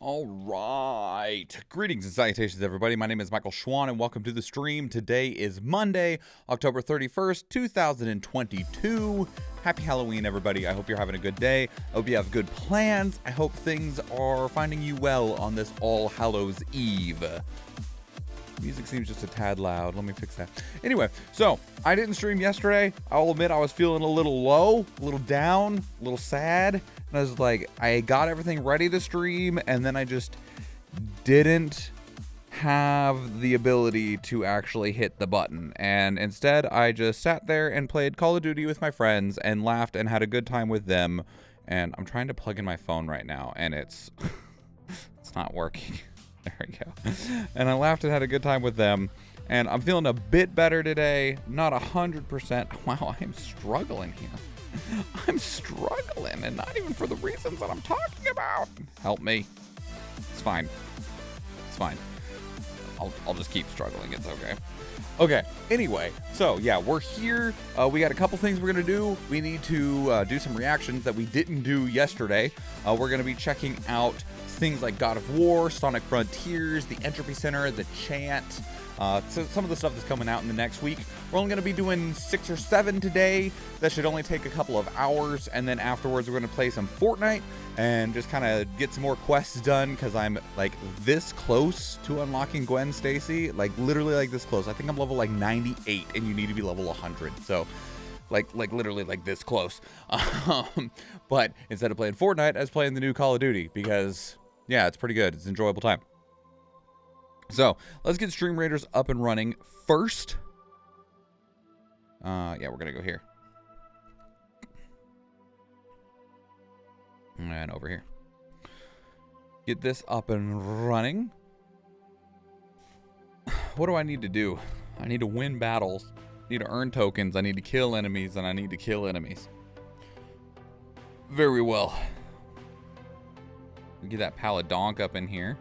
All right. Greetings and salutations, everybody. My name is MichaelSchwahn, and welcome to the stream. Today is Monday, October 31st, 2022. Happy Halloween, everybody. I hope you're having a good day. I hope you have good plans. I hope things are finding you well on this All Hallows Eve. Music seems just a tad loud. Let me fix that. Anyway, so I didn't stream yesterday. I'll admit I was feeling a little low, a little down, a little sad. And I was like, I got everything ready to stream, and then I just didn't have the ability to actually hit the button. And instead, I just sat there and played Call of Duty with my friends and laughed and had a good time with them. And I'm trying to plug in my phone right now, and it's not working. There we go. And I laughed and had a good time with them. And I'm feeling a bit better today. Not 100%. Wow, I'm struggling here. I'm struggling, and not even for the reasons that I'm talking about. Help me. It's fine. It's fine. I'll just keep struggling. It's okay. Okay, anyway, so yeah, we're here. We got a couple things we're going to do. We need to do some reactions that we didn't do yesterday. We're going to be checking out things like God of War, Sonic Frontiers, the Entropy Center, the Chant. So some of the stuff that's coming out in the next week. We're only going to be doing 6 or 7 today. That should only take a couple of hours. And then afterwards, we're going to play some Fortnite and just kind of get some more quests done, because I'm like this close to unlocking Gwen Stacy. Like literally like this close. I think I'm level like 98 and you need to be level 100. So like literally like this close. But instead of playing Fortnite, I was playing the new Call of Duty because yeah, it's pretty good. It's an enjoyable time. So let's get Stream Raiders up and running first. Yeah, we're gonna go here and over here. Get this up and running. What do I need to do? I need to win battles. I need to earn tokens. I need to kill enemies, and I need to kill enemies. Very well. We get that Paladonk up in here.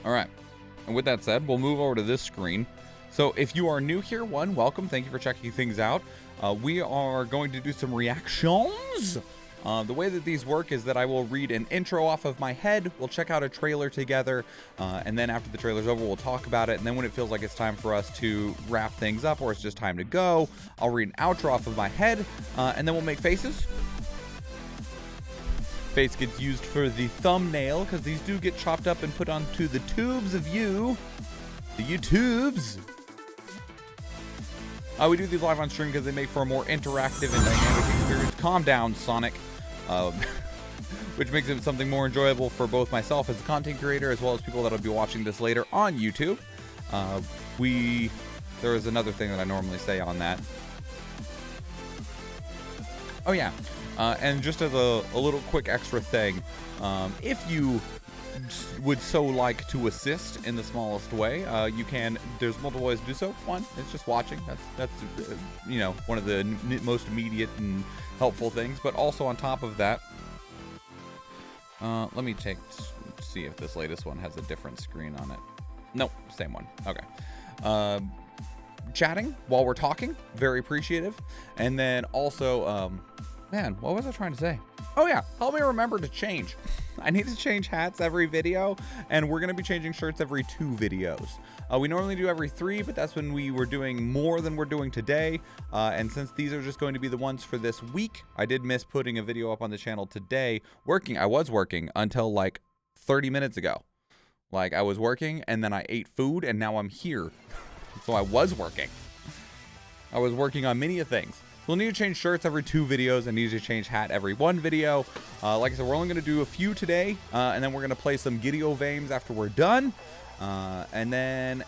All right, and with that said, we'll move over to this screen. So if you are new here, welcome. Thank you for checking things out. We are going to do some reactions. The way that these work is that I will read an intro off of my head. We'll check out a trailer together. And then after the trailer's over, we'll talk about it. And then when it feels like it's time for us to wrap things up or it's just time to go, I'll read an outro off of my head. And then we'll make faces. Face gets used for the thumbnail, because these do get chopped up and put onto the tubes of you. The YouTubes. We do these live on stream because they make for a more interactive and dynamic experience. Calm down, Sonic. Which makes it something more enjoyable for both myself as a content creator as well as people that'll be watching this later on YouTube. There is another thing that I normally say on that. Oh yeah. And just as a little quick extra thing, if you would so like to assist in the smallest way, you can. There's multiple ways to do so. One, it's just watching. That's you know, one of the most immediate and helpful things. But also on top of that, let me see if this latest one has a different screen on it. Nope, same one. Okay. Chatting while we're talking, very appreciative. And then also, man, what was I trying to say? Oh yeah, help me remember to change. I need to change hats every video, and we're going to be changing shirts every 2 videos. We normally do every 3, but that's when we were doing more than we're doing today. And since these are just going to be the ones for this week, I did miss putting a video up on the channel today. I was working until like 30 minutes ago. Like I was working, and then I ate food, and now I'm here. So I was working. I was working on many things. We'll need to change shirts every 2 videos and need to change hat every 1 video. Like I said, we're only going to do a few today, and then we're going to play some Gideo Vames after we're done. And then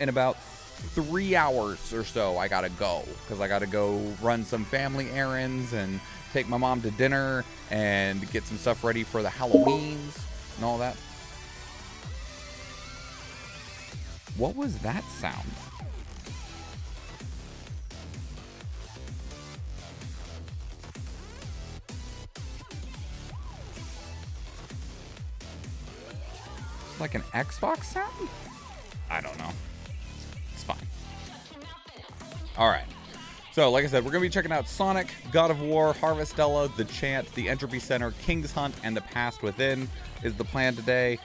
in about 3 hours or so, I got to go, because I got to go run some family errands and take my mom to dinner and get some stuff ready for the Halloweens and all that. What was that sound? Like an Xbox sound? I don't know. It's fine. All right. So, like I said, we're going to be checking out Sonic, God of War, Harvestella, The Chant, The Entropy Center, King's Hunt, and The Past Within is the plan today.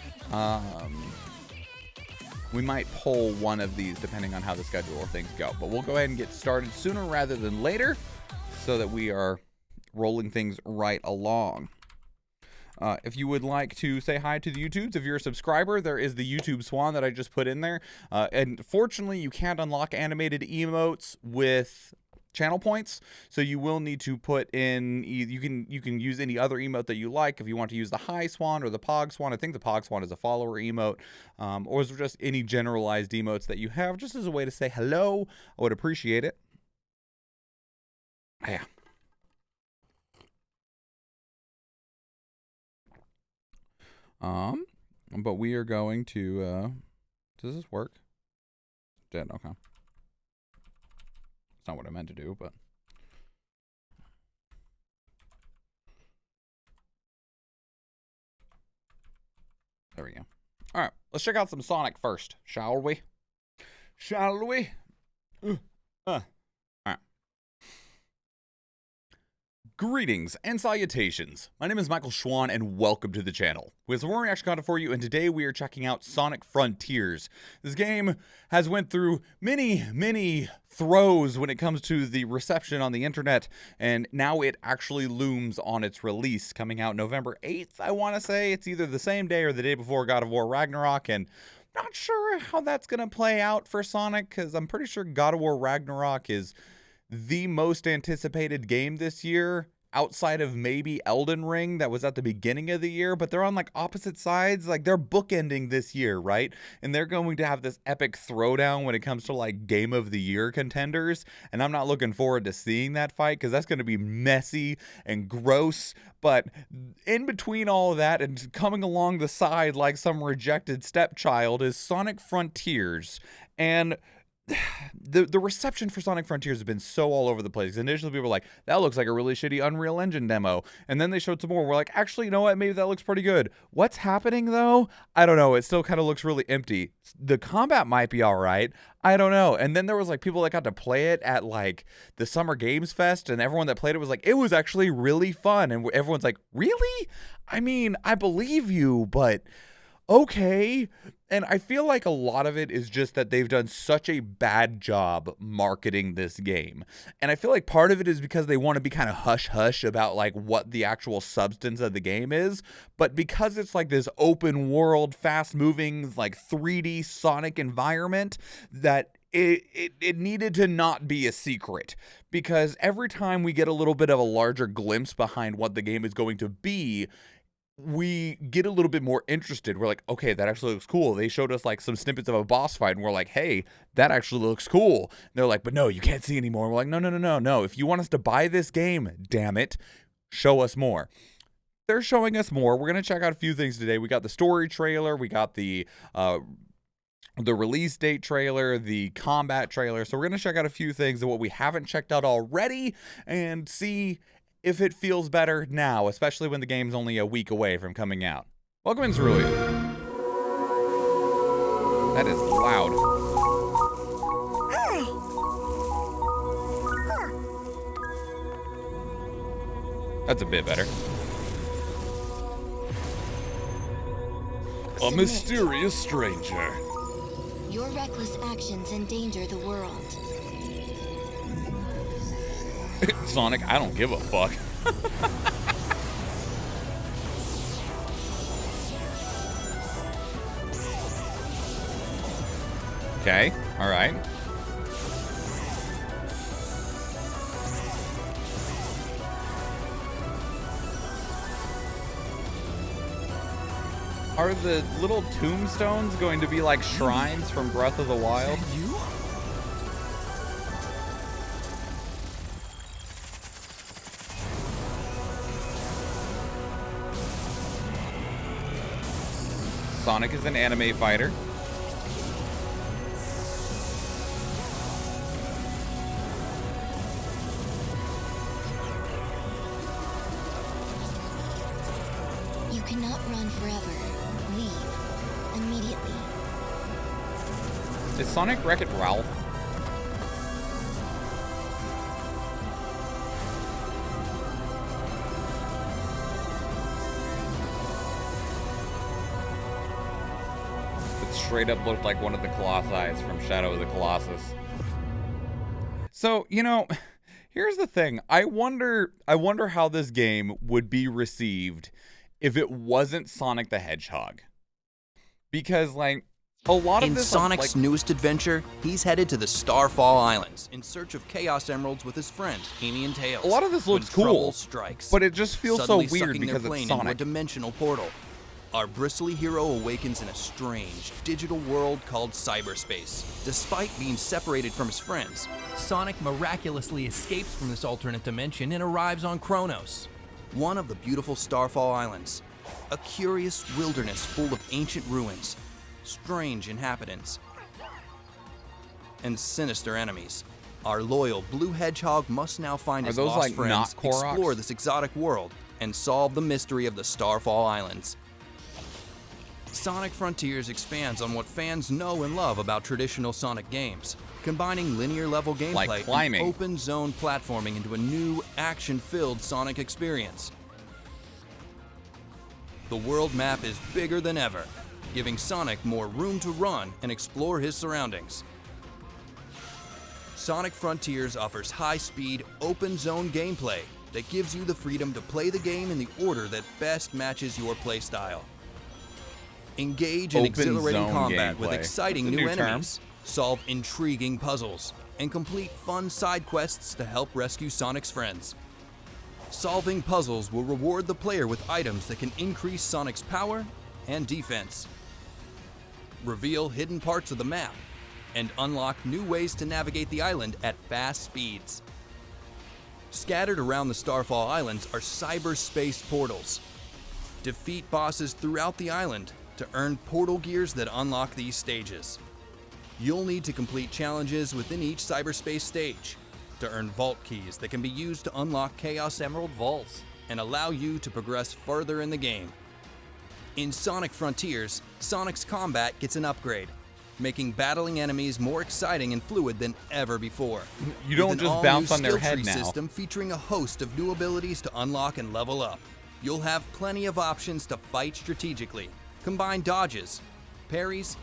We might pull one of these depending on how the schedule of things go. But we'll go ahead and get started sooner rather than later so that we are rolling things right along. If you would like to say hi to the YouTubes, if you're a subscriber, there is the YouTube Swan that I just put in there. And fortunately, you can't unlock animated emotes with channel points, so you will need to put in, you can use any other emote that you like. If you want to use the Hi Swan or the Pog Swan, I think the Pog Swan is a follower emote, or is just any generalized emotes that you have, just as a way to say hello. I would appreciate it. Yeah. But we are going to, does this work? Dead, okay. It's not what I meant to do, but. There we go. All right, let's check out some Sonic first, shall we? Shall we? All right. Greetings and salutations. My name is MichaelSchwahn and welcome to the channel. We have some more reaction content for you, and today we are checking out Sonic Frontiers. This game has went through many throes when it comes to the reception on the internet, and now it actually looms on its release, coming out November 8th, I want to say. It's either the same day or the day before God of War Ragnarok, and not sure how that's going to play out for Sonic, because I'm pretty sure God of War Ragnarok is the most anticipated game this year, outside of maybe Elden Ring that was at the beginning of the year, but they're on like opposite sides. Like, they're bookending this year, right? And they're going to have this epic throwdown when it comes to like game of the year contenders, and I'm not looking forward to seeing that fight because that's going to be messy and gross. But in between all of that and coming along the side like some rejected stepchild is Sonic Frontiers. And the reception for Sonic Frontiers has been so all over the place. Initially, people were like, that looks like a really shitty Unreal Engine demo. And then they showed some more. We're like, actually, you know what? Maybe that looks pretty good. What's happening, though? I don't know. It still kind of looks really empty. The combat might be all right. I don't know. And then there was like people that got to play it at like the Summer Games Fest, and everyone that played it was like, it was actually really fun. And everyone's like, really? I mean, I believe you, but okay. And I feel like a lot of it is just that they've done such a bad job marketing this game. And I feel like part of it is because they want to be kind of hush-hush about like what the actual substance of the game is. But because it's like this open world, fast-moving, like 3D Sonic environment, that it needed to not be a secret. Because every time we get a little bit of a larger glimpse behind what the game is going to be, we get a little bit more interested. We're like, okay, that actually looks cool. They showed us like some snippets of a boss fight, and we're like, hey, that actually looks cool. And they're like, but no, you can't see anymore. And we're like, no. If you want us to buy this game, damn it, show us more. They're showing us more. We're going to check out a few things today. We got the story trailer. We got the release date trailer, the combat trailer. So we're going to check out a few things of what we haven't checked out already and see if it feels better now, especially when the game's only a week away from coming out. Welcome in, Zeruli. That is loud. That's a bit better. A mysterious stranger. Your reckless actions endanger the world. Sonic, I don't give a fuck. Okay, all right. Are the little tombstones going to be like shrines from Breath of the Wild? You? Sonic is an anime fighter. You cannot run forever. Leave immediately. Is Sonic Wreck-It Ralph? straight up looked like one of the Colossi from Shadow of the Colossus. So, you know, here's the thing. I wonder how this game would be received if it wasn't Sonic the Hedgehog. Because, like, a lot of in this... Sonic's newest adventure, he's headed to the Starfall Islands in search of Chaos Emeralds with his friends, Amy and Tails. A lot of this looks cool, but it just feels so weird because it's Sonic. Into a dimensional portal. Our bristly hero awakens in a strange, digital world called cyberspace. Despite being separated from his friends, Sonic miraculously escapes from this alternate dimension and arrives on Kronos, one of the beautiful Starfall Islands. A curious wilderness full of ancient ruins, strange inhabitants, and sinister enemies. Our loyal blue hedgehog must now find his lost friends, explore this exotic world, and solve the mystery of the Starfall Islands. Sonic Frontiers expands on what fans know and love about traditional Sonic games, combining linear level gameplay and open zone platforming into a new, action-filled Sonic experience. The world map is bigger than ever, giving Sonic more room to run and explore his surroundings. Sonic Frontiers offers high-speed, open-zone gameplay that gives you the freedom to play the game in the order that best matches your playstyle. Engage in exhilarating combat with exciting new enemies, solve intriguing puzzles, and complete fun side quests to help rescue Sonic's friends. Solving puzzles will reward the player with items that can increase Sonic's power and defense, reveal hidden parts of the map, and unlock new ways to navigate the island at fast speeds. Scattered around the Starfall Islands are cyberspace portals. Defeat bosses throughout the island to earn portal gears that unlock these stages. You'll need to complete challenges within each cyberspace stage to earn vault keys that can be used to unlock Chaos Emerald vaults and allow you to progress further in the game. In Sonic Frontiers, Sonic's combat gets an upgrade, making battling enemies more exciting and fluid than ever before. You don't just bounce on their head now. System featuring a host of new abilities to unlock and level up. You'll have plenty of options to fight strategically, combine dodges, parries,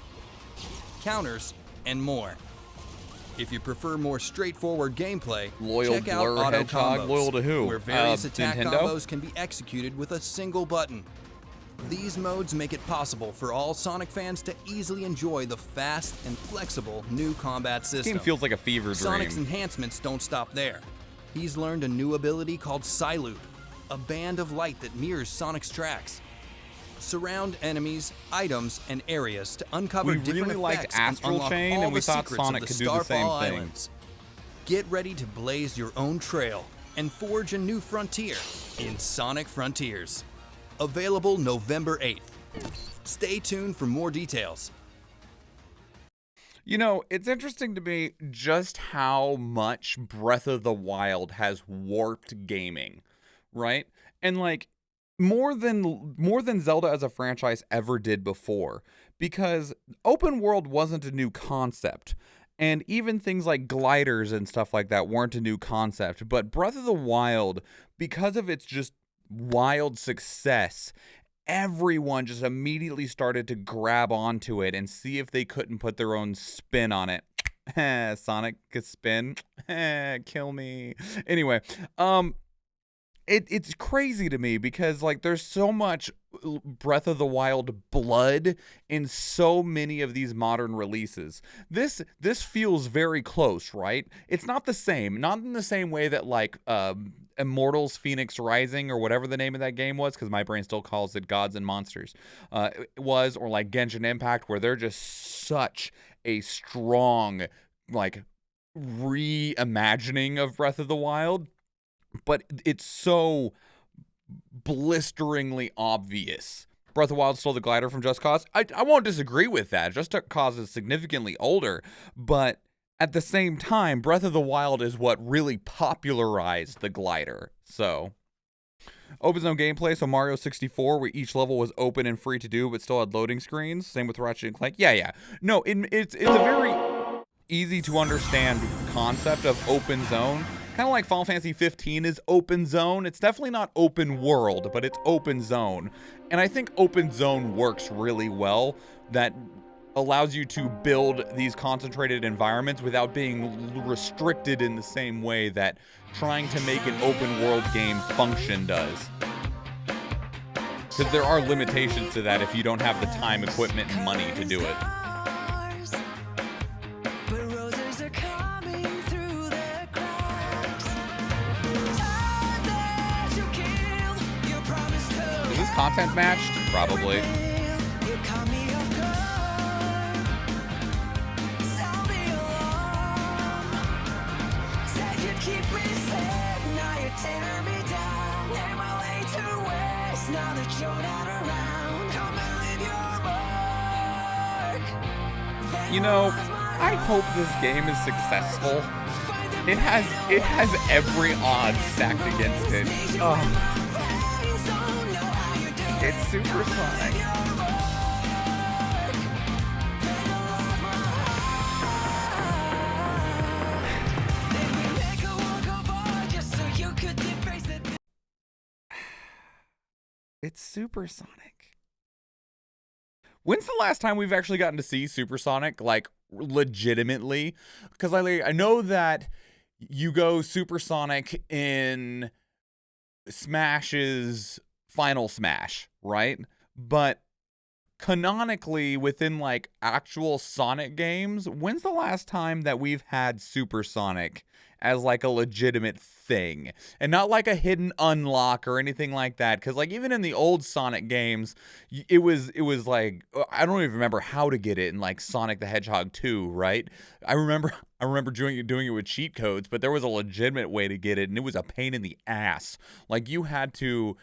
counters, and more. If you prefer more straightforward gameplay, check out Auto Combos, loyal to who? where various attack combos can be executed with a single button. These modes make it possible for all Sonic fans to easily enjoy the fast and flexible new combat system. This game feels like a fever dream. Sonic's enhancements don't stop there. He's learned a new ability called Psyloop, a band of light that mirrors Sonic's tracks. Surround enemies, items, and areas to uncover different effects and unlock all the secrets of the Starfall Islands. Get ready to blaze your own trail and forge a new frontier in Sonic Frontiers. Available November 8th. Stay tuned for more details. You know, it's interesting to me just how much Breath of the Wild has warped gaming, right? And like, more than Zelda as a franchise ever did before, because open world wasn't a new concept, and even things like gliders and stuff like that weren't a new concept. But Breath of the Wild, because of its just wild success, everyone just immediately started to grab onto it and see if they couldn't put their own spin on it. Sonic spin, kill me. Anyway, It's crazy to me because, like, there's so much Breath of the Wild blood in so many of these modern releases. This feels very close, right? It's not the same, not in the same way that, like, Immortals Phoenix Rising or whatever the name of that game was, because my brain still calls it Gods and Monsters, was, or like Genshin Impact, where they're just such a strong, like, reimagining of Breath of the Wild. But it's so blisteringly obvious. Breath of the Wild stole the glider from Just Cause. I won't disagree with that. Just Cause is significantly older. But at the same time, Breath of the Wild is what really popularized the glider. So, open zone gameplay. So Mario 64, where each level was open and free to do, but still had loading screens. Same with Ratchet & Clank. Yeah. No, it's a very easy to understand concept of open zone. Kind of like Final Fantasy 15 is open zone. It's definitely not open world, but it's open zone. And I think open zone works really well. That allows you to build these concentrated environments without being restricted in the same way that trying to make an open world game function does. Because there are limitations to that if you don't have the time, equipment, and money to do it. Is this content matched? Probably. You know, I hope this game is successful. It has every odd stacked against it. Oh. It's supersonic. It's supersonic. When's the last time we've actually gotten to see supersonic, like, legitimately? Because I know that you go supersonic in Smash's Final Smash, right? But canonically, within, like, actual Sonic games, when's the last time that we've had supersonic as, like, a legitimate thing? And not like a hidden unlock or anything like that. Because, like, even in the old Sonic games, it was like, I don't even remember how to get it in, like, Sonic the Hedgehog 2, right? I remember doing it with cheat codes, but there was a legitimate way to get it, and it was a pain in the ass. Like, you had to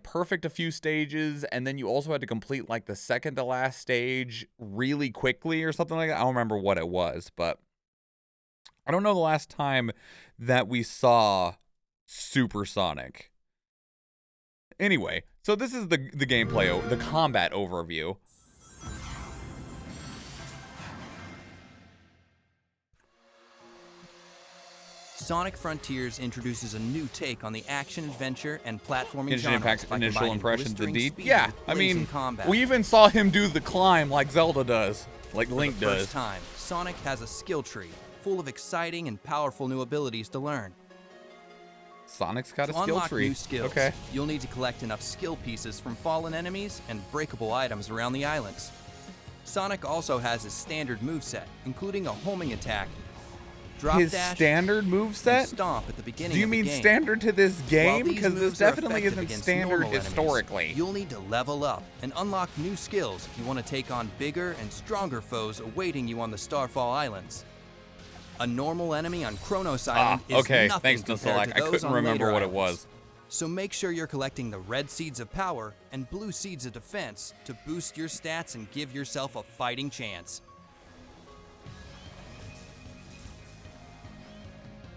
perfect a few stages, and then you also had to complete, like, the second to last stage really quickly or something like that. I don't remember what it was, but I don't know the last time that we saw supersonic. Anyway, so this is the gameplay, the combat overview. Sonic Frontiers introduces a new take on the action-adventure and platforming Genshin genres Impact's by initial combining impressions, blistering indeed. speed Yeah, with I mean, blazing combat. we even saw him do the climb like Zelda does, like Link For the does. first time, Sonic has a skill tree full of exciting and powerful new abilities to learn. Sonic's got a To skill unlock tree. new skills, Okay. you'll need to collect enough skill pieces from fallen enemies and breakable items around the islands. Sonic also has his standard moveset, including a homing attack, drop His dash, standard and moveset? stomp at the beginning Do you of the mean game. standard to this While game? these Because this moves are definitely effective isn't against standard normal enemies, historically. You'll need to level up and unlock new skills if you want to take on bigger and stronger foes awaiting you on the Starfall Islands. A normal enemy on Kronos Island is okay. nothing Thanks, compared Nuzlocke. to I those couldn't on remember later what it islands. was. So make sure you're collecting the red seeds of power and blue seeds of defense to boost your stats and give yourself a fighting chance.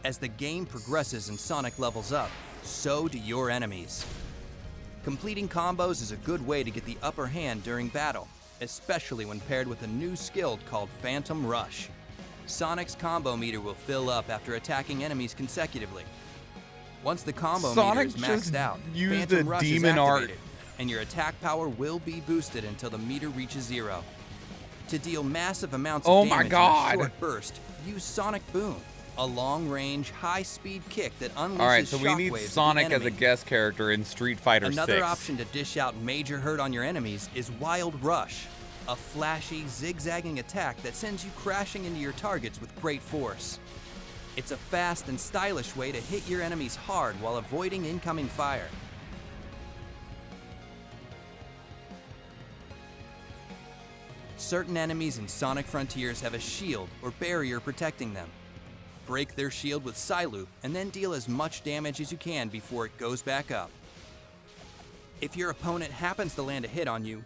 As the game progresses and Sonic levels up, so do your enemies. Completing combos is a good way to get the upper hand during battle, especially when paired with a new skill called Phantom Rush. Sonic's combo meter will fill up after attacking enemies consecutively. Once the combo Sonic meter is just maxed out, used Phantom a Rush demon is art. activated, and your attack power will be boosted until the meter reaches 0. To deal massive amounts of Oh my damage God. in a short burst, use Sonic Boom, a long-range, high-speed kick that unleashes Alright, so we need shockwaves at the Sonic as a enemy. guest character in Street Fighter 6. Another option to dish out major hurt on your enemies is Wild Rush, a flashy, zigzagging attack that sends you crashing into your targets with great force. It's a fast and stylish way to hit your enemies hard while avoiding incoming fire. Certain enemies in Sonic Frontiers have a shield or barrier protecting them. Break their shield with Psyloop and then deal as much damage as you can before it goes back up. If your opponent happens to land a hit on you,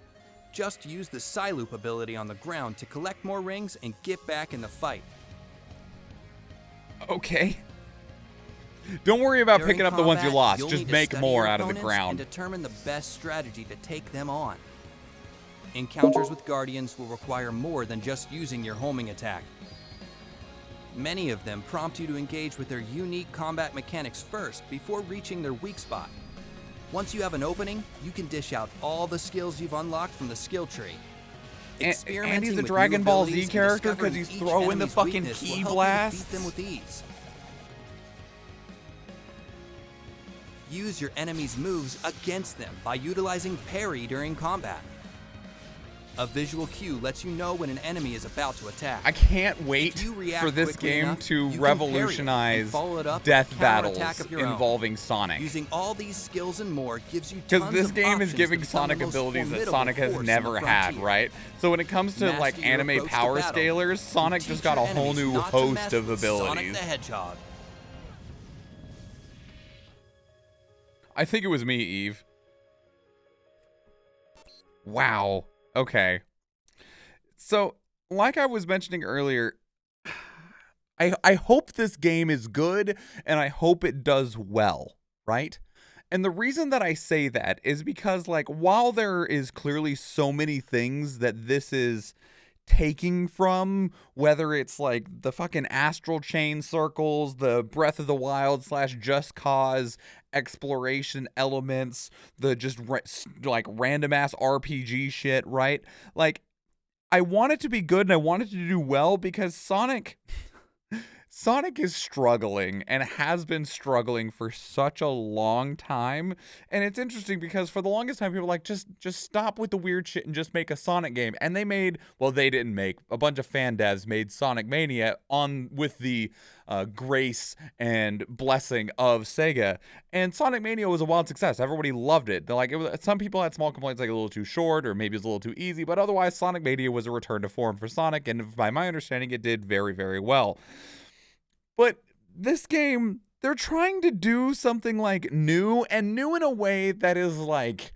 just use the Psyloop ability on the ground to collect more rings and get back in the fight. Okay. Don't worry about During picking up the ones you combat, lost. you'll Just need to make study more your out of the opponents ground. and determine the best strategy to take them on. Encounters with Guardians will require more than just using your homing attack. Many of them prompt you to engage with their unique combat mechanics first before reaching their weak spot. Once you have an opening, you can dish out all the skills you've unlocked from the skill tree. Experimenting and he's a with Dragon new Ball Z abilities and character because discovering he's each throwing the enemy's fucking weakness will ki help you blasts. defeat them with ease. Use your enemy's moves against them by utilizing parry during combat. A visual cue lets you know when an enemy is about to attack. I can't wait If you react for this quickly game enough, to you can revolutionize parry it and follow it up with death a battles counterattack of your own. involving Sonic. Using all these skills and more gives you Because tons this of game is options giving to become Sonic the most abilities that formidable Sonic has force in never the had, frontier. right? So when it comes to Master like your anime approach to power battle, scalers, Sonic and just teach got a your whole enemies new not to host mess of with Sonic abilities. the Hedgehog. I think it was me, Eve. Wow. Okay. So, like I was mentioning earlier, I hope this game is good and I hope it does well, right? And the reason that I say that is because, like, while there is clearly so many things that this is taking from, whether it's like the fucking astral chain circles, the Breath of the Wild / Just Cause exploration elements, the just like random ass RPG shit, right? Like, I want it to be good and I want it to do well because Sonic is struggling and has been struggling for such a long time. And it's interesting because for the longest time, people were like, just stop with the weird shit and just make a Sonic game. And they didn't make, a bunch of fan devs made Sonic Mania with the grace and blessing of Sega. And Sonic Mania was a wild success. Everybody loved it. They're like, some people had small complaints like a little too short or maybe it was a little too easy. But otherwise, Sonic Mania was a return to form for Sonic. And by my understanding, it did very, very well. But this game, they're trying to do something like new in a way that is like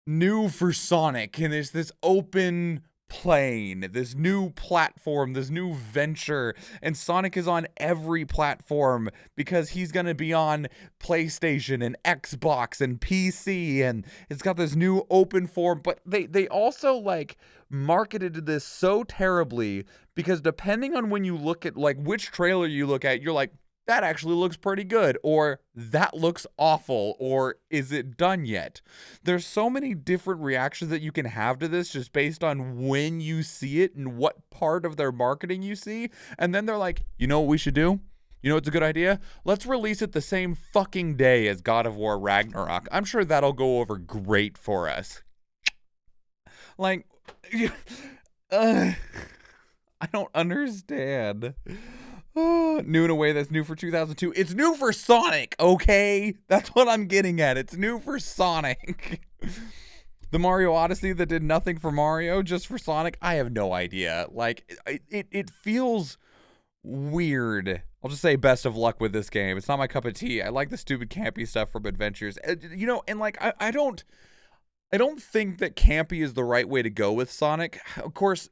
new for Sonic. And there's this open plane, this new platform, this new venture. And Sonic is on every platform because he's going to be on PlayStation and Xbox and PC. And it's got this new open form. But they also like marketed this so terribly because depending on when you look at like which trailer you look at, you're like, that actually looks pretty good, or that looks awful, or is it done yet? There's so many different reactions that you can have to this just based on when you see it and what part of their marketing you see. And then they're like, you know what we should do? You know what's a good idea? Let's release it the same fucking day as God of War Ragnarok. I'm sure that'll go over great for us. Like, I don't understand. New in a way that's new for 2002. It's new for Sonic, okay? That's what I'm getting at. It's new for Sonic. The Mario Odyssey that did nothing for Mario, just for Sonic, I have no idea. Like, it feels weird. I'll just say best of luck with this game. It's not my cup of tea. I like the stupid campy stuff from Adventures. You know, and like, I don't think that campy is the right way to go with Sonic. Of course,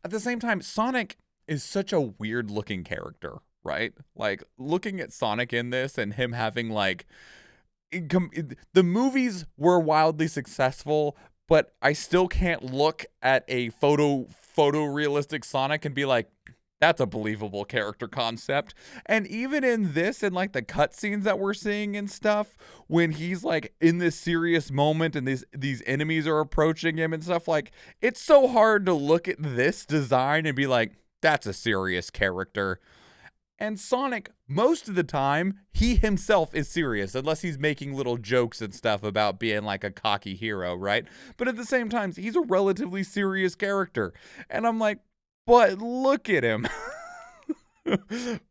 at the same time, Sonic is such a weird looking character, right? Like looking at Sonic in this and him having like the movies were wildly successful, but I still can't look at a photorealistic Sonic and be like, that's a believable character concept. And even in this and like the cutscenes that we're seeing and stuff, when he's like in this serious moment and these enemies are approaching him and stuff, like it's so hard to look at this design and be like, that's a serious character. And Sonic, most of the time, he himself is serious, unless he's making little jokes and stuff about being like a cocky hero, right? But at the same time, he's a relatively serious character. And I'm like, but look at him.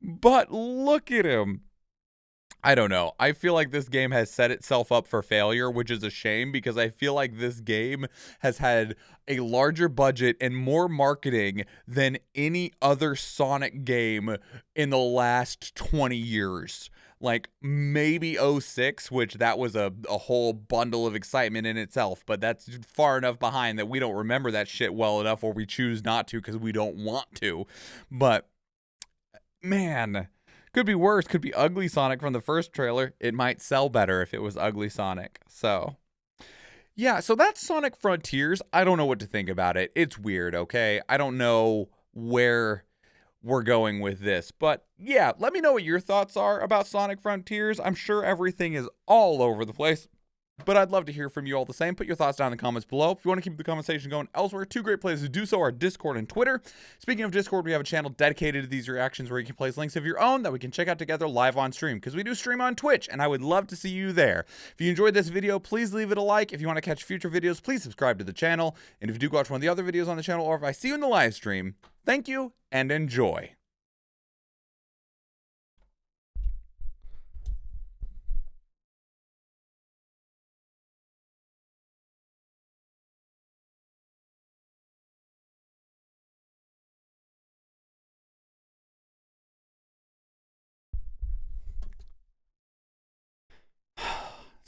But look at him. I don't know. I feel like this game has set itself up for failure, which is a shame because I feel like this game has had a larger budget and more marketing than any other Sonic game in the last 20 years. Like maybe 06, which that was a whole bundle of excitement in itself, but that's far enough behind that we don't remember that shit well enough or we choose not to because we don't want to. But man, could be worse. Could be ugly Sonic from the first trailer. It might sell better if it was ugly Sonic. So, yeah, so that's Sonic Frontiers. I don't know what to think about it. It's weird, okay? I don't know where we're going with this. But, yeah, let me know what your thoughts are about Sonic Frontiers. I'm sure everything is all over the place. But I'd love to hear from you all the same. Put your thoughts down in the comments below. If you want to keep the conversation going elsewhere, two great places to do so are Discord and Twitter. Speaking of Discord, we have a channel dedicated to these reactions where you can place links of your own that we can check out together live on stream, because we do stream on Twitch, and I would love to see you there. If you enjoyed this video, please leave it a like. If you want to catch future videos, please subscribe to the channel. And if you do watch one of the other videos on the channel, or if I see you in the live stream, thank you and enjoy.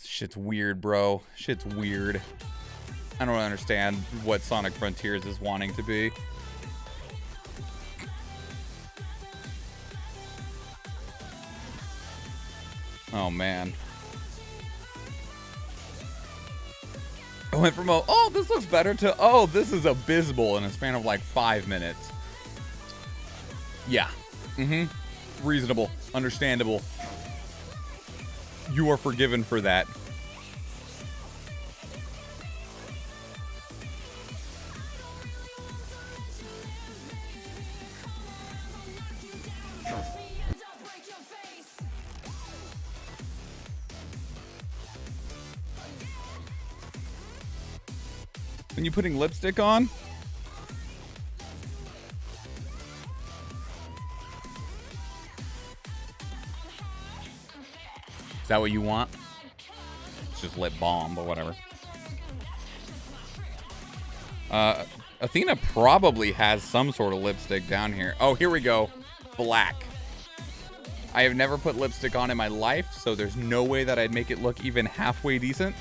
Shit's weird, bro. Shit's weird. I don't understand what Sonic Frontiers is wanting to be. Oh, man. I went from, oh, this looks better to, oh, this is abysmal in a span of like 5 minutes. Yeah. Reasonable. Understandable. You are forgiven for that. When you putting lipstick on? Is that what you want? It's just lip balm, but whatever. Athena probably has some sort of lipstick down here. Oh, here we go. Black. I have never put lipstick on in my life, so there's no way that I'd make it look even halfway decent.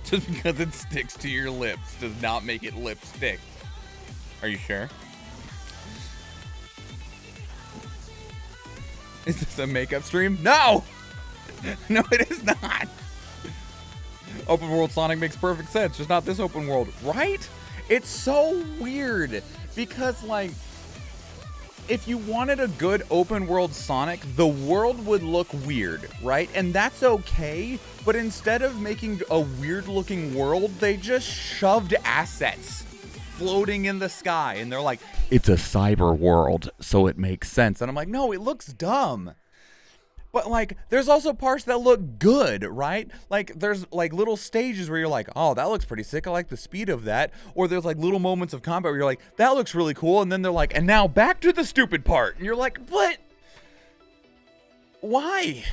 Just because it sticks to your lips does not make it lipstick. Are you sure? Is this a makeup stream? No! No, it is not. Open world Sonic makes perfect sense. Just not this open world, right? It's so weird because, like, if you wanted a good open world Sonic, the world would look weird, right? And that's okay, but instead of making a weird looking world, they just shoved assets floating in the sky, and they're like, it's a cyber world, so it makes sense. And I'm like, no, it looks dumb. But, like, there's also parts that look good, right? Like, there's, like, little stages where you're like, oh, that looks pretty sick. I like the speed of that. Or there's, like, little moments of combat where you're like, that looks really cool. And then they're like, and now back to the stupid part. And you're like, what? Why?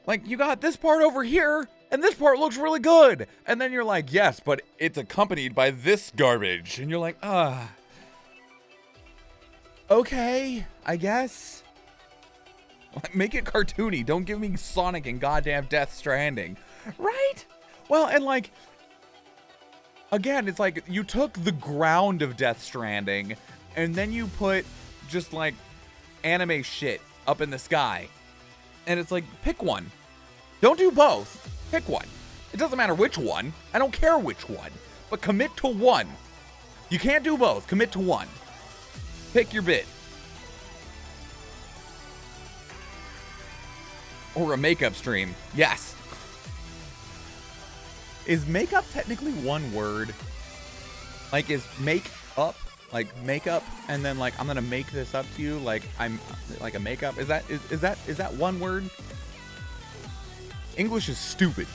Like, you got this part over here, and this part looks really good. And then you're like, yes, but it's accompanied by this garbage. And you're like, okay, I guess. Make it cartoony. Don't give me Sonic and goddamn Death Stranding. Right? Well, and like, again, it's like you took the ground of Death Stranding and then you put just like anime shit up in the sky. And it's like, pick one. Don't do both. Pick one. It doesn't matter which one. I don't care which one. But commit to one. You can't do both. Commit to one. Pick your bit. Or a makeup stream. Yes. Is makeup technically one word? Like, is make up like makeup and then like I'm gonna make this up to you like I'm like a makeup? Is that one word? English is stupid.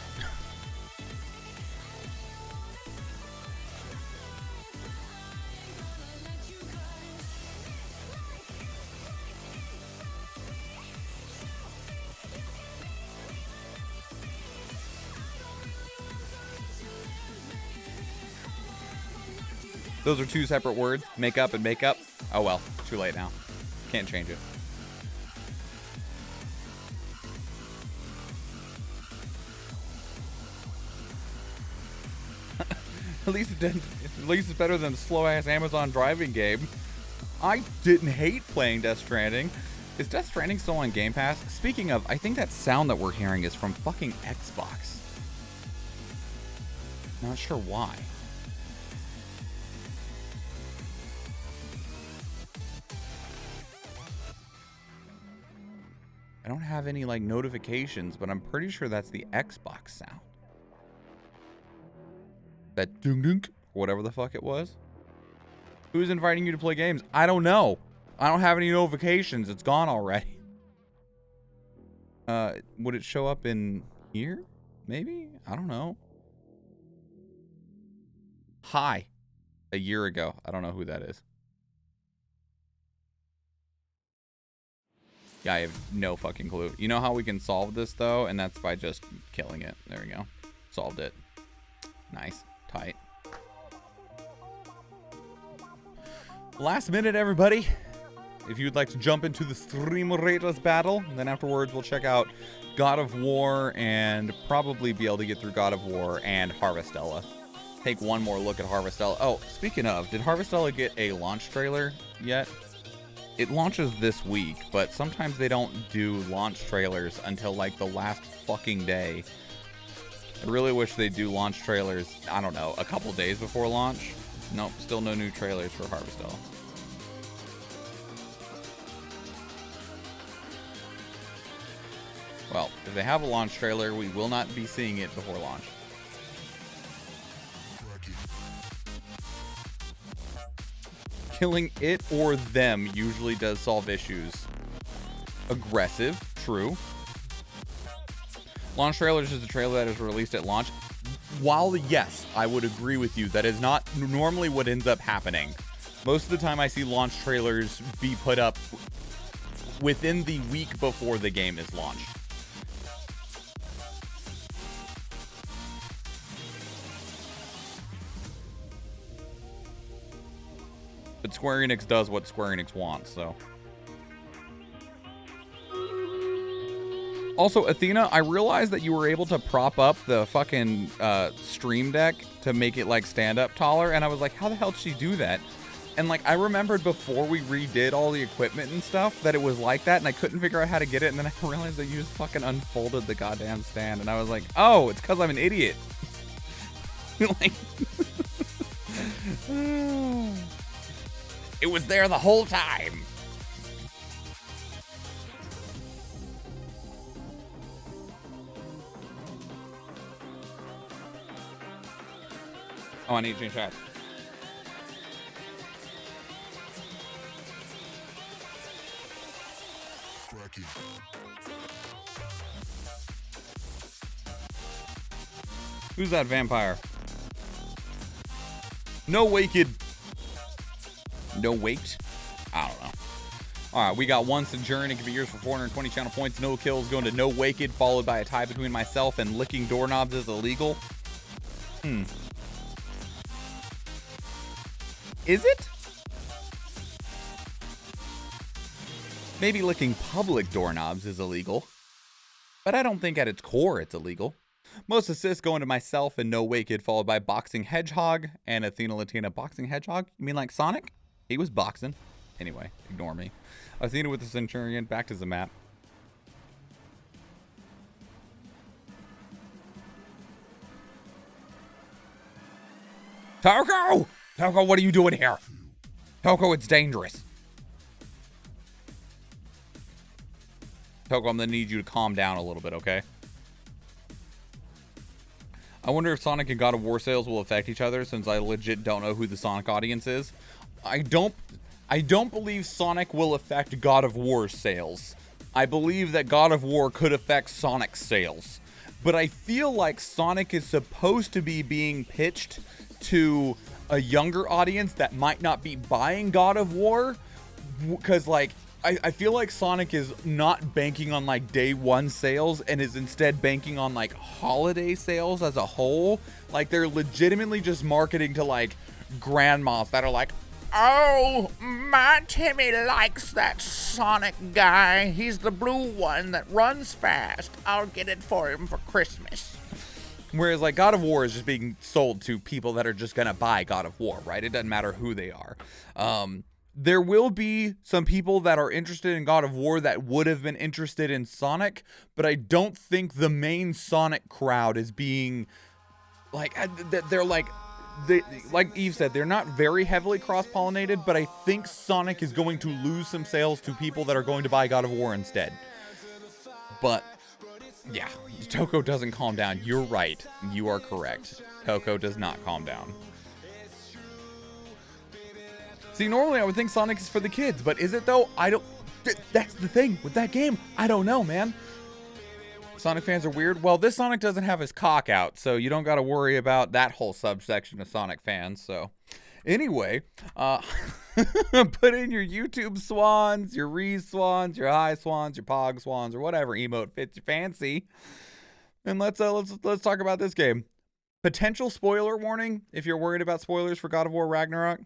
Those are two separate words, makeup and makeup. Oh well, too late now. Can't change it. At least it's better than the slow-ass Amazon driving game. I didn't hate playing Death Stranding. Is Death Stranding still on Game Pass? Speaking of, I think that sound that we're hearing is from fucking Xbox. Not sure why. I don't have any like notifications, but I'm pretty sure that's the Xbox sound. That dunk dunk, whatever the fuck it was. Who's inviting you to play games? I don't know. I don't have any notifications. It's gone already. Would it show up in here? Maybe? I don't know. Hi. A year ago. I don't know who that is. Yeah, I have no fucking clue. You know how we can solve this, though? And that's by just killing it. There we go. Solved it. Nice. Tight. Last minute, everybody. If you'd like to jump into the Stream Raiders battle, then afterwards we'll check out God of War and probably be able to get through God of War and Harvestella. Take one more look at Harvestella. Oh, speaking of, did Harvestella get a launch trailer yet? It launches this week, but sometimes they don't do launch trailers until like the last fucking day. I really wish they do launch trailers, I don't know, a couple days before launch. Nope, still no new trailers for Harvestella. Well, if they have a launch trailer, we will not be seeing it before launch. Killing it or them usually does solve issues. Aggressive, true. Launch trailers is a trailer that is released at launch. While, yes, I would agree with you, that is not normally what ends up happening. Most of the time I see launch trailers be put up within the week before the game is launched. But Square Enix does what Square Enix wants, so. Also, Athena, I realized that you were able to prop up the fucking stream deck to make it like stand up taller, and I was like, how the hell did she do that? And like, I remembered before we redid all the equipment and stuff that it was like that, and I couldn't figure out how to get it, and then I realized that you just fucking unfolded the goddamn stand, and I was like, oh, it's because I'm an idiot. Like, it was there the whole time. Oh, I need to change that. Who's that vampire? No Waked. No Waked? I don't know. Alright, we got one Sojourn. It can be yours for 420 channel points. No kills going to No Waked, followed by a tie between myself and licking doorknobs is illegal. Is it? Maybe licking public doorknobs is illegal. But I don't think at its core it's illegal. Most assists going to myself and No Waked, followed by Boxing Hedgehog and Athena Latina. Boxing Hedgehog? You mean like Sonic? He was boxing. Anyway, ignore me. Athena with the Centurion. Back to the map. Toko! Toko, what are you doing here? Toko, it's dangerous. Toko, I'm gonna need you to calm down a little bit, okay? I wonder if Sonic and God of War sales will affect each other, since I legit don't know who the Sonic audience is. I don't believe Sonic will affect God of War sales. I believe that God of War could affect Sonic sales. But I feel like Sonic is supposed to be being pitched to a younger audience that might not be buying God of War, because like I feel like Sonic is not banking on like day one sales and is instead banking on like holiday sales as a whole. Like they're legitimately just marketing to like grandmas that are like, oh, my Timmy likes that Sonic guy. He's the blue one that runs fast. I'll get it for him for Christmas. Whereas like God of War is just being sold to people that are just gonna buy God of War, right? It doesn't matter who they are. There will be some people that are interested in God of War that would have been interested in Sonic, but I don't think the main Sonic crowd is being like, they're like Eve said, they're not very heavily cross-pollinated, but I think Sonic is going to lose some sales to people that are going to buy God of War instead. But yeah, Toko doesn't calm down. You're right. You are correct. Toko does not calm down. See, normally I would think Sonic is for the kids, but is it though? I don't. That's the thing with that game. I don't know, man. Sonic fans are weird. Well, this Sonic doesn't have his cock out, so you don't got to worry about that whole subsection of Sonic fans. So, anyway, put in your YouTube swans, your Reese swans, your high swans, your pog swans, or whatever emote fits your fancy, and let's talk about this game. Potential spoiler warning if you're worried about spoilers for God of War Ragnarok.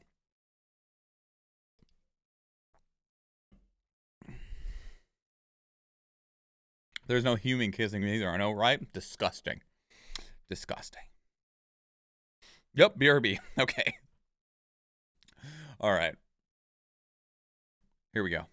There's no human kissing either, I know, right? Disgusting. Disgusting. Yep, BRB. Okay. All right. Here we go.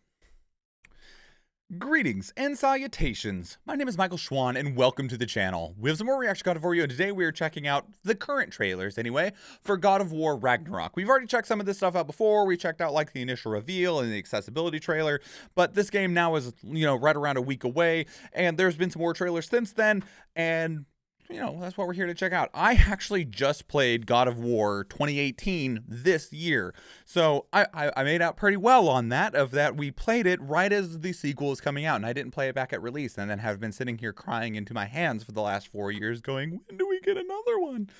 Greetings and salutations. My name is MichaelSchwahn and welcome to the channel. We have some more reaction God of War, and today we are checking out the current trailers anyway for God of War Ragnarok. We've already checked some of this stuff out before. We checked out like the initial reveal and the accessibility trailer, but this game now is, right around a week away, and there's been some more trailers since then, and that's what we're here to check out. I actually just played God of War 2018 this year. So I made out pretty well on that, we played it right as the sequel is coming out, and I didn't play it back at release, and then have been sitting here crying into my hands for the last 4 years going, when do we get another one?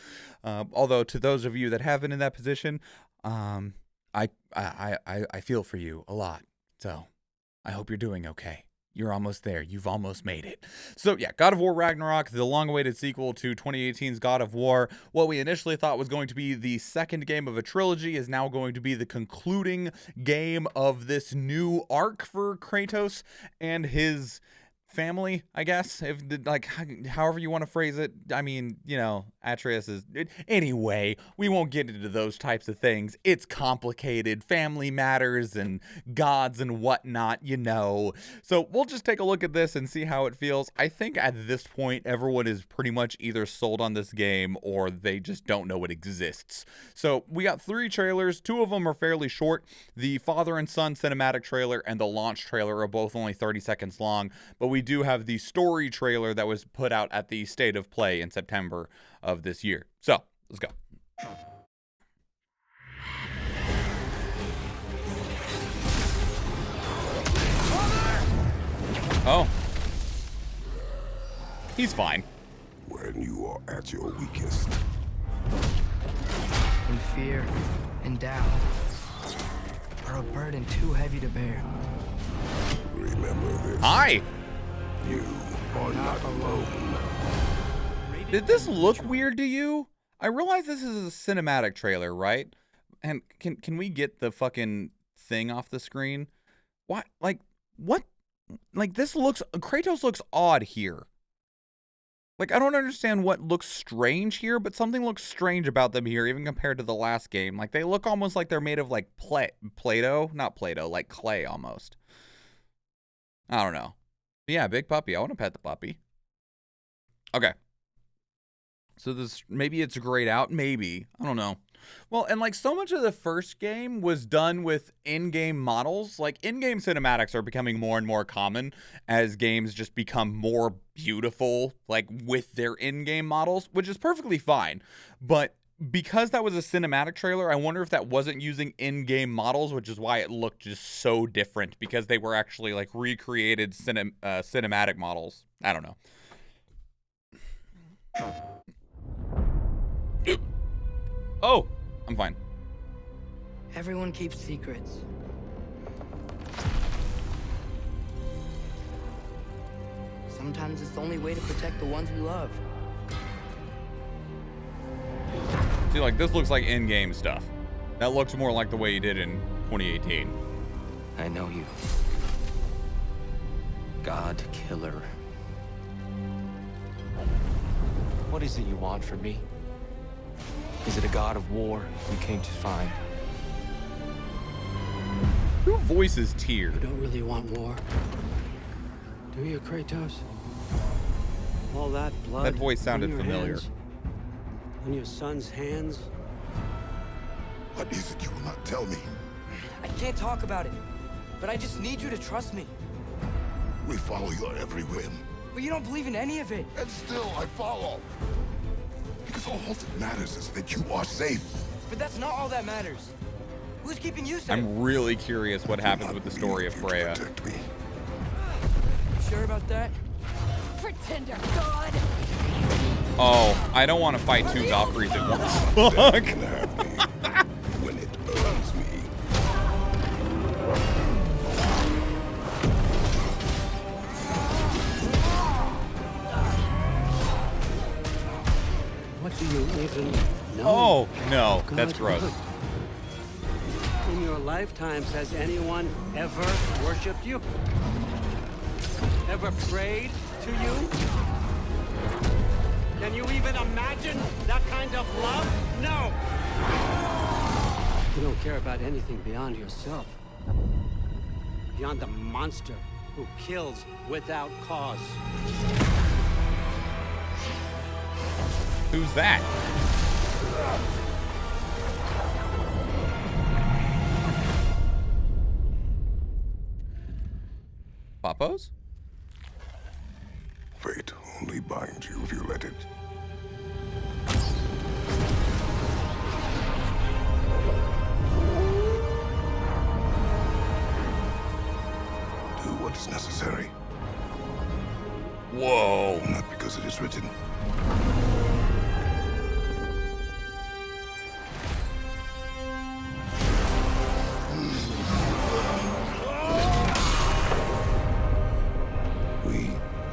Although to those of you that have been in that position, I feel for you a lot. So I hope you're doing okay. You're almost there. You've almost made it. So yeah, God of War Ragnarok, the long-awaited sequel to 2018's God of War. What we initially thought was going to be the second game of a trilogy is now going to be the concluding game of this new arc for Kratos and his family, I guess, if however you want to phrase it. I mean, Atreus is anyway, we won't get into those types of things. It's complicated, family matters and gods and whatnot, so we'll just take a look at this and see how it feels. I think at this point everyone is pretty much either sold on this game or they just don't know it exists. So we got 3 trailers. 2 of them are fairly short. The father and son cinematic trailer and the launch trailer are both only 30 seconds long, but we do have the story trailer that was put out at the State of Play in September of this year. So, let's go. Oh. He's fine. When you are at your weakest. In fear and doubt are a burden too heavy to bear. Remember this. Hi. You are not alone. Did this look weird to you? I realize this is a cinematic trailer, right? And can we get the fucking thing off the screen? What? This looks... Kratos looks odd here. I don't understand what looks strange here, but something looks strange about them here, even compared to the last game. They look almost like they're made of, Play-Doh? Not Play-Doh, like clay, almost. I don't know. But yeah, big puppy. I want to pet the puppy. Okay. So maybe it's grayed out. Maybe. I don't know. Well, and so much of the first game was done with in-game models. In-game cinematics are becoming more and more common as games just become more beautiful, with their in-game models, which is perfectly fine. But because that was a cinematic trailer, I wonder if that wasn't using in-game models, which is why it looked just so different, because they were actually recreated cinematic models. I don't know. Oh, I'm fine. Everyone keeps secrets. Sometimes it's the only way to protect the ones we love. See, this looks like in-game stuff. That looks more like the way you did in 2018. I know you. God Killer. What is it you want from me? Is it a god of war you came to find? Who voices Tyr? You don't really want war, do you, Kratos? All that blood. That voice sounded on your familiar. Hands, on your son's hands. What is it you will not tell me? I can't talk about it, but I just need you to trust me. We follow your every whim. But you don't believe in any of it. And still, I follow. Because all that matters is that you are safe. But that's not all that matters. Who's keeping you safe? I'm really curious what happens with the story of Freya. Protect me. You sure about that? Pretender god! Oh, I don't want to fight two Valkyries at once. Death Fuck. can have me when it earns me. What do you even know? Oh, no, God, that's gross. look. In your lifetimes, has anyone ever worshipped you? Ever prayed to you? Can you even imagine that kind of love? No! You don't care about anything beyond yourself. Beyond the monster who kills without cause. Who's that? Papos? Fate only binds you if you let it. Do what is necessary. Whoa. Not because it is written. We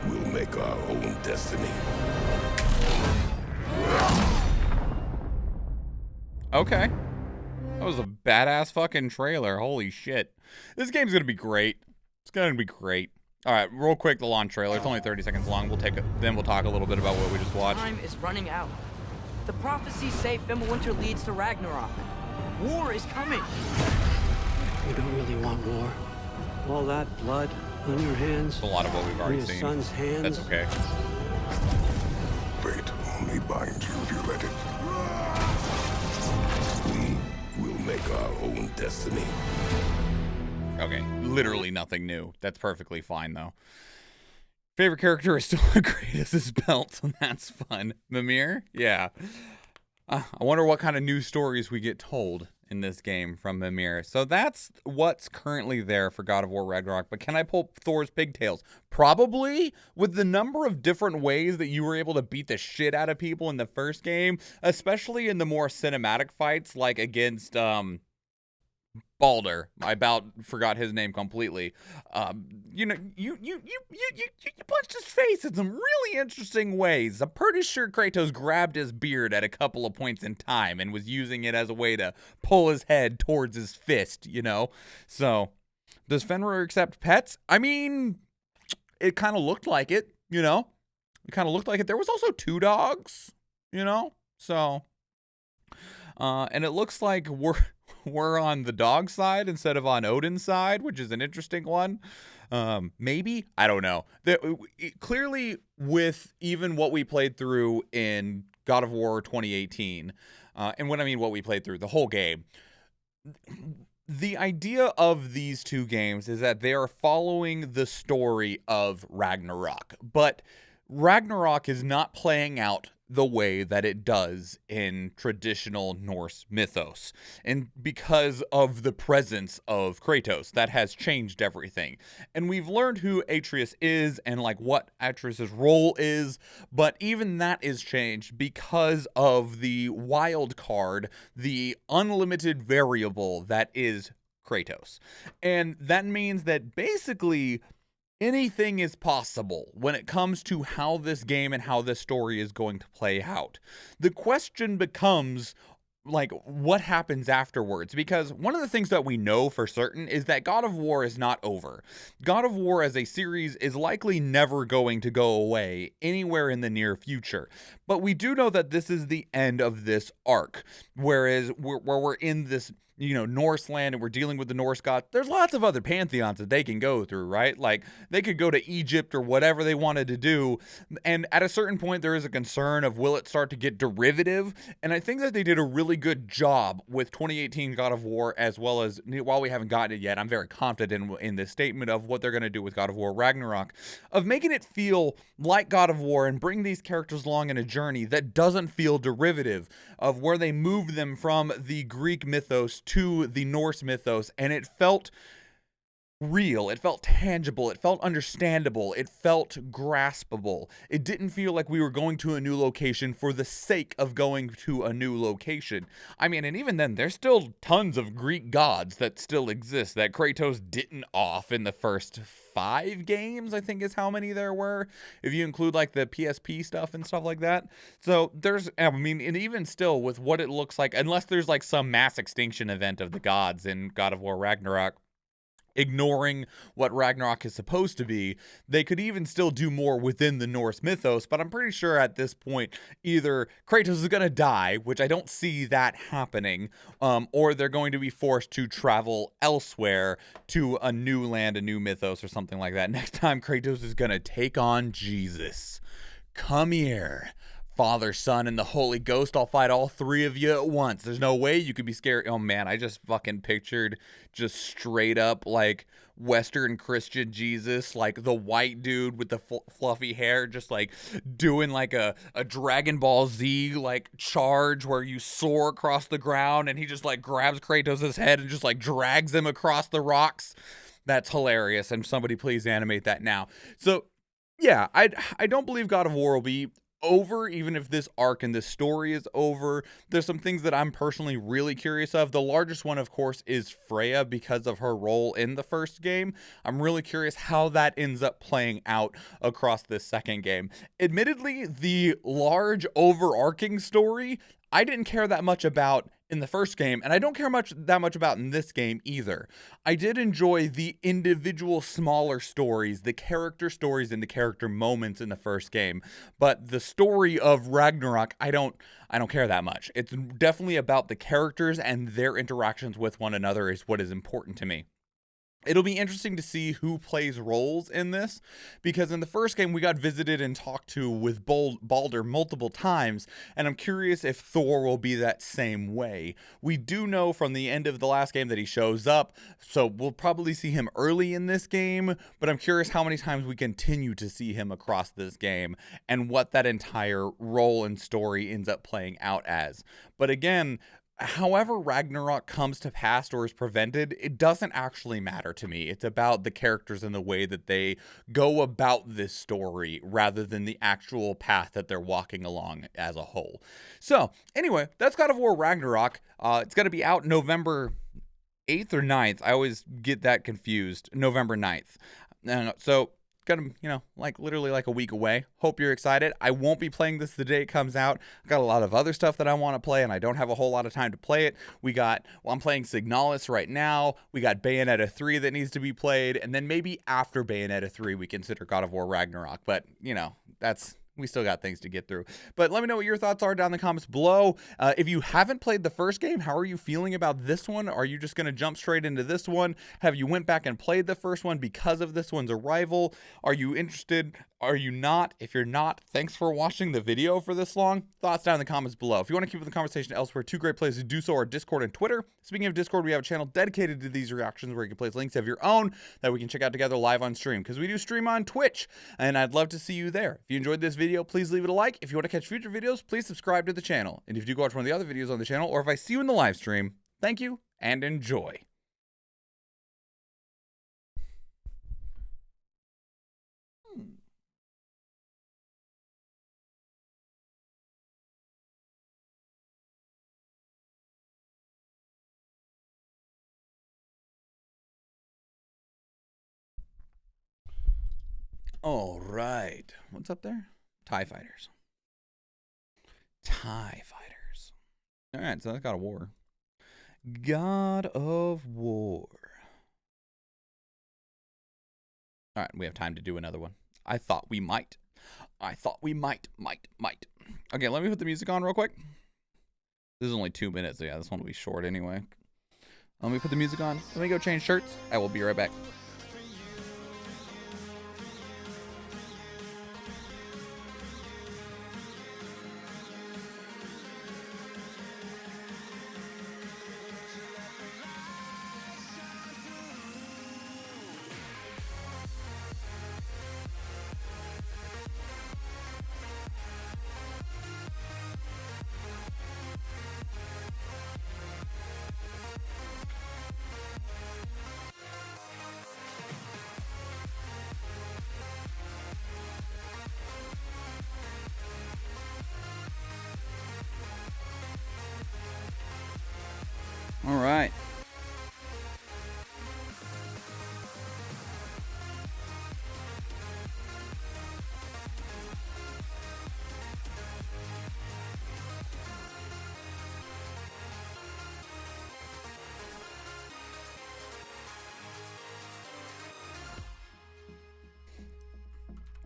will make our own destiny. Okay. That was a badass fucking trailer. Holy shit. This game's gonna be great. It's gonna be great. All right, real quick, the launch trailer. It's only 30 seconds long. Then we'll talk a little bit about what we just watched. Time is running out. The prophecies say Fimbulwinter leads to Ragnarok. War is coming. You don't really want war. All that blood on your hands. It's a lot of what we've on already your seen. son's hands. That's okay. Fate only binds you if you let it. We will make our own destiny. Okay, literally nothing new. That's perfectly fine, though. Favorite character is still Kratos' belt, and that's fun. Mimir? Yeah. I wonder what kind of new stories we get told in this game from Mimir. So that's what's currently there for God of War Ragnarok. But can I pull Thor's pigtails? Probably. With the number of different ways that you were able to beat the shit out of people in the first game, especially in the more cinematic fights, like against Balder. I about forgot his name completely. You know, you punched his face in some really interesting ways. I'm pretty sure Kratos grabbed his beard at a couple of points in time and was using it as a way to pull his head towards his fist, you know? So, does Fenrir accept pets? I mean, it kind of looked like it, you know? It kind of looked like it. There was also 2 dogs, you know? So, and it looks like we're on the dog side instead of on Odin's side, which is an interesting one. Maybe, I don't know. Clearly, with even what we played through in God of War 2018, and when I mean what we played through, the whole game, the idea of these 2 games is that they are following the story of Ragnarok, but Ragnarok is not playing out the way that it does in traditional Norse mythos. And because of the presence of Kratos, that has changed everything. And we've learned who Atreus is and like what Atreus' role is, but even that is changed because of the wild card, the unlimited variable that is Kratos. And that means that basically anything is possible when it comes to how this game and how this story is going to play out. The question becomes, like, what happens afterwards? Because one of the things that we know for certain is that God of War is not over. God of War as a series is likely never going to go away anywhere in the near future. But we do know that this is the end of this arc, whereas where we're in this Norse land and we're dealing with the Norse gods, there's lots of other pantheons that they can go through, right? Like, they could go to Egypt or whatever they wanted to do. And at a certain point, there is a concern of, will it start to get derivative? And I think that they did a really good job with 2018 God of War, as well as, while we haven't gotten it yet, I'm very confident in this statement of what they're going to do with God of War Ragnarok, of making it feel like God of War and bring these characters along in a journey that doesn't feel derivative, of where they moved them from the Greek mythos to the Norse mythos, and it felt real, it felt tangible, it felt understandable, it felt graspable. It didn't feel like we were going to a new location for the sake of going to a new location. I mean, and even then, there's still tons of Greek gods that still exist that Kratos didn't off in the first 5 games, I think is how many there were, if you include like the PSP stuff and stuff like that. So there's, I mean, and even still with what it looks like, unless there's like some mass extinction event of the gods in God of War Ragnarok, ignoring what Ragnarok is supposed to be, they could even still do more within the Norse mythos. But I'm pretty sure at this point, either Kratos is going to die, which I don't see that happening, or they're going to be forced to travel elsewhere to a new land, a new mythos, or something like that. Next time, Kratos is going to take on Jesus. Come here, Father, Son, and the Holy Ghost. I'll fight all 3 of you at once. There's no way you could be scared. Oh man, I just fucking pictured just straight up like Western Christian Jesus, like the white dude with the fluffy hair, just like doing like a Dragon Ball Z like charge where you soar across the ground and he just like grabs Kratos' head and just like drags him across the rocks. That's hilarious. And somebody please animate that now. So yeah, I don't believe God of War will be over, even if this arc and this story is over. There's some things that I'm personally really curious of. The largest one, of course, is Freya, because of her role in the first game. I'm really curious how that ends up playing out across this second game. Admittedly, the large overarching story, I didn't care that much about in the first game, and I don't care that much about in this game either. I did enjoy the individual smaller stories, the character stories and the character moments in the first game, but the story of Ragnarok, I don't care that much. It's definitely about the characters and their interactions with one another is what is important to me. It'll be interesting to see who plays roles in this, because in the first game we got visited and talked to with Baldur multiple times, and I'm curious if Thor will be that same way. We do know from the end of the last game that he shows up, so we'll probably see him early in this game, but I'm curious how many times we continue to see him across this game and what that entire role and story ends up playing out as. But again, however Ragnarok comes to pass or is prevented, it doesn't actually matter to me. It's about the characters and the way that they go about this story rather than the actual path that they're walking along as a whole. So anyway, that's God of War Ragnarok. It's going to be out November 8th or 9th. I always get that confused. November 9th. So gonna, like literally like a week away. Hope you're excited. I won't be playing this the day it comes out. I've got a lot of other stuff that I want to play, and I don't have a whole lot of time to play it. I'm playing Signalis right now. We got Bayonetta 3 that needs to be played, and then maybe after Bayonetta 3, we consider God of War Ragnarok. But, we still got things to get through. But let me know what your thoughts are down in the comments below. If you haven't played the first game, how are you feeling about this one? Are you just going to jump straight into this one? Have you went back and played the first one because of this one's arrival? Are you interested? Are you not? If you're not, thanks for watching the video for this long. Thoughts down in the comments below. If you want to keep the conversation elsewhere, 2 great places to do so are Discord and Twitter. Speaking of Discord, we have a channel dedicated to these reactions where you can place links of your own that we can check out together live on stream, because we do stream on Twitch, and I'd love to see you there. If you enjoyed this video, please leave it a like. If you want to catch future videos, please subscribe to the channel. And if you do go watch one of the other videos on the channel, or if I see you in the live stream, thank you and enjoy. All right. What's up there? TIE fighters. TIE fighters. All right, so that's God of War. God of War. All right, we have time to do another one. I thought we might. Might. Okay, let me put the music on real quick. This is only 2 minutes. So yeah, this one will be short anyway. Let me put the music on. Let me go change shirts. I will be right back. All right.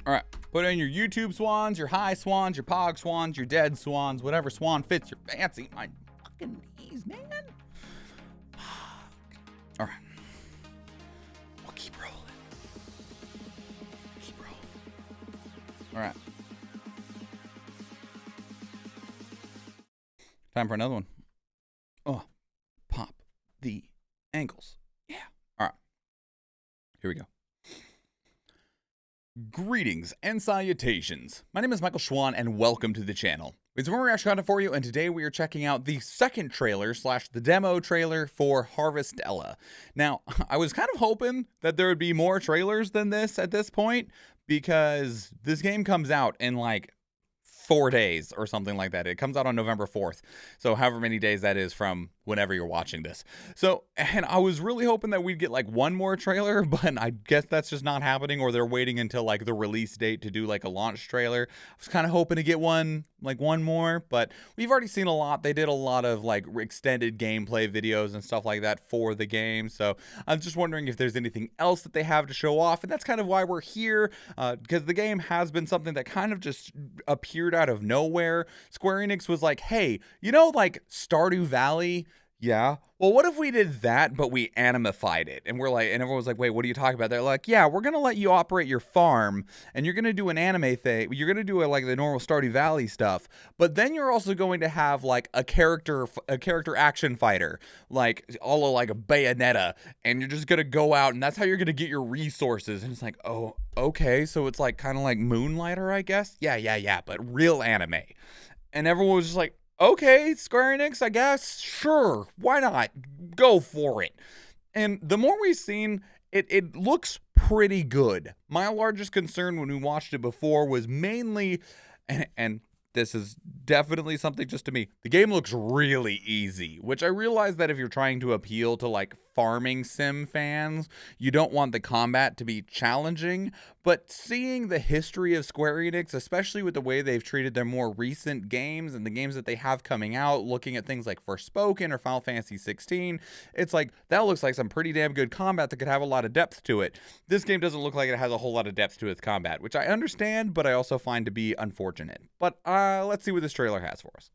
All right. Put in your YouTube swans, your high swans, your pog swans, your dead swans, whatever swan fits your fancy. My fucking knees, man. All right. We'll keep rolling. Keep rolling. All right. Time for another one. Oh, pop the ankles. Yeah. All right. Here we go. Greetings and salutations. My name is MichaelSchwahn and welcome to the channel. It's a reaction content for you, and today we are checking out the second trailer / the demo trailer for Harvestella. Now, I was kind of hoping that there would be more trailers than this at this point, because this game comes out in like 4 days or something like that. It comes out on November 4th. So however many days that is from whenever you're watching this. So, and I was really hoping that we'd get like one more trailer, but I guess that's just not happening, or they're waiting until like the release date to do like a launch trailer. I was kind of hoping to get one more, but we've already seen a lot. They did a lot of like extended gameplay videos and stuff like that for the game. So I'm just wondering if there's anything else that they have to show off. And that's kind of why we're here, because the game has been something that kind of just appeared out of nowhere. Square Enix was like, hey, you know, like Stardew Valley? Yeah. Well, what if we did that, but we animified it? And we're like, and everyone was like, wait, what are you talking about? They're like, yeah, we're going to let you operate your farm, and you're going to do an anime thing. You're going to do like the normal Stardew Valley stuff, but then you're also going to have like a character action fighter, like all of like a Bayonetta, and you're just going to go out, and that's how you're going to get your resources. And it's like, oh, okay. So it's like kind of like Moonlighter, I guess. Yeah. But real anime. And everyone was just like, okay, Square Enix, I guess, sure, why not? Go for it. And the more we've seen, it looks pretty good. My largest concern when we watched it before was mainly, and this is definitely something just to me, the game looks really easy, which I realize that if you're trying to appeal to like farming sim fans, you don't want the combat to be challenging, but seeing the history of Square Enix, especially with the way they've treated their more recent games and the games that they have coming out, looking at things like Forspoken or Final Fantasy 16, it's like, that looks like some pretty damn good combat that could have a lot of depth to it. This game doesn't look like it has a whole lot of depth to its combat, which I understand, but I also find to be unfortunate. But let's see what this trailer has for us.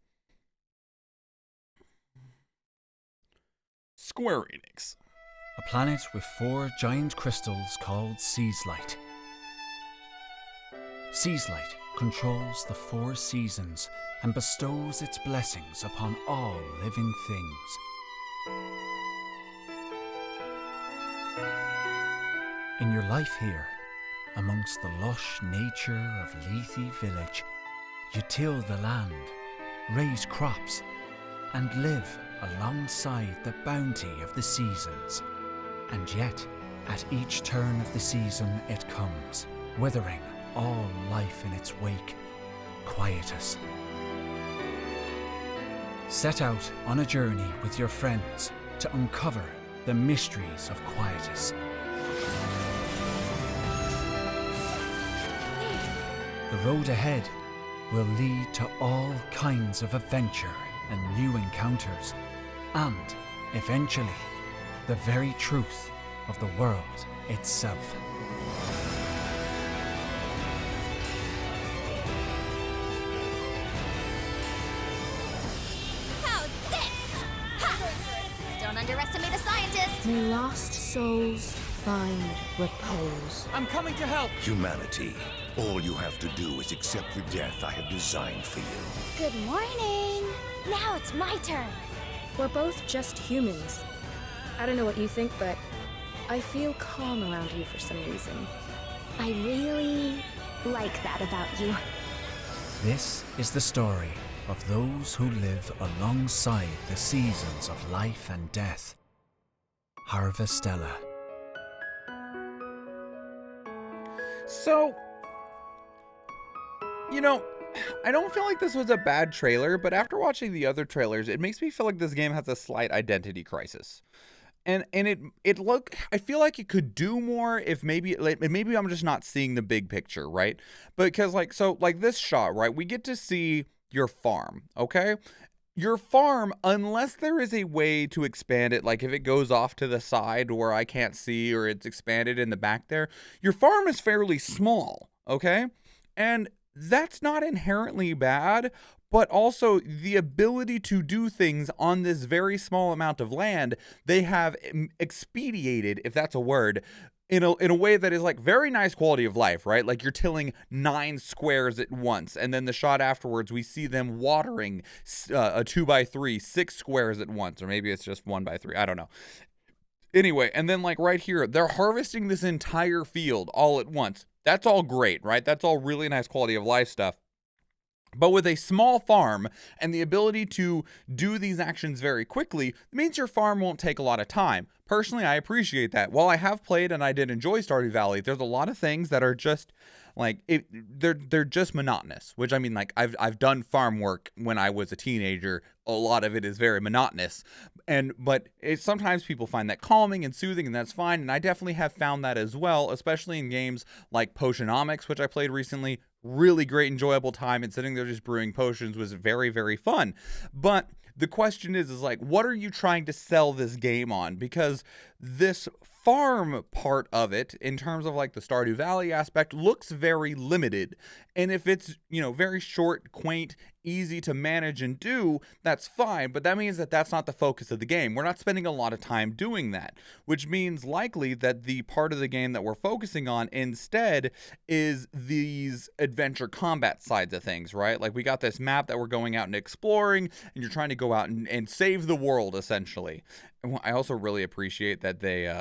Square Enix. A planet with 4 giant crystals called Seaslight. Seaslight controls the 4 seasons and bestows its blessings upon all living things. In your life here, amongst the lush nature of Lethe Village, you till the land, raise crops, and live alongside the bounty of the seasons. And yet, at each turn of the season it comes, withering all life in its wake, quietus. Set out on a journey with your friends to uncover the mysteries of quietus. The road ahead will lead to all kinds of adventure and new encounters, and, eventually, the very truth of the world itself. How's this? Ha! Don't underestimate a May lost souls find repose. I'm coming to help. Humanity, all you have to do is accept the death I have designed for you. Good morning. Now it's my turn. We're both just humans. I don't know what you think, but I feel calm around you for some reason. I really like that about you. This is the story of those who live alongside the seasons of life and death. Harvestella. So, you know, I don't feel like this was a bad trailer, but after watching the other trailers, it makes me feel like this game has a slight identity crisis. And I feel like it could do more if maybe I'm just not seeing the big picture, right? Because like this shot, right? We get to see your farm, okay? Your farm, unless there is a way to expand it, like if it goes off to the side where I can't see or it's expanded in the back there, your farm is fairly small, okay? And that's not inherently bad, but also the ability to do things on this very small amount of land, they have expedited, if that's a word, in a way that is like very nice quality of life, right? Like you're tilling 9 squares at once, and then the shot afterwards, we see them watering a 2x3, 6 squares at once, or maybe it's just 1x3, I don't know. Anyway, and then like right here, they're harvesting this entire field all at once. That's all great, right? That's all really nice quality of life stuff. But with a small farm and the ability to do these actions very quickly, it means your farm won't take a lot of time. Personally, I appreciate that. While I have played and I did enjoy Stardew Valley, there's a lot of things that are just like they're just monotonous. Which I mean, like I've done farm work when I was a teenager. A lot of it is very monotonous, but sometimes people find that calming and soothing, and that's fine. And I definitely have found that as well, especially in games like Potionomics, which I played recently. Really great, enjoyable time, and sitting there just brewing potions was very, very fun. But the question is like, what are you trying to sell this game on? Because this farm part of it, in terms of like the Stardew Valley aspect, looks very limited. And if it's, very short, quaint, easy to manage and do, that's fine. But that means that that's not the focus of the game. We're not spending a lot of time doing that, which means likely that the part of the game that we're focusing on instead is these adventure combat sides of things, right? Like we got this map that we're going out and exploring, and you're trying to go out and save the world, essentially. And I also really appreciate that they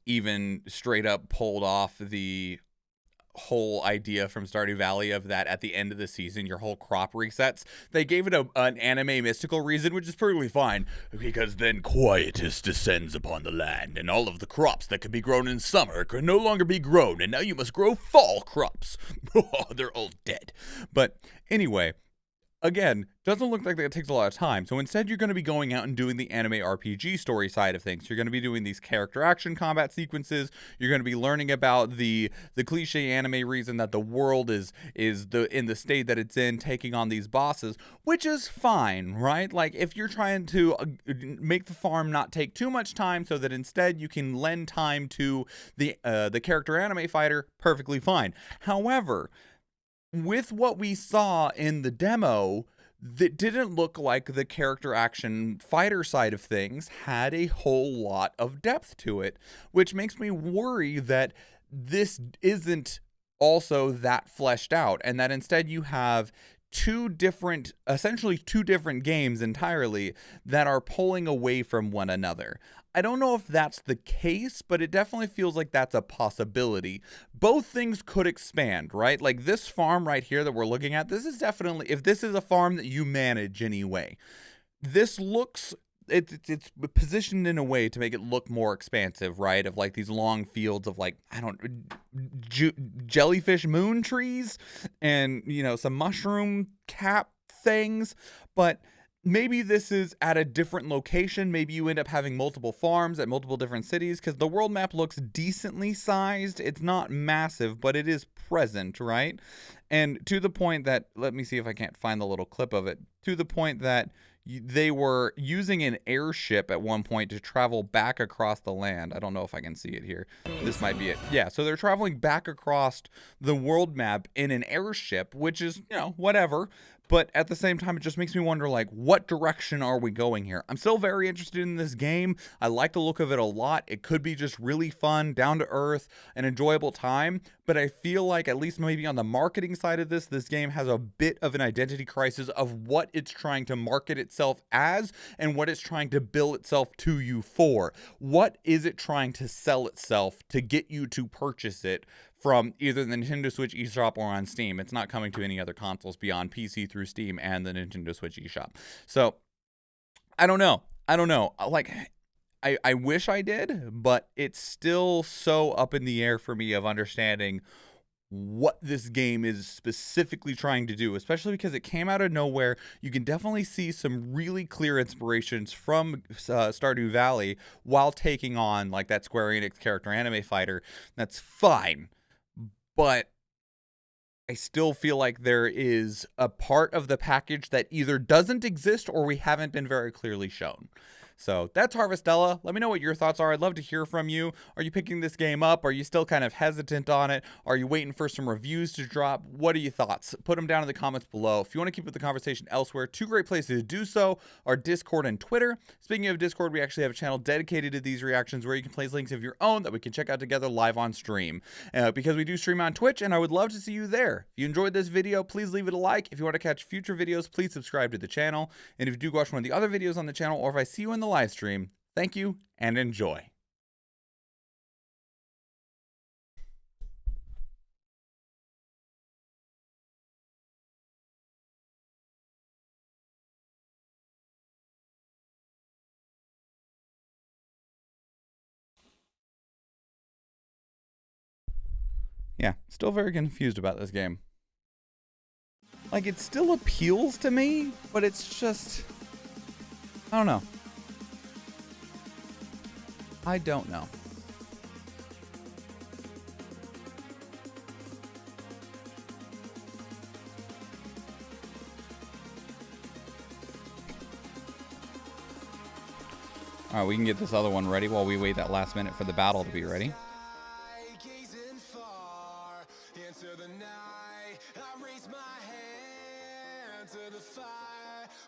even straight up pulled off the whole idea from Stardew Valley of that at the end of the season your whole crop resets. They gave it an anime mystical reason, which is perfectly fine, because then quietus descends upon the land and all of the crops that could be grown in summer can no longer be grown, and now you must grow fall crops. They're all dead. But anyway, again, doesn't look like that takes a lot of time. So instead, you're going to be going out and doing the anime RPG story side of things. You're going to be doing these character action combat sequences. You're going to be learning about the cliche anime reason that the world is in the state that it's in, taking on these bosses, which is fine, right? Like if you're trying to make the farm not take too much time, so that instead you can lend time to the character anime fighter, perfectly fine. However, with what we saw in the demo, that didn't look like the character action fighter side of things had a whole lot of depth to it, which makes me worry that this isn't also that fleshed out, and that instead you have essentially two different games entirely that are pulling away from one another. I don't know if that's the case, but it definitely feels like that's a possibility. Both things could expand, right? Like this farm right here that we're looking at, this is definitely, if this is a farm that you manage anyway, this looks, it's positioned in a way to make it look more expansive, right? Of like these long fields of like, jellyfish moon trees and, some mushroom cap things, but maybe this is at a different location. Maybe you end up having multiple farms at multiple different cities, because the world map looks decently sized. It's not massive, but it is present, right? And to the point that, let me see if I can't find the little clip of it, to the point that they were using an airship at one point to travel back across the land. I don't know if I can see it here. This might be it. Yeah, so they're traveling back across the world map in an airship, which is, whatever. But at the same time, it just makes me wonder, like, what direction are we going here? I'm still very interested in this game. I like the look of it a lot. It could be just really fun, down to earth, an enjoyable time. But I feel like, at least maybe on the marketing side of this game has a bit of an identity crisis of what it's trying to market itself as and what it's trying to bill itself to you for. What is it trying to sell itself to get you to purchase it from either the Nintendo Switch eShop or on Steam? It's not coming to any other consoles beyond PC through Steam and the Nintendo Switch eShop. So, I don't know. Like, I wish I did, but it's still so up in the air for me of understanding what this game is specifically trying to do, especially because it came out of nowhere. You can definitely see some really clear inspirations from Stardew Valley while taking on, like, that Square Enix character anime fighter. That's fine. But I still feel like there is a part of the package that either doesn't exist or we haven't been very clearly shown. So that's Harvestella. Let me know what your thoughts are. I'd love to hear from you. Are you picking this game up? Are you still kind of hesitant on it? Are you waiting for some reviews to drop? What are your thoughts? Put them down in the comments below. If you want to keep with the conversation elsewhere, two great places to do so are Discord and Twitter. Speaking of Discord, we actually have a channel dedicated to these reactions where you can place links of your own that we can check out together live on stream. Because we do stream on Twitch, and I would love to see you there. If you enjoyed this video, please leave it a like. If you want to catch future videos, please subscribe to the channel. And if you do watch one of the other videos on the channel, or if I see you in the live stream, thank you and enjoy. Yeah, still very confused about this game. Like, it still appeals to me, but it's just, I don't know. I don't know. All right, we can get this other one ready while we wait that last minute for the battle to be ready.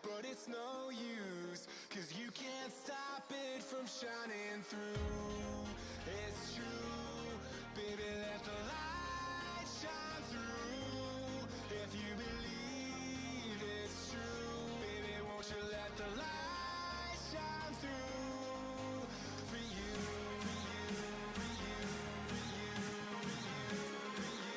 But it's no use, 'cause you can't stop it from shining through. It's true, baby, let the light shine through. If you believe it's true, baby, won't you let the light shine through for you, for you, for you, for you, for you, for you,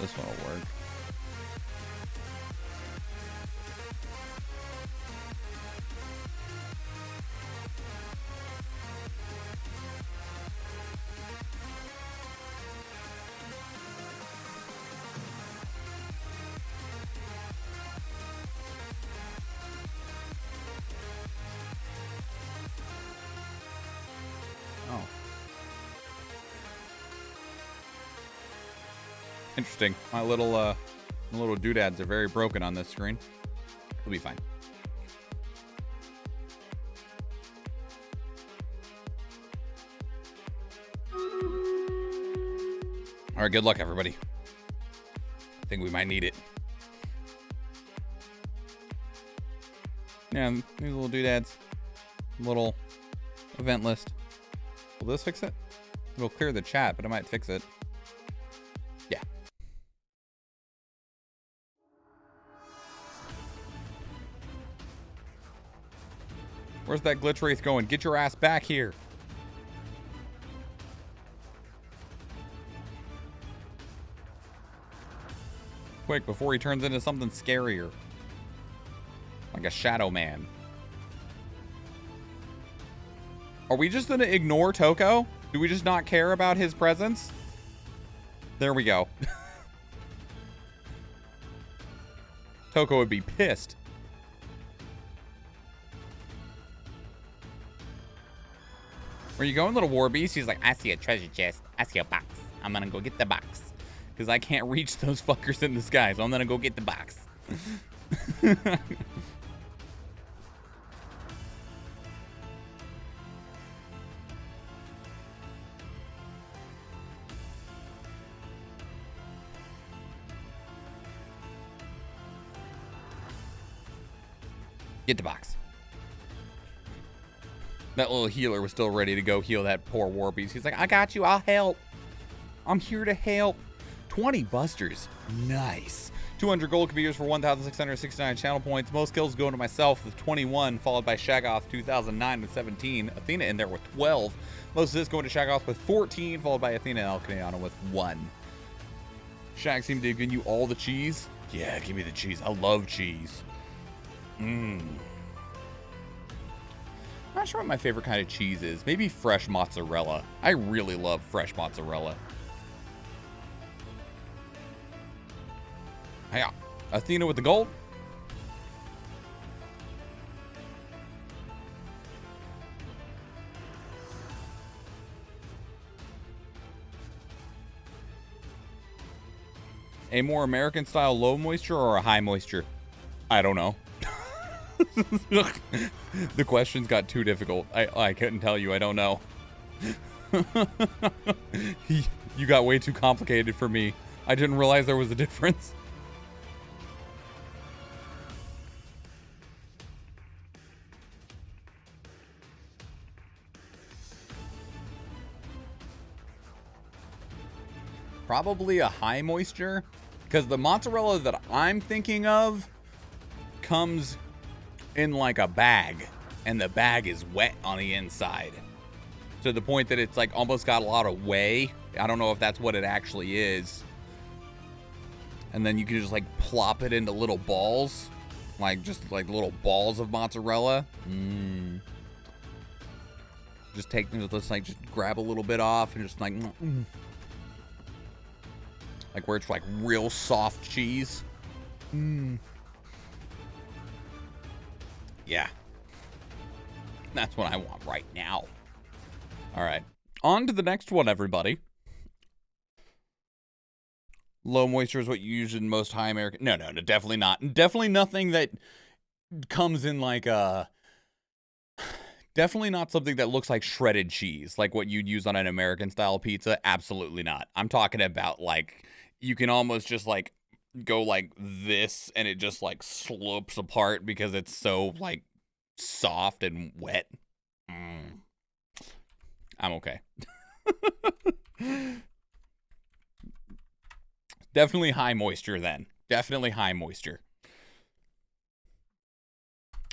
This one will work. Oh. Interesting. My little doodads are very broken on this screen. It'll be fine. All right, good luck, everybody. I think we might need it. Yeah, these little doodads. Little event list. Will this fix it? It'll clear the chat, but it might fix it. Yeah. Where's that glitch wraith going? Get your ass back here. Quick, before he turns into something scarier. Like a shadow man. Are we just gonna ignore Toko? Do we just not care about his presence? There we go. Toko would be pissed. Where you going, little war beast? He's like, I see a treasure chest. I see a box. I'm gonna go get the box. Because I can't reach those fuckers in the sky, so I'm gonna go get the box. Get the box. That little healer was still ready to go heal that poor war beast. He's like, I got you. I'll help. I'm here to help. 20 busters. Nice. 200 gold can be used for 1,669 channel points. Most kills go to myself with 21, followed by Shagoth 2009 with 17. Athena in there with 12. Most of this going to Shagoth with 14, followed by Athena and Elkanayana with 1. Shag seemed to have given you all the cheese. Yeah, give me the cheese. I love cheese. I'm not sure what my favorite kind of cheese is. Maybe fresh mozzarella. I really love fresh mozzarella. Hey, Athena with the gold. A more American style low moisture or a high moisture? I don't know. The questions got too difficult. I couldn't tell you. I don't know. You got way too complicated for me. I didn't realize there was a difference. Probably a high moisture, because the mozzarella that I'm thinking of comes in like a bag, and the bag is wet on the inside to the point that it's like almost got a lot of whey. I don't know if that's what it actually is. And then you can just like plop it into little balls, like just like little balls of mozzarella. Just take them, just like just grab a little bit off and just like like where it's like real soft cheese. Yeah. That's what I want right now. All right. On to the next one, everybody. Low moisture is what you use in most high American. No, definitely not. Definitely nothing that comes in like a. Definitely not something that looks like shredded cheese, like what you'd use on an American style pizza. Absolutely not. I'm talking about like you can almost just like go like this and it just like slopes apart because it's so like soft and wet. I'm okay. Definitely high moisture then. Definitely high moisture.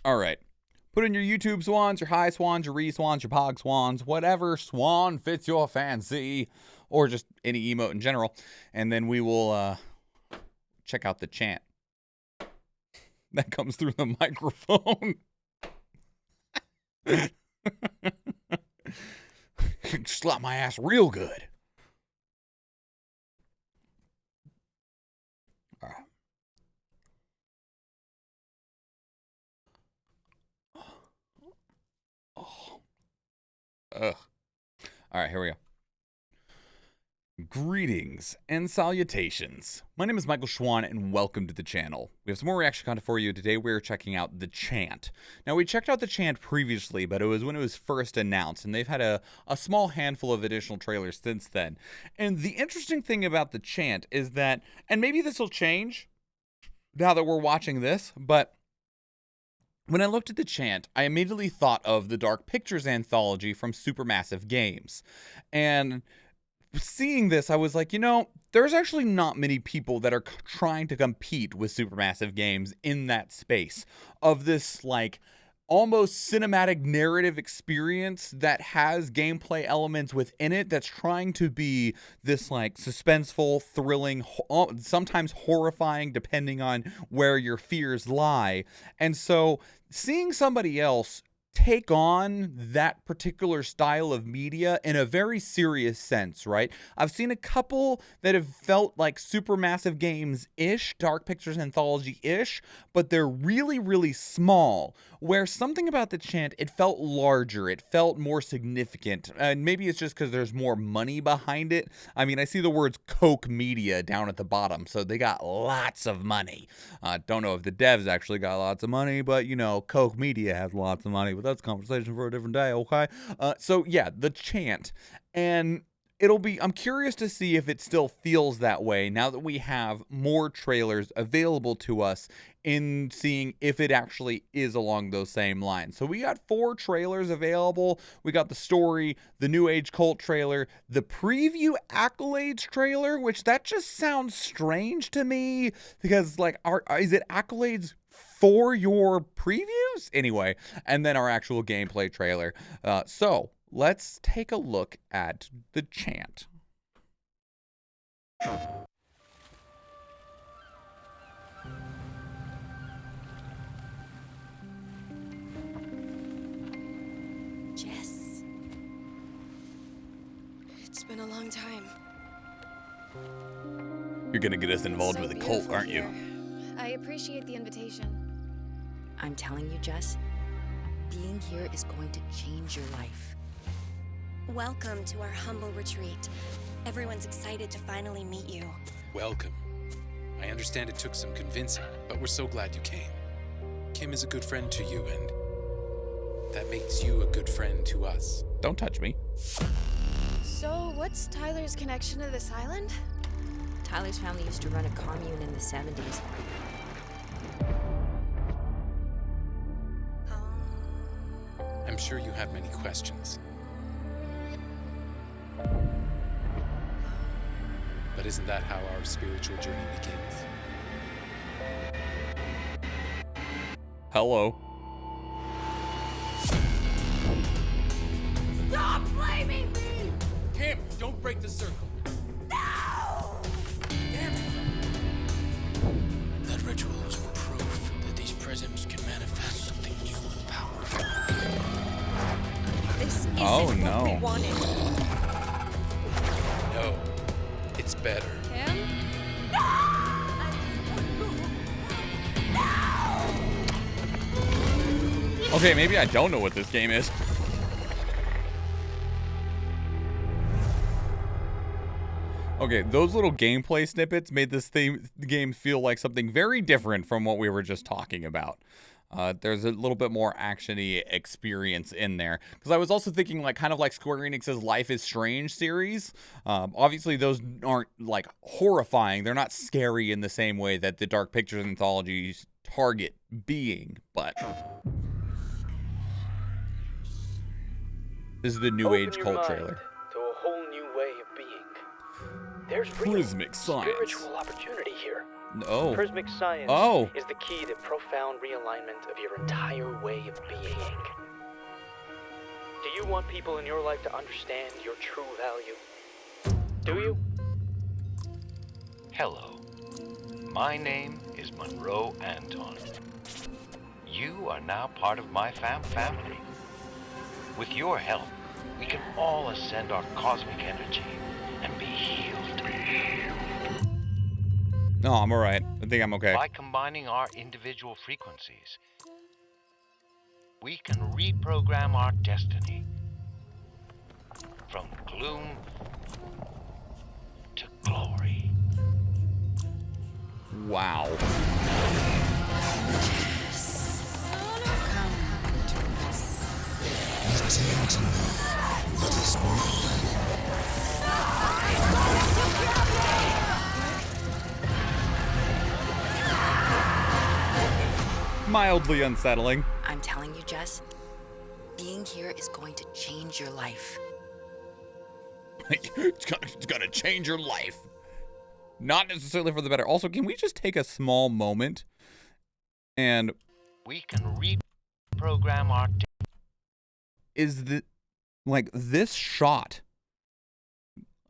All right. Put in your YouTube swans, your high swans, your re-swans, your pog swans, whatever swan fits your fancy, or just any emote in general. And then we will check out the chant that comes through the microphone. Slap my ass real good. All right. Ugh. All right, here we go. Greetings and salutations. My name is MichaelSchwahn and welcome to the channel. We have some more reaction content for you. Today we're checking out the chant. Now we checked out the chant previously, but it was when it was first announced, and they've had a small handful of additional trailers since then. And the interesting thing about the chant is that, and maybe this will change now that we're watching this, but when I looked at the chant, I immediately thought of the Dark Pictures anthology from Supermassive Games. And seeing this, I was like, you know, there's actually not many people that are trying to compete with Supermassive Games in that space of this, like, almost cinematic narrative experience that has gameplay elements within it that's trying to be this, like, suspenseful, thrilling, sometimes horrifying, depending on where your fears lie. And so seeing somebody else take on that particular style of media in a very serious sense, right? I've seen a couple that have felt like supermassive games-ish, Dark Pictures Anthology-ish, but they're really, really small, where something about the chant, it felt larger, it felt more significant, and maybe it's just because there's more money behind it. I mean, I see the words Coke Media down at the bottom, so they got lots of money. Don't know if the devs actually got lots of money, but, you know, Coke Media has lots of money, but that's a conversation for a different day, okay? So yeah, the chant, and I'm curious to see if it still feels that way now that we have more trailers available to us in seeing if it actually is along those same lines. So we got 4 trailers available. We got the story, the New Age Cult trailer, the preview accolades trailer, which that just sounds strange to me because like, is it accolades for your previews? Anyway, and then our actual gameplay trailer. So let's take a look at the chant. Jess. It's been a long time. You're gonna get us involved So with a cult, beautiful aren't you? here. I appreciate the invitation. I'm telling you, Jess, being here is going to change your life. Welcome to our humble retreat. Everyone's excited to finally meet you. Welcome. I understand it took some convincing, but we're so glad you came. Kim is a good friend to you, and that makes you a good friend to us. Don't touch me. So, what's Tyler's connection to this island? Tyler's family used to run a commune in the 70s. I'm sure you have many questions. But isn't that how our spiritual journey begins? Hello. Stop blaming me! Kim, don't break the circle. No! Damn it! That ritual was proof that these prisms can manifest something new and powerful. This isn't Oh, no. what we wanted. No, it's better. Kim? Okay, maybe I don't know what this game is. Okay, those little gameplay snippets made this game feel like something very different from what we were just talking about. There's a little bit more action-y experience in there. Because I was also thinking, like, kind of like Square Enix's Life is Strange series. Obviously, those aren't, like, horrifying. They're not scary in the same way that the Dark Pictures anthologies target being, but this is the New Age Cult trailer. To a whole new way of being. There's Prismic science. spiritual opportunity here. Oh. Prismic science is the key to profound realignment of your entire way of being. Do you want people in your life to understand your true value? Do you? Hello. My name is Monroe Anton. You are now part of my family. With your help, we can all ascend our cosmic energy and be healed. No, I'm alright. I think I'm okay. By combining our individual frequencies, we can reprogram our destiny from gloom to glory. Wow. Attempt to know what is Mildly unsettling. I'm telling you, Jess, being here is going to change your life. It's gonna change your life. Not necessarily for the better. Also, can we just take a small moment and we can reprogram our is the like this shot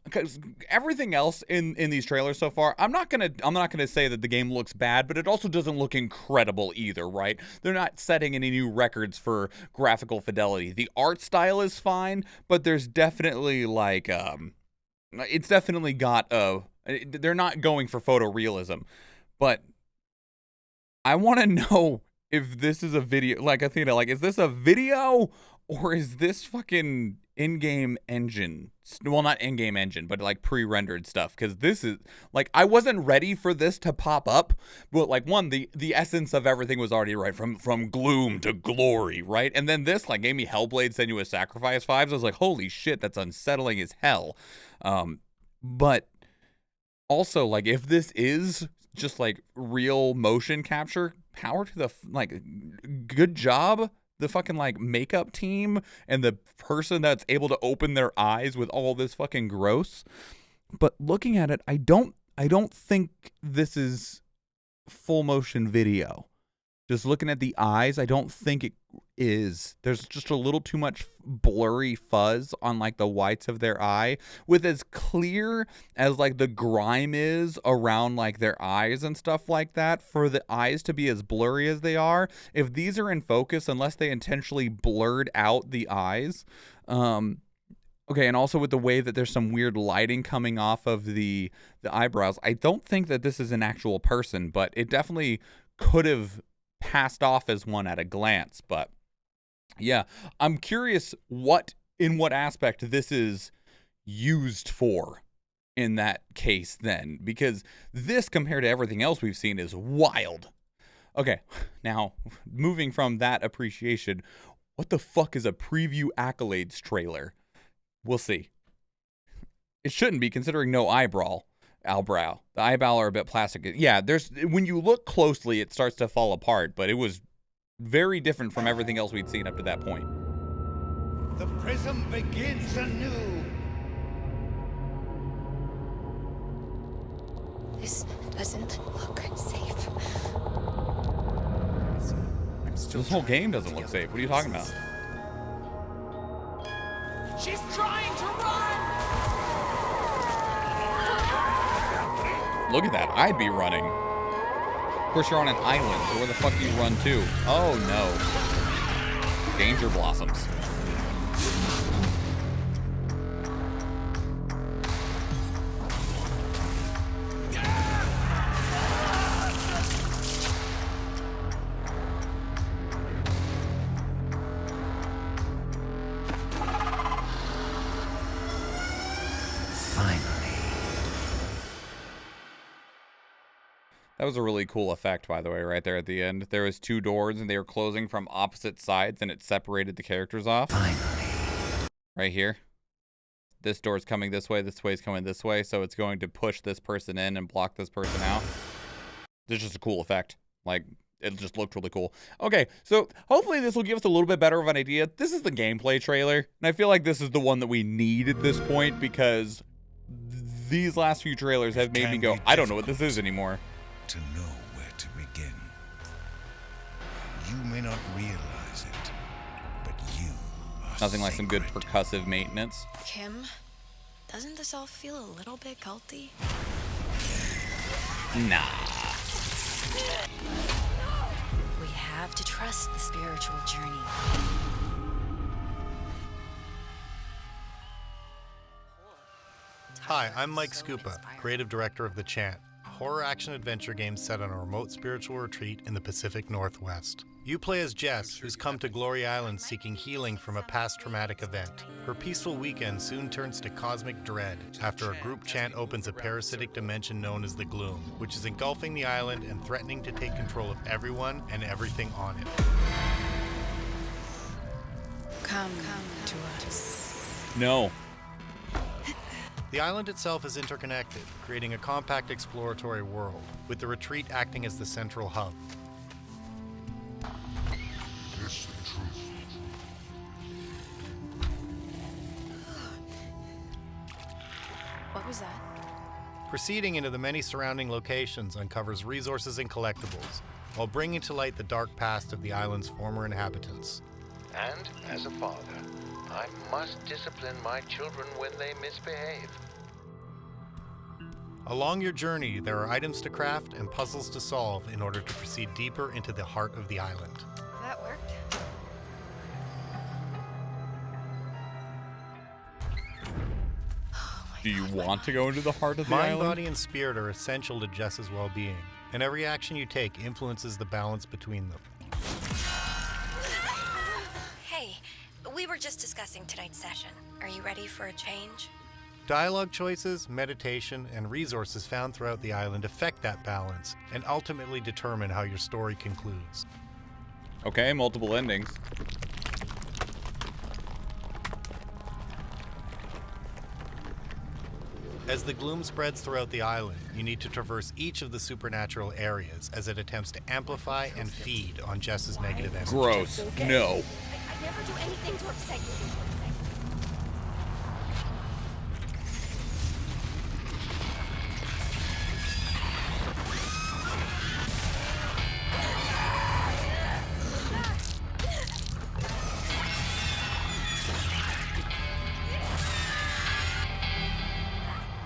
because everything else in these trailers so far, I'm not gonna say that the game looks bad, but it also doesn't look incredible either, right? They're not setting any new records for graphical fidelity. The art style is fine, but there's definitely like it's definitely got they're not going for photorealism. But I want to know if this is a video, like Athena, like, is this a video or is this fucking in-game engine? Well, not in-game engine, but like pre-rendered stuff. Because this is, like, I wasn't ready for this to pop up. But like, one, the essence of everything was already right, from gloom to glory, right? And then this, like, gave me Hellblade Senua's Sacrifice vibes. I was like, holy shit, that's unsettling as hell. But also, like, if this is just like real motion capture, power to the, like, good job, the fucking like makeup team and the person that's able to open their eyes with all this fucking gross. But looking at it, I don't think this is full motion video. Just looking at the eyes, I don't think it is. There's just a little too much blurry fuzz on like the whites of their eye, with as clear as like the grime is around like their eyes and stuff like that, for the eyes to be as blurry as they are. If these are in focus, unless they intentionally blurred out the eyes, okay, and also with the way that there's some weird lighting coming off of the eyebrows, I don't think that this is an actual person, but it definitely could have passed off as one at a glance. But yeah, I'm curious in what aspect this is used for in that case then, because this, compared to everything else we've seen, is wild. Okay, now moving from that appreciation, what the fuck is a preview accolades trailer? We'll see. It shouldn't be, considering no eyebrow. The eyebrow are a bit plastic. Yeah, when you look closely, it starts to fall apart, but it was very different from everything else we'd seen up to that point. The prism begins anew. This doesn't look safe. This whole game doesn't look safe. What are you talking about? She's trying to run! Look at that. I'd be running. Of course, you're on an island, so where the fuck do you run to? Oh, no. Danger blossoms. That was a really cool effect, by the way, right there at the end. There was two doors, and they were closing from opposite sides, and it separated the characters off. Finally. Right here. This door's coming this way's coming this way, so it's going to push this person in and block this person out. It's just a cool effect. Like, it just looked really cool. Okay, so hopefully this will give us a little bit better of an idea. This is the gameplay trailer, and I feel like this is the one that we need at this point, because these last few trailers have made me go, I don't know what this is anymore. To know where to begin. You may not realize it, but you are Nothing like some good percussive maintenance. Kim, doesn't this all feel a little bit culty? Nah. We have to trust the spiritual journey. Hi, I'm Mike Scupa, creative director of The Chant, horror action adventure game set on a remote spiritual retreat in the Pacific Northwest. You play as Jess, who's come to Glory Island seeking healing from a past traumatic event. Her peaceful weekend soon turns to cosmic dread after a group chant opens a parasitic dimension known as the Gloom, which is engulfing the island and threatening to take control of everyone and everything on it. Come to us. No. The island itself is interconnected, creating a compact exploratory world, with the retreat acting as the central hub. What was that? Proceeding into the many surrounding locations uncovers resources and collectibles, while bringing to light the dark past of the island's former inhabitants. And as a father, I must discipline my children when they misbehave. Along your journey, there are items to craft and puzzles to solve in order to proceed deeper into the heart of the island. That worked. Do you want to go into the heart of the Mind, island? body, and spirit are essential to Jess's well-being, and every action you take influences the balance between them. Hey, we were just discussing tonight's session. Are you ready for a change? Dialogue choices, meditation, and resources found throughout the island affect that balance and ultimately determine how your story concludes. Okay, multiple endings. As the gloom spreads throughout the island, you need to traverse each of the supernatural areas as it attempts to amplify and feed on Jess's negative energy. Gross. No. I never do anything to upset you.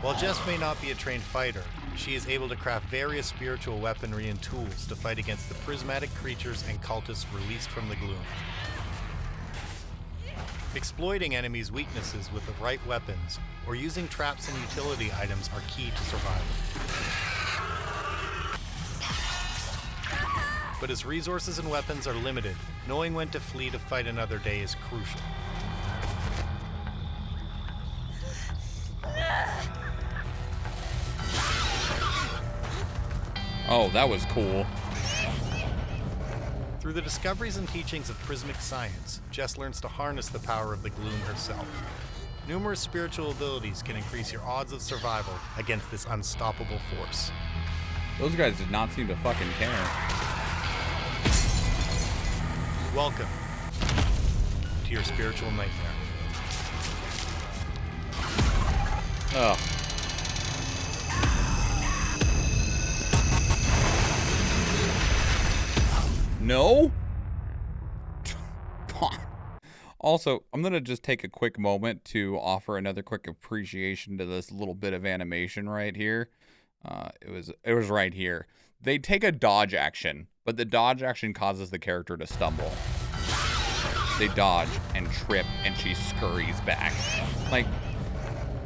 While Jess may not be a trained fighter, she is able to craft various spiritual weaponry and tools to fight against the prismatic creatures and cultists released from the gloom. Exploiting enemies' weaknesses with the right weapons or using traps and utility items are key to survival. But as resources and weapons are limited, knowing when to flee to fight another day is crucial. Oh, that was cool. Through the discoveries and teachings of prismic science, Jess learns to harness the power of the gloom herself. Numerous spiritual abilities can increase your odds of survival against this unstoppable force. Those guys did not seem to fucking care. Welcome to your spiritual nightmare. Oh. No? Also, I'm going to just take a quick moment to offer another quick appreciation to this little bit of animation right here. It was right here. They take a dodge action, but the dodge action causes the character to stumble. They dodge and trip, and she scurries back. Like,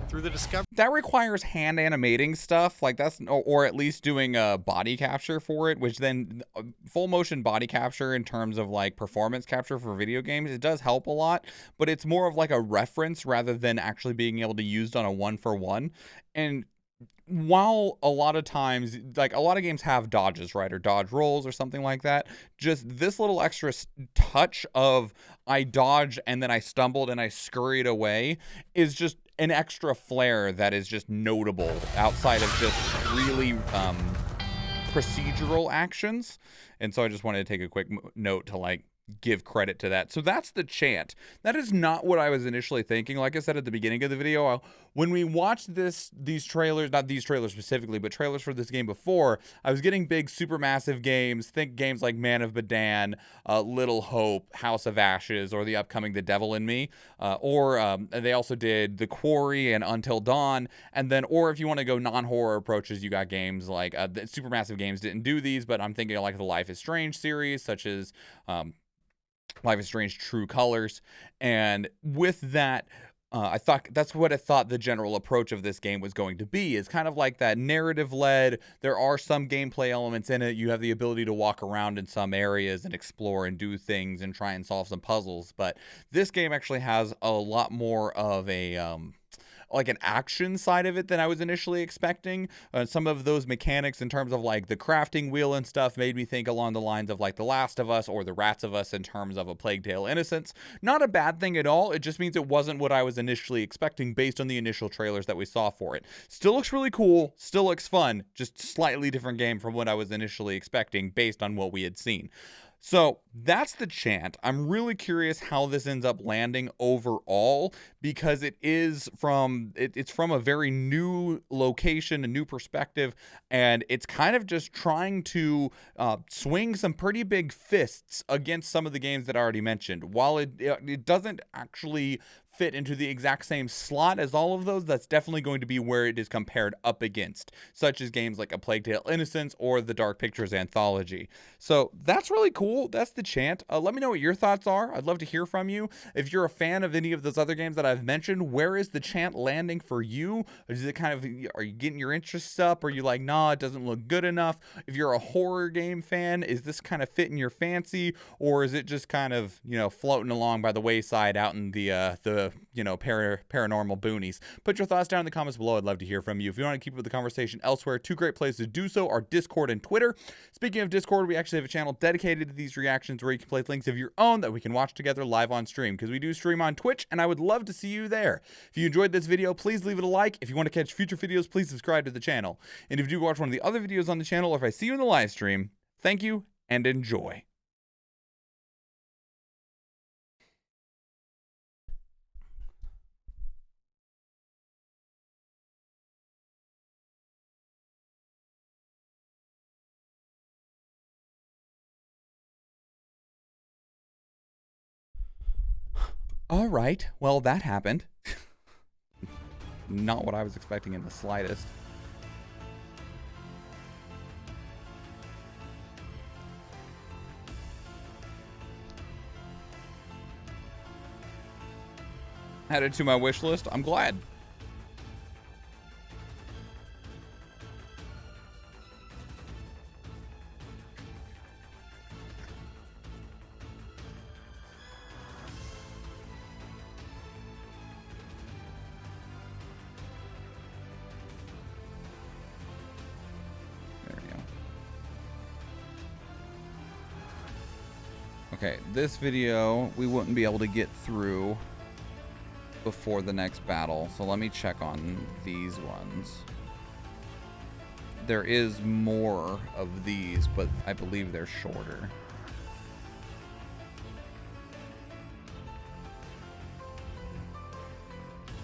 through the discovery that requires hand animating stuff, like that's, or at least doing a body capture for it, which then full motion body capture in terms of like performance capture for video games, it does help a lot, but it's more of like a reference rather than actually being able to be used on a 1-for-1. And while a lot of times, like a lot of games have dodges, right, or dodge rolls or something like that, just this little extra touch of I dodged and then I stumbled and I scurried away is just an extra flair that is just notable outside of just really procedural actions. And so I just wanted to take a quick note to like give credit to that. So that's the chant. That is not what I was initially thinking. Like I said at the beginning of the video, when we watched these trailers, not these trailers specifically, but trailers for this game before, I was getting big supermassive games. Think games like Man of Medan, Little Hope, House of Ashes, or the upcoming The Devil in Me. Or they also did The Quarry and Until Dawn. And then, or if you want to go non-horror approaches, you got games like the supermassive games didn't do these, but I'm thinking of like the Life is Strange series, such as Life is Strange True Colors. And with that, I thought that's what I thought the general approach of this game was going to be, is kind of like that narrative led. There are some gameplay elements in it. You have the ability to walk around in some areas and explore and do things and try and solve some puzzles. But this game actually has a lot more of a like an action side of it than I was initially expecting. Some of those mechanics in terms of like the crafting wheel and stuff made me think along the lines of like The Last of Us or The Rats of Us in terms of A Plague Tale: Innocence. Not a bad thing at all. It just means it wasn't what I was initially expecting based on the initial trailers that we saw for it. Still looks really cool. Still looks fun. Just slightly different game from what I was initially expecting based on what we had seen. So that's the chant. I'm really curious how this ends up landing overall, because it's from a very new location, a new perspective, and it's kind of just trying to swing some pretty big fists against some of the games that I already mentioned. While it doesn't actually fit into the exact same slot as all of those, that's definitely going to be where it is compared up against, such as games like A Plague Tale Innocence or the Dark Pictures Anthology. So that's really cool. That's the chant. Let me know what your thoughts are. I'd love to hear from you. If you're a fan of any of those other games that I've mentioned, where is the chant landing for you? Is it kind of, are you getting your interests up? Or are you like, nah, it doesn't look good enough? If you're a horror game fan, is this kind of fitting your fancy? Or is it just kind of, you know, floating along by the wayside out in the you know, paranormal boonies? Put your thoughts down in the comments below. I'd love to hear from you. If you want to keep up with the conversation elsewhere, two great places to do so are Discord and Twitter. Speaking of Discord, we actually have a channel dedicated to these reactions where you can place links of your own that we can watch together live on stream, because we do stream on Twitch, and I would love to see you there. If you enjoyed this video, please leave it a like. If you want to catch future videos, please subscribe to the channel. And if you do watch one of the other videos on the channel, or if I see you in the live stream, thank you and enjoy. All right, well, that happened. Not what I was expecting in the slightest. Added to my wish list. I'm glad. Okay, this video we wouldn't be able to get through before the next battle, so let me check on these ones. There is more of these, but I believe they're shorter.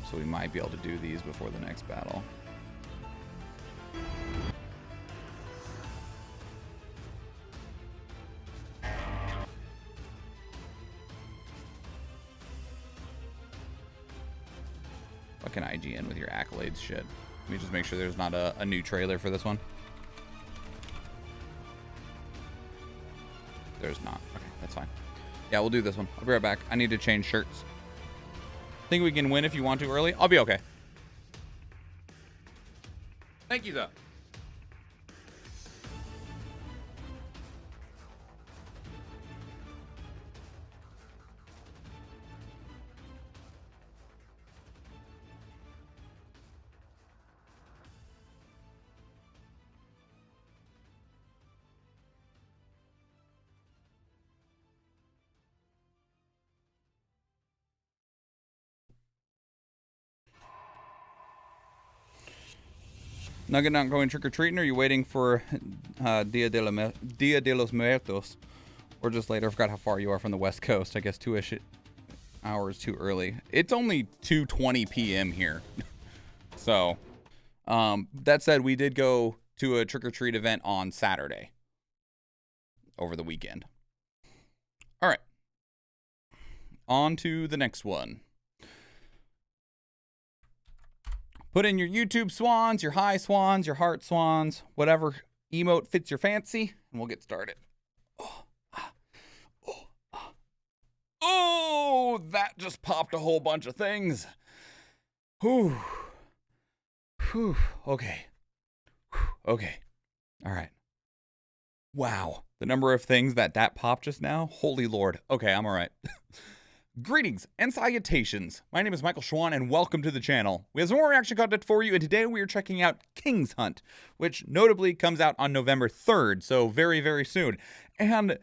So we might be able to do these before the next battle. Fucking IGN with your accolades shit. Let me just make sure there's not a new trailer for this one. There's not. Okay, that's fine. Yeah, we'll do this one. I'll be right back. I need to change shirts. Think we can win if you want to early? I'll be okay. Thank you, though. Nugget not going trick-or-treating, or are you waiting for Dia de los Muertos? Or just later? I forgot how far you are from the West Coast. I guess 2-ish hours too early. It's only 2:20 p.m. here. So, that said, we did go to a trick-or-treat event on Saturday. Over the weekend. All right. On to the next one. Put in your YouTube swans, your high swans, your heart swans, whatever emote fits your fancy, and we'll get started. Oh, that just popped a whole bunch of things. Whew. Whew. Okay. Okay. All right. Wow. The number of things that popped just now. Holy Lord. Okay, I'm all right. Greetings and salutations. My name is MichaelSchwahn, and welcome to the channel. We have some more reaction content for you, and today we are checking out King's Hunt, which notably comes out on November 3rd, so very, very soon. And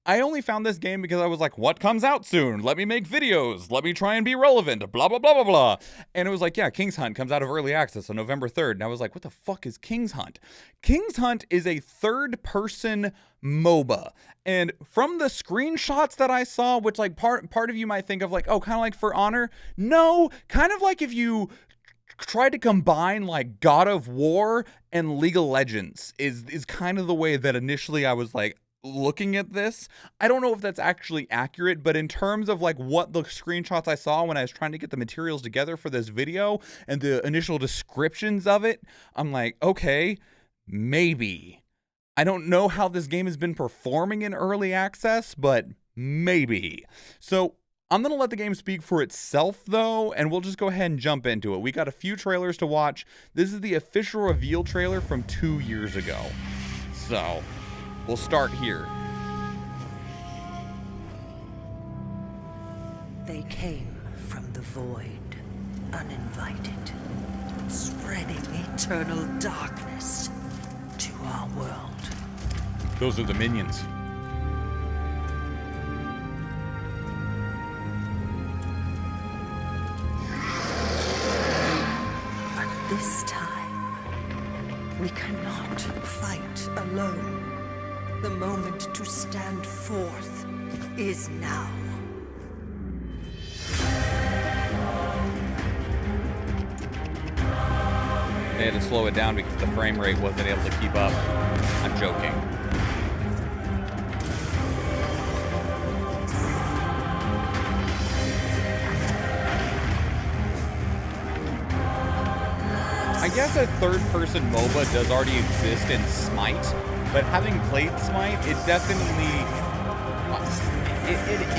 I only found this game because I was like, what comes out soon? Let me make videos. Let me try and be relevant. Blah, blah, blah, blah, blah. And it was like, yeah, King's Hunt comes out of early access on November 3rd. And I was like, what the fuck is King's Hunt? King's Hunt is a third-person MOBA. And from the screenshots that I saw, which like part of you might think of like, oh, kind of like For Honor. No, kind of like if you tried to combine like God of War and League of Legends is kind of the way that initially I was like looking at this, I don't know if that's actually accurate, but in terms of like what the screenshots I saw when I was trying to get the materials together for this video and the initial descriptions of it, I'm like, okay, maybe. I don't know how this game has been performing in early access, but maybe. So I'm going to let the game speak for itself, though, and we'll just go ahead and jump into it. We got a few trailers to watch. This is the official reveal trailer from 2 years ago. So we'll start here. They came from the void, uninvited, spreading eternal darkness to our world. Those are the minions. This time, we cannot fight alone. The moment to stand forth is now. They had to slow it down because the frame rate wasn't able to keep up. I'm joking. I guess a third-person MOBA does already exist in Smite, but having played Smite, it definitely...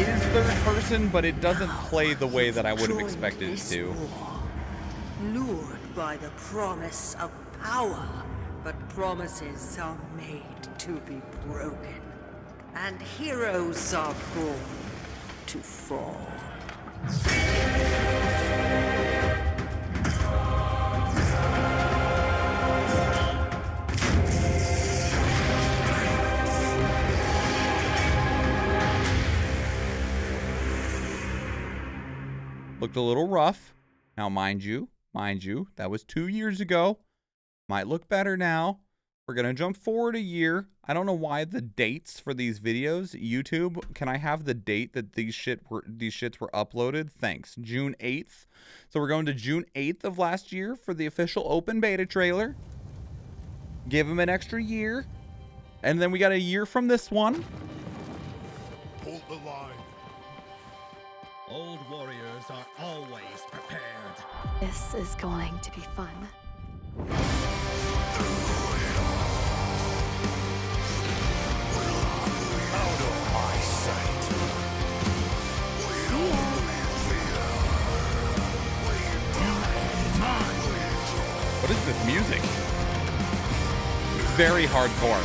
It is third-person, but it doesn't play the way that I would have expected it to. Lured by the promise of power, but promises are made to be broken, and heroes are born to fall. Looked a little rough. Now, mind you, that was 2 years ago. Might look better now. We're going to jump forward a year. I don't know why the dates for these videos. YouTube, can I have the date that these shits were uploaded? Thanks. June 8th. So we're going to June 8th of last year for the official open beta trailer. Give them an extra year. And then we got a year from this one. Hold the line. Old warriors are always prepared. This is going to be fun. Out of my sight. What is this music? It's very hardcore.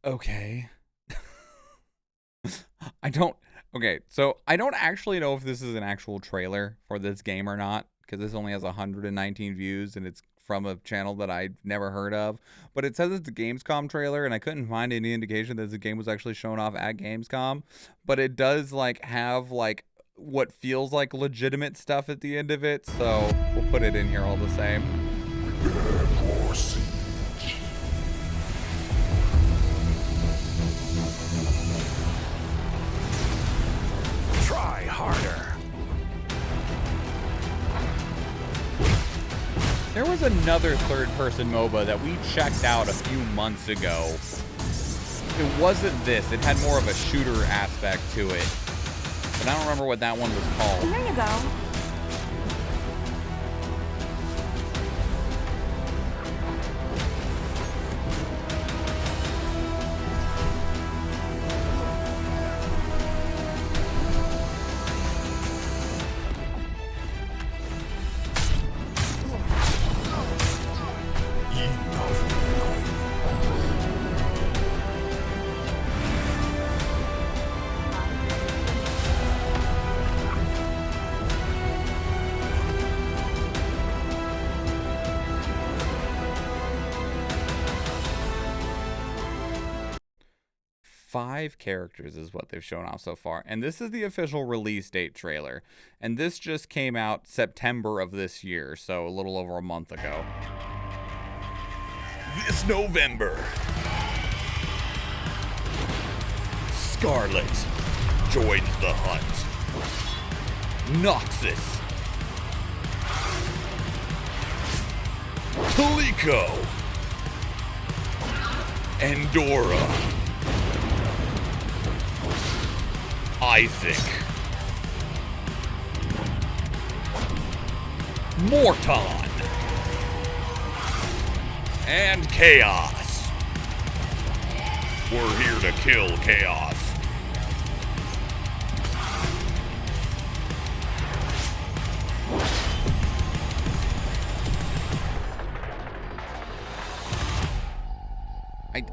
Okay. So I don't actually know if this is an actual trailer for this game or not, because this only has 119 views and it's from a channel that I've never heard of. But it says it's a Gamescom trailer, and I couldn't find any indication that the game was actually shown off at Gamescom. But it does like have like what feels like legitimate stuff at the end of it, so we'll put it in here all the same. Try harder. There was another third-person MOBA that we checked out a few months ago. It wasn't this. It had more of a shooter aspect to it. But I don't remember what that one was called. Here you go. 5 characters is what they've shown off so far. And this is the official release date trailer. And this just came out September of this year, so a little over a month ago. This November, Scarlet joins the hunt. Noxus, Calico, Andorra, Isaac, Morton, and Chaos. We're here to kill Chaos.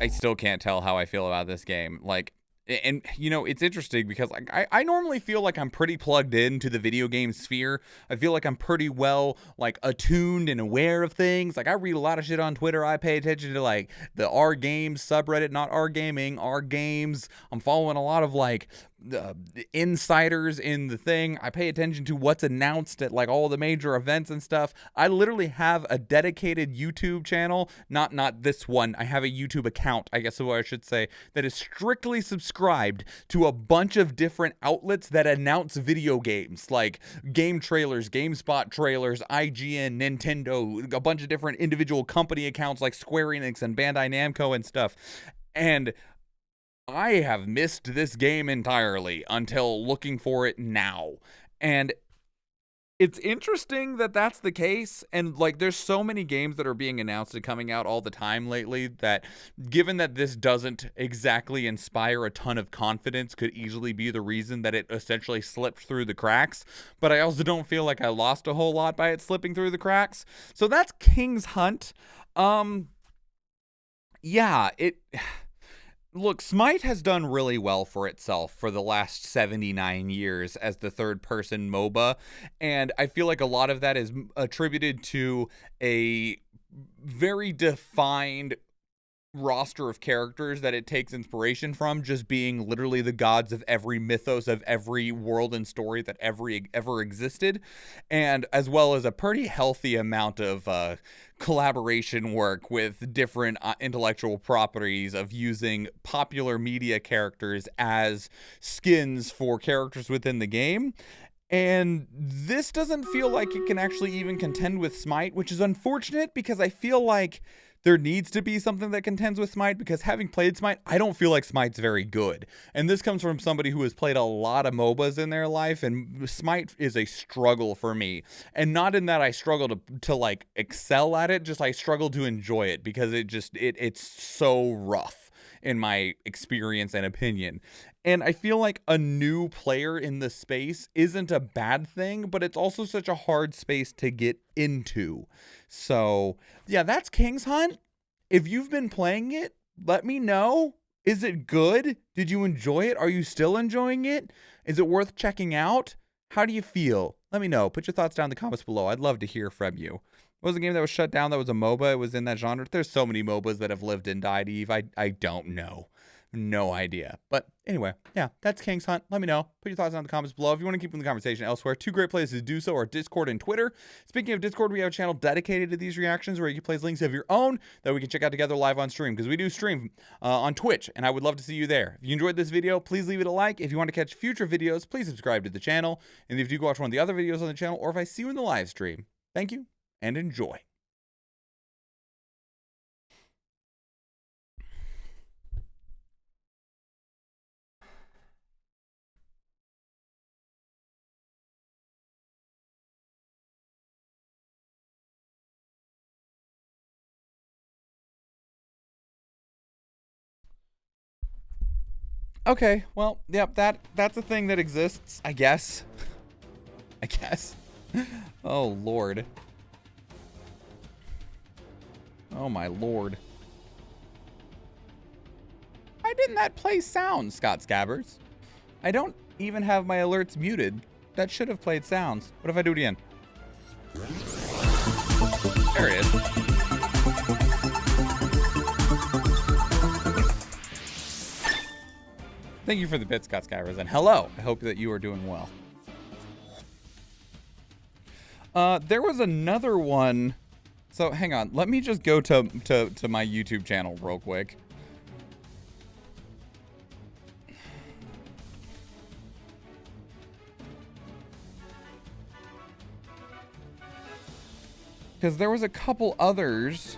I still can't tell how I feel about this game. Like, and you know, it's interesting because like I normally feel like I'm pretty plugged into the video game sphere. I feel like I'm pretty well like attuned and aware of things. Like I read a lot of shit on Twitter. I pay attention to like the R Games subreddit, not R Gaming, R Games. I'm following a lot of like insiders in the thing. I pay attention to what's announced at like all the major events and stuff. I literally have a dedicated YouTube channel, not this one. I have a YouTube account, I guess is what I should say, that is strictly subscribed to a bunch of different outlets that announce video games, like game trailers, GameSpot trailers, IGN, Nintendo, a bunch of different individual company accounts like Square Enix and Bandai Namco and stuff. And I have missed this game entirely until looking for it now. And it's interesting that that's the case. And like, there's so many games that are being announced and coming out all the time lately that, given that this doesn't exactly inspire a ton of confidence, could easily be the reason that it essentially slipped through the cracks. But I also don't feel like I lost a whole lot by it slipping through the cracks. So that's King's Hunt. Yeah, Look, Smite has done really well for itself for the last 79 years as the third-person MOBA, and I feel like a lot of that is attributed to a very defined roster of characters that it takes inspiration from, just being literally the gods of every mythos of every world and story that ever existed, and as well as a pretty healthy amount of collaboration work with different intellectual properties of using popular media characters as skins for characters within the game. And this doesn't feel like it can actually even contend with Smite, which is unfortunate because I feel like there needs to be something that contends with Smite, because having played Smite, I don't feel like Smite's very good. And this comes from somebody who has played a lot of MOBAs in their life, and Smite is a struggle for me. And not in that I struggle to like excel at it, just I struggle to enjoy it because it's so rough in my experience and opinion. And I feel like a new player in the space isn't a bad thing, but it's also such a hard space to get into. So, yeah, that's King's Hunt. If you've been playing it, let me know. Is it good? Did you enjoy it? Are you still enjoying it? Is it worth checking out? How do you feel? Let me know. Put your thoughts down in the comments below. I'd love to hear from you. What was a game that was shut down that was a MOBA? It was in that genre. There's so many MOBAs that have lived and died, Eve. I don't know. No idea. But anyway, yeah, that's King's Hunt. Let me know. Put your thoughts down in the comments below. If you want to keep the conversation elsewhere, 2 great places to do so are Discord and Twitter. Speaking of Discord, we have a channel dedicated to these reactions where you can place links of your own that we can check out together live on stream, because we do stream on Twitch, and I would love to see you there. If you enjoyed this video, please leave it a like. If you want to catch future videos, please subscribe to the channel. And if you go watch one of the other videos on the channel, or if I see you in the live stream, thank you and enjoy. Okay, well, yep, that's a thing that exists, I guess. I guess. Oh, Lord. Oh, my Lord. Why didn't that play sounds, Scott Scabbards? I don't even have my alerts muted. That should have played sounds. What if I do it again? There it is. Thank you for the bits, Scott Skywers, and hello. I hope that you are doing well. There was another one. So hang on. Let me just go to my YouTube channel real quick. Because there was a couple others.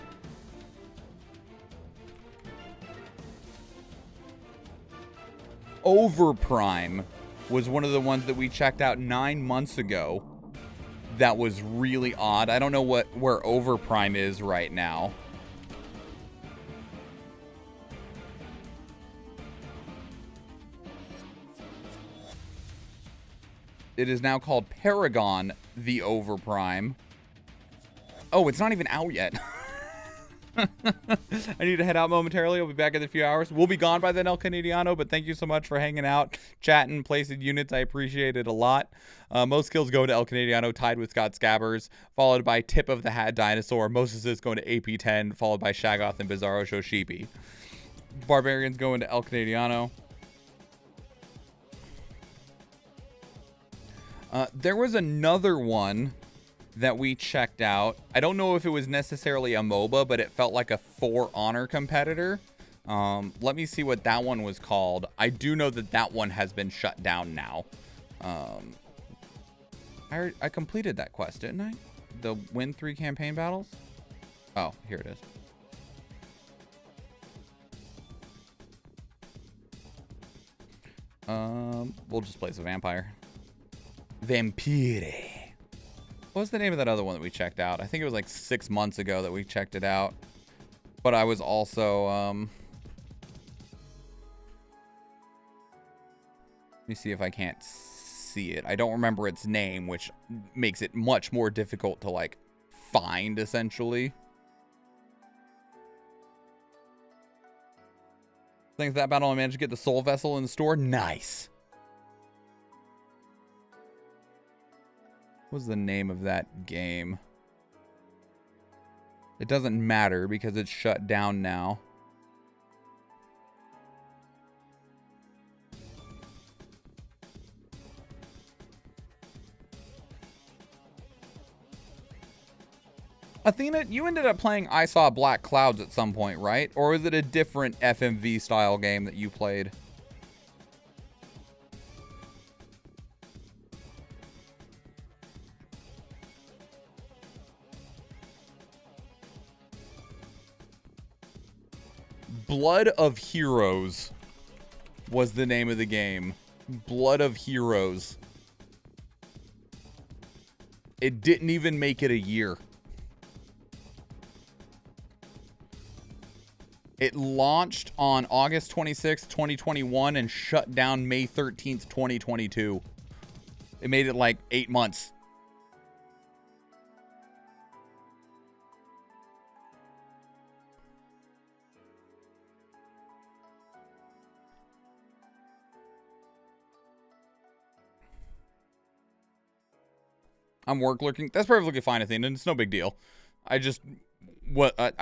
Overprime was one of the ones that we checked out 9 months ago. That was really odd. I don't know where Overprime is right now. It is now called Paragon the Overprime. Oh, it's not even out yet. I need to head out momentarily. I'll be back in a few hours. We'll be gone by then, El Canadiano, but thank you so much for hanging out, chatting, placing units. I appreciate it a lot. Most kills go to El Canadiano, tied with Scott Scabbers, followed by Tip of the Hat Dinosaur. Most assists going to AP10, followed by Shaggoth and Bizarro Shoshipi. Barbarians going to El Canadiano. There was another one that we checked out. I don't know if it was necessarily a MOBA, but it felt like a For Honor competitor. Let me see what that one was called. I do know that that one has been shut down now. I completed that quest, didn't I? The win 3 campaign battles? Oh, here it is. We'll just play as a vampire. Vampire. What was the name of that other one that we checked out? I think it was like 6 months ago that we checked it out. But I was also, let me see if I can't see it. I don't remember its name, which makes it much more difficult to, like, find, essentially. Thanks to that battle, I managed to get the Soul Vessel in the store. Nice. What was the name of that game? It doesn't matter because it's shut down now. Athena, you ended up playing I Saw Black Clouds at some point, right? Or is it a different FMV style game that you played? Blood of Heroes was the name of the game. Blood of Heroes. It didn't even make it a year. It launched on August 26th, 2021 and shut down May 13th, 2022. It made it like 8 months. I'm work lurking. That's perfectly fine, Athena. It's no big deal. I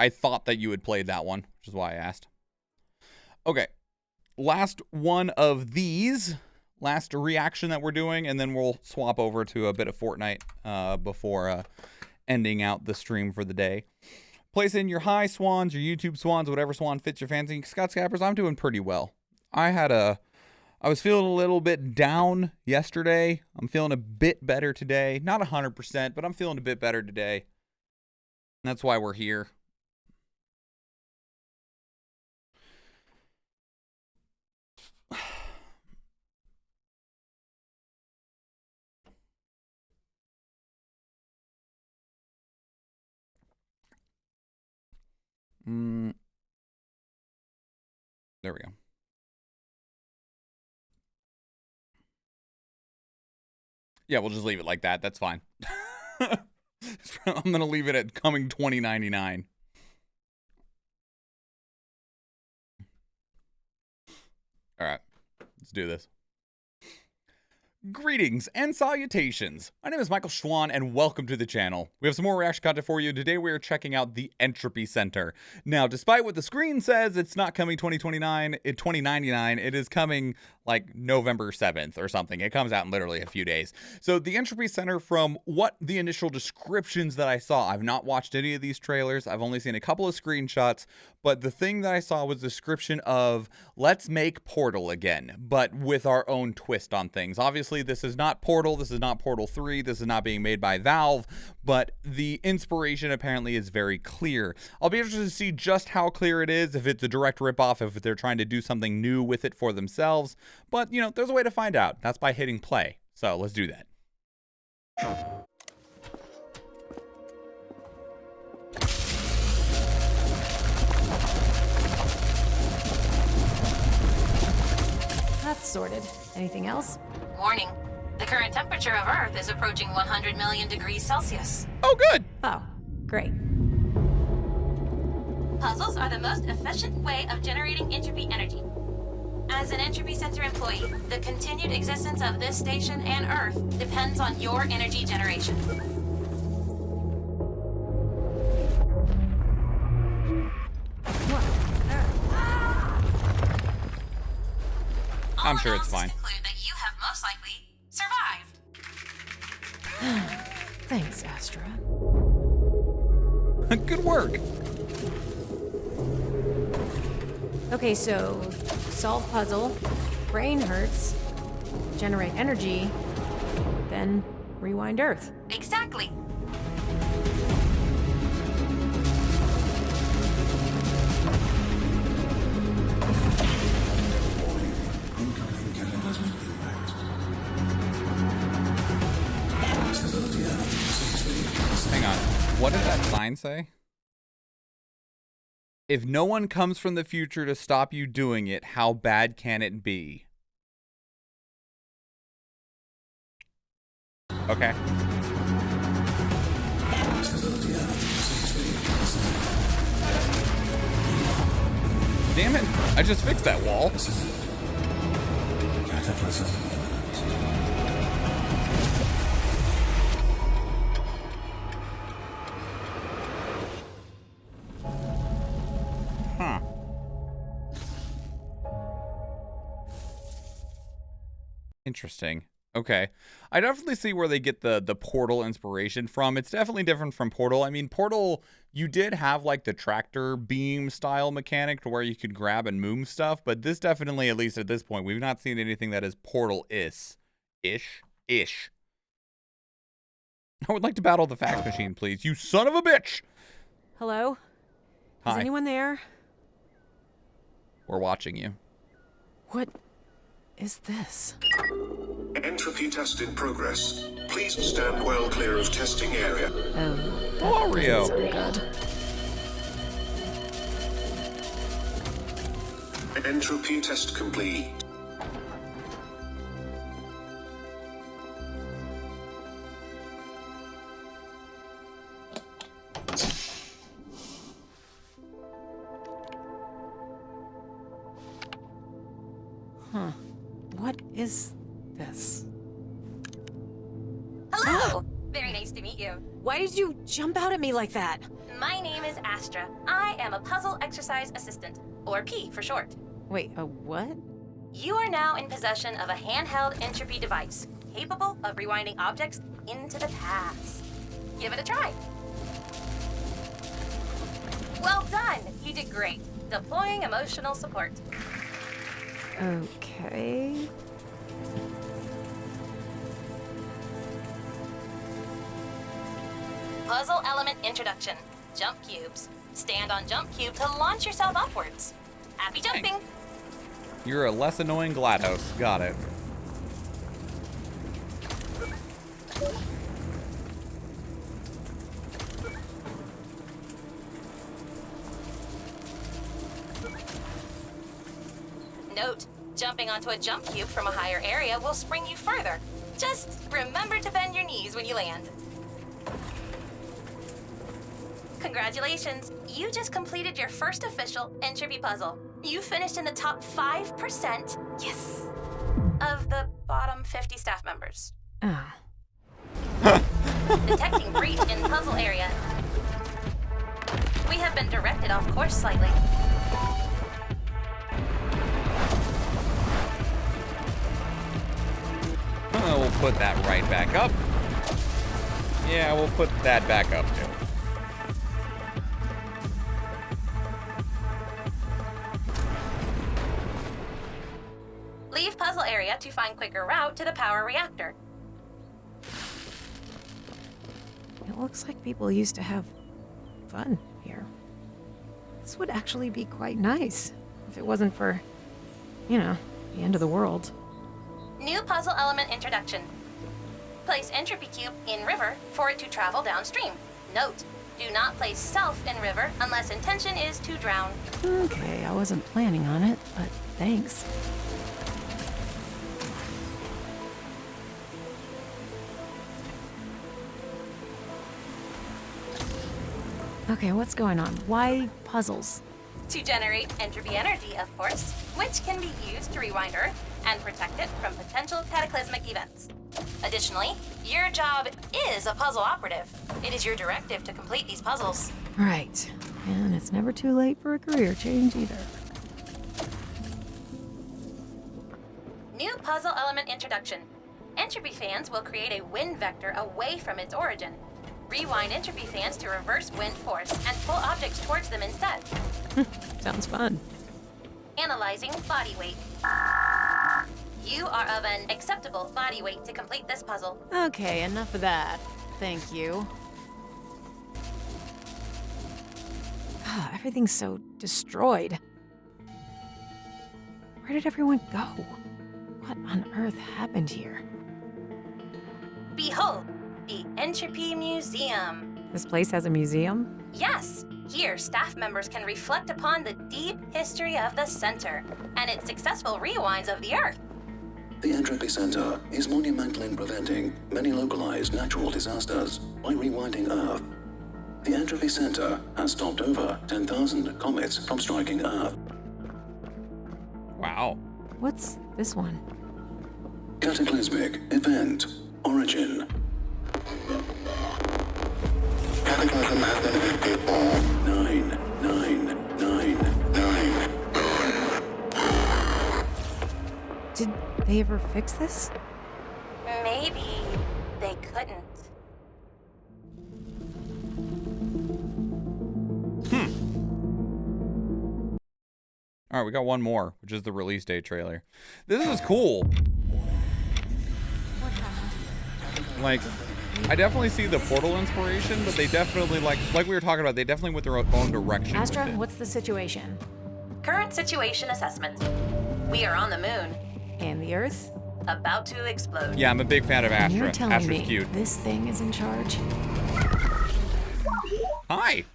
thought that you had played that one, which is why I asked. Okay. Last one of these. Last reaction that we're doing, and then we'll swap over to a bit of Fortnite before ending out the stream for the day. Place in your high swans, your YouTube swans, whatever swan fits your fancy. Scott Scappers, I'm doing pretty well. I was feeling a little bit down yesterday. I'm feeling a bit better today. Not 100%, but I'm feeling a bit better today. That's why we're here. There we go. Yeah, we'll just leave it like that. That's fine. I'm going to leave it at coming 2099. All right, let's do this. Greetings and salutations. My name is MichaelSchwahn and welcome to the channel. We have some more reaction content for you. Today we are checking out the Entropy Center. Now, despite what the screen says, it's not coming 2029, 2099. It is coming like November 7th or something. It comes out in literally a few days. So the Entropy Center, from what the initial descriptions that I saw, I've not watched any of these trailers. I've only seen a couple of screenshots, but the thing that I saw was a description of let's make Portal again, but with our own twist on things. Obviously, this is not Portal. This is not Portal 3. This is not being made by Valve, but the inspiration apparently is very clear. I'll be interested to see just how clear it is, if it's a direct ripoff, if they're trying to do something new with it for themselves. But, you know, there's a way to find out. That's by hitting play. So let's do that. That's sorted. Anything else? Warning. The current temperature of Earth is approaching 100 million degrees Celsius. Oh, good. Oh, great. Puzzles are the most efficient way of generating entropy energy. As an Entropy Center employee, the continued existence of this station and Earth depends on your energy generation. I'm sure it's fine. Conclude that you have most likely survived. Thanks, Astra. Good work. Okay, so solve puzzle, brain hurts, generate energy, then rewind Earth. Exactly. Hang on. What did that sign say? If no one comes from the future to stop you doing it, how bad can it be? Okay. Damn it. I just fixed that wall. Huh. Interesting. Okay. I definitely see where they get the Portal inspiration from. It's definitely different from Portal. I mean, Portal, you did have like the tractor beam style mechanic to where you could grab and move stuff, but this definitely, at least at this point, we've not seen anything that is Portal-ish. Ish. I would like to battle the fax machine, please. You son of a bitch! Hello? Hi. Is anyone there? We're watching you. What is this? Entropy test in progress. Please stand well clear of testing area. Oh, Wario. Entropy test complete. Huh. What is this? Hello! Very nice to meet you. Why did you jump out at me like that? My name is Astra. I am a puzzle exercise assistant, or P for short. Wait, a what? You are now in possession of a handheld entropy device, capable of rewinding objects into the past. Give it a try. Well done! You did great. Deploying emotional support. Okay. Puzzle element introduction. Jump cubes. Stand on jump cube to launch yourself upwards. Happy jumping! You're a less annoying GLaDOS. Got it. Note, jumping onto a jump cube from a higher area will spring you further. Just remember to bend your knees when you land. Congratulations, you just completed your first official entropy puzzle. You finished in the top 5%, yes, of the bottom 50 staff members. Ah. Detecting breach in puzzle area. We have been directed off course slightly. put that right back up. Yeah, we'll put that back up too. Leave puzzle area to find quicker route to the power reactor. It looks like people used to have fun here. This would actually be quite nice if it wasn't for, you know, the end of the world. New puzzle element introduction. Place entropy cube in river for it to travel downstream. Note, do not place self in river unless intention is to drown. Okay, I wasn't planning on it, but thanks. Okay, what's going on? Why puzzles? To generate entropy energy, of course, which can be used to rewind Earth and protect it from potential cataclysmic events. Additionally, your job is a puzzle operative. It is your directive to complete these puzzles. Right. And it's never too late for a career change either. New puzzle element introduction. Entropy fans will create a wind vector away from its origin. Rewind entropy fans to reverse wind force and pull objects towards them instead. Sounds fun. Analyzing body weight. You are of an acceptable body weight to complete this puzzle. Okay, enough of that. Thank you. Everything's so destroyed. Where did everyone go? What on earth happened here? Behold, the Entropy Museum. This place has a museum? Yes, here staff members can reflect upon the deep history of the center and its successful rewinds of the Earth. The Entropy Center is monumental in preventing many localized natural disasters by rewinding Earth. The Entropy Center has stopped over 10,000 comets from striking Earth. Wow. What's this one? Cataclysmic Event Origin. Cataclysm has been evicted. 9999. Did they ever fix this? Maybe they couldn't. All right, we got one more, which is the release date trailer. This is cool. Like, I definitely see the Portal inspiration, but they definitely, like we were talking about, they definitely went their own direction. Astra, with it. what's the situation? Current situation assessment. We are on the moon. And the Earth? About to explode. Yeah, I'm a big fan of And Astra. you're telling Astra's me cute. this thing is in charge? Hi.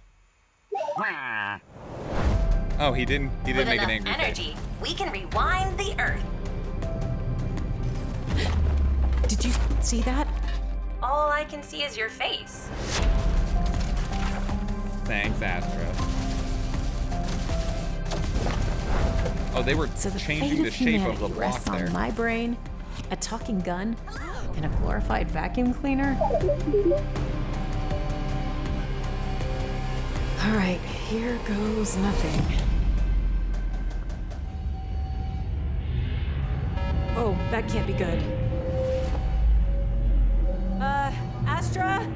Oh, he didn't With make an enough angry energy, we can rewind the Earth. Did you see that? All I can see is your face. Thanks, Astra. Oh, they were So the changing fate the of shape of humanity the block rests there. on my brain, a talking gun, and a glorified vacuum cleaner. All right, here goes nothing. Oh, that can't be good. Astra?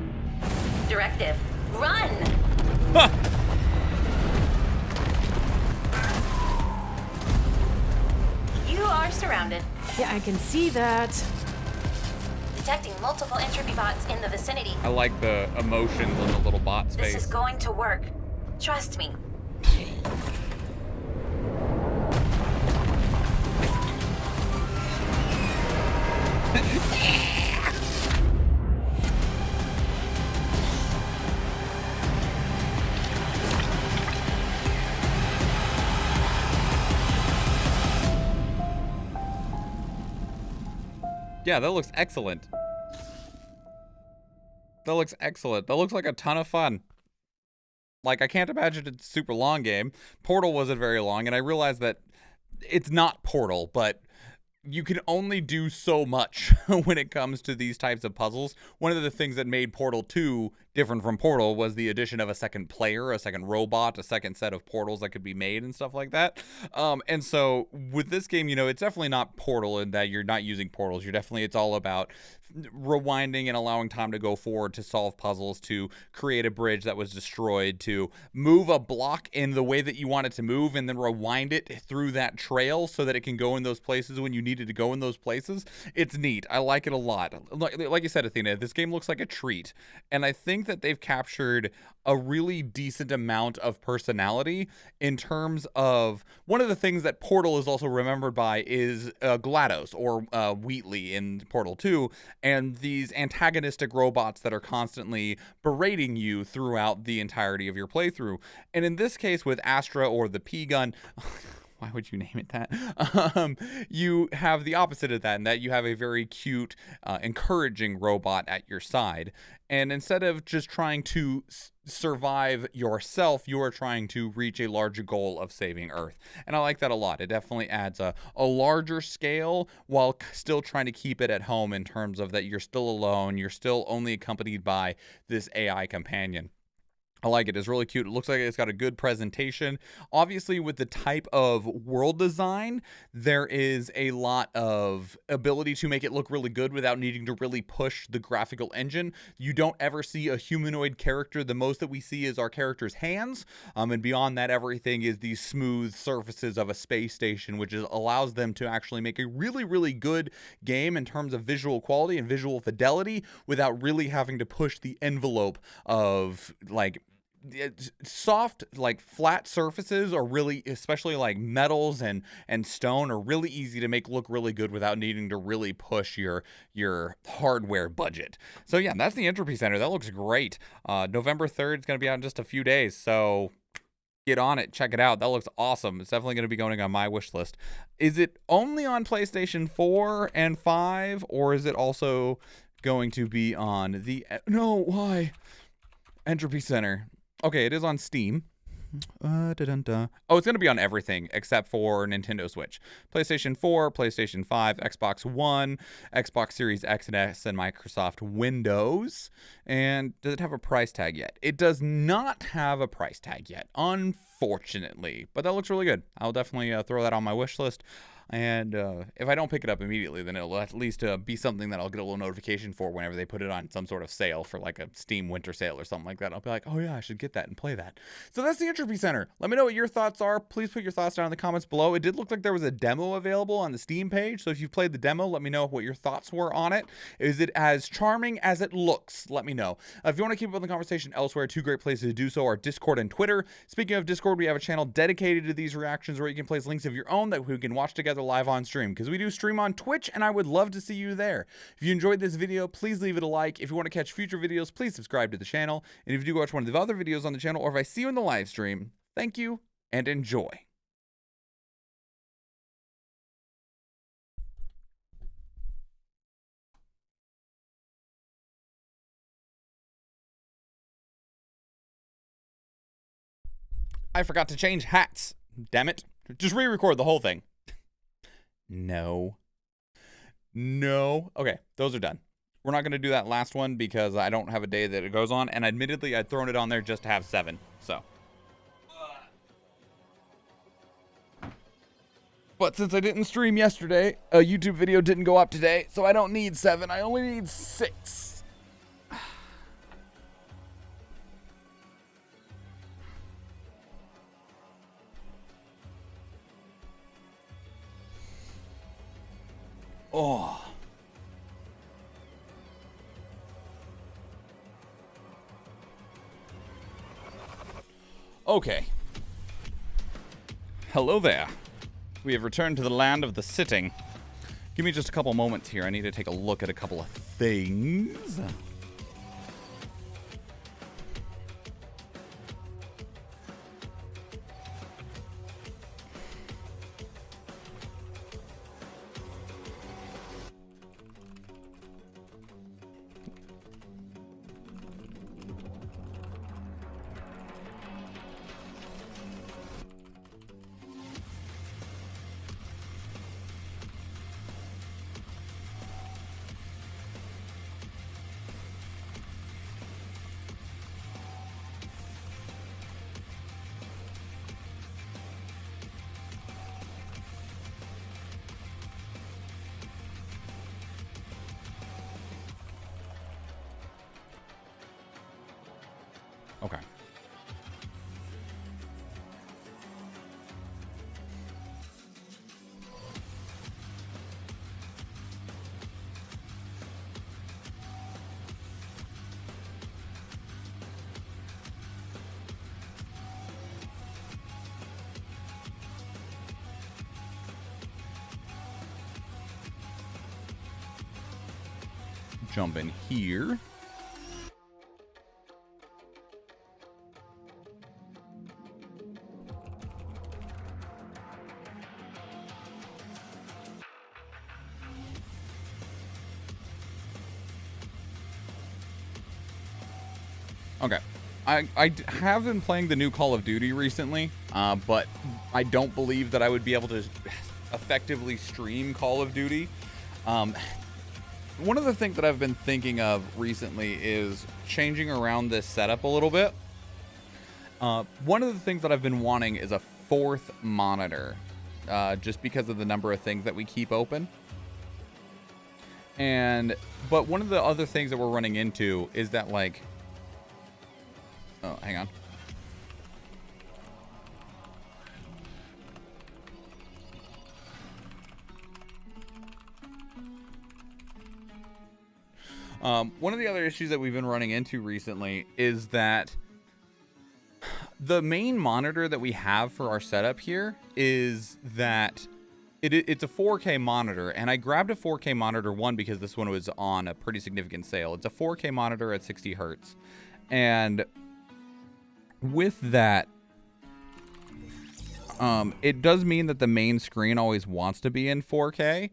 Directive, run! You are surrounded. Yeah, I can see that. Detecting multiple entropy bots in the vicinity. I like the emotions on the little bot's This face. is going to work. Trust me. Yeah, that looks excellent. That looks excellent. That looks like a ton of fun. Like, I can't imagine it's a super long game. Portal wasn't very long, and I realized that it's not Portal, but you can only do so much when it comes to these types of puzzles. One of the things that made Portal 2 different from Portal was the addition of a second player, a second robot, a second set of portals that could be made and stuff like that. And so with this game, you know, it's definitely not Portal in that you're not using portals. It's all about rewinding and allowing time to go forward to solve puzzles, to create a bridge that was destroyed, to move a block in the way that you want it to move, and then rewind it through that trail so that it can go in those places when you needed to go in those places. It's neat. I like it a lot. Like you said, Athena, this game looks like a treat, and I think that they've captured a really decent amount of personality in terms of one of the things that Portal is also remembered by is GLaDOS or Wheatley in Portal 2, and these antagonistic robots that are constantly berating you throughout the entirety of your playthrough. And in this case with Astra or the P-Gun, why would you name it that? You have the opposite of that, in that you have a very cute, encouraging robot at your side. And instead of just trying to survive yourself, you are trying to reach a larger goal of saving Earth. And I like that a lot. It definitely adds a larger scale while still trying to keep it at home in terms of that you're still alone. You're still only accompanied by this AI companion. I like it. It's really cute. It looks like it's got a good presentation. Obviously, with the type of world design, there is a lot of ability to make it look really good without needing to really push the graphical engine. You don't ever see a humanoid character. The most that we see is our character's hands. And beyond that, everything is these smooth surfaces of a space station, which allows them to actually make a really, really good game in terms of visual quality and visual fidelity without really having to push the envelope of, like, soft, like flat surfaces are really, especially like metals and stone, are really easy to make look really good without needing to really push your hardware budget. So yeah, that's the Entropy Center. That looks great. November 3rd, it's going to be out in just a few days. So get on it. Check it out. That looks awesome. It's definitely going to be going on my wish list. Is it only on PlayStation 4 and 5, or is it also going to be on the... No, why? Entropy Center. Okay, it is on Steam. Oh, it's going to be on everything except for Nintendo Switch. PlayStation 4, PlayStation 5, Xbox One, Xbox Series X and S, and Microsoft Windows. And does it have a price tag yet? It does not have a price tag yet, unfortunately. But that looks really good. I'll definitely throw that on my wish list. And if I don't pick it up immediately, then it'll at least be something that I'll get a little notification for whenever they put it on some sort of sale, for like a Steam winter sale or something like that. I'll be like, oh yeah, I should get that and play that. So that's the Entropy Center. Let me know what your thoughts are. Please put your thoughts down in the comments below. It did look like there was a demo available on the Steam page. So if you've played the demo, let me know what your thoughts were on it. Is it as charming as it looks? Let me know. If you want to keep up with the conversation elsewhere, two great places to do so are Discord and Twitter. Speaking of Discord, we have a channel dedicated to these reactions where you can place links of your own that we can watch together live on stream, because we do stream on Twitch, and I would love to see you there. If you enjoyed this video, please leave it a like. If you want to catch future videos, please subscribe to the channel. And if you do watch one of the other videos on the channel, or if I see you in the live stream, thank you and enjoy. I forgot to change hats. Damn it. Just re-record the whole thing. No. Okay, those are done. We're not going to do that last one because I don't have a day that it goes on, and admittedly, I'd thrown it on there just to have 7, so. But since I didn't stream yesterday, a YouTube video didn't go up today, so I don't need 7, I only need 6. Oh. Okay. Hello there. We have returned to the land of the sitting. Give me just a couple moments here. I need to take a look at a couple of things. Okay. Jump in here. Okay. I have been playing the new Call of Duty recently, but I don't believe that I would be able to effectively stream Call of Duty. One of the things that I've been thinking of recently is changing around this setup a little bit. One of the things that I've been wanting is a fourth monitor, just because of the number of things that we keep open. But one of the other things that we're running into is that, like, oh, hang on. One of the other issues that we've been running into recently is that the main monitor that we have for our setup here is that it's a 4K monitor, and I grabbed a 4K monitor, one, because this one was on a pretty significant sale. It's a 4K monitor at 60 hertz. And with that, it does mean that the main screen always wants to be in 4K.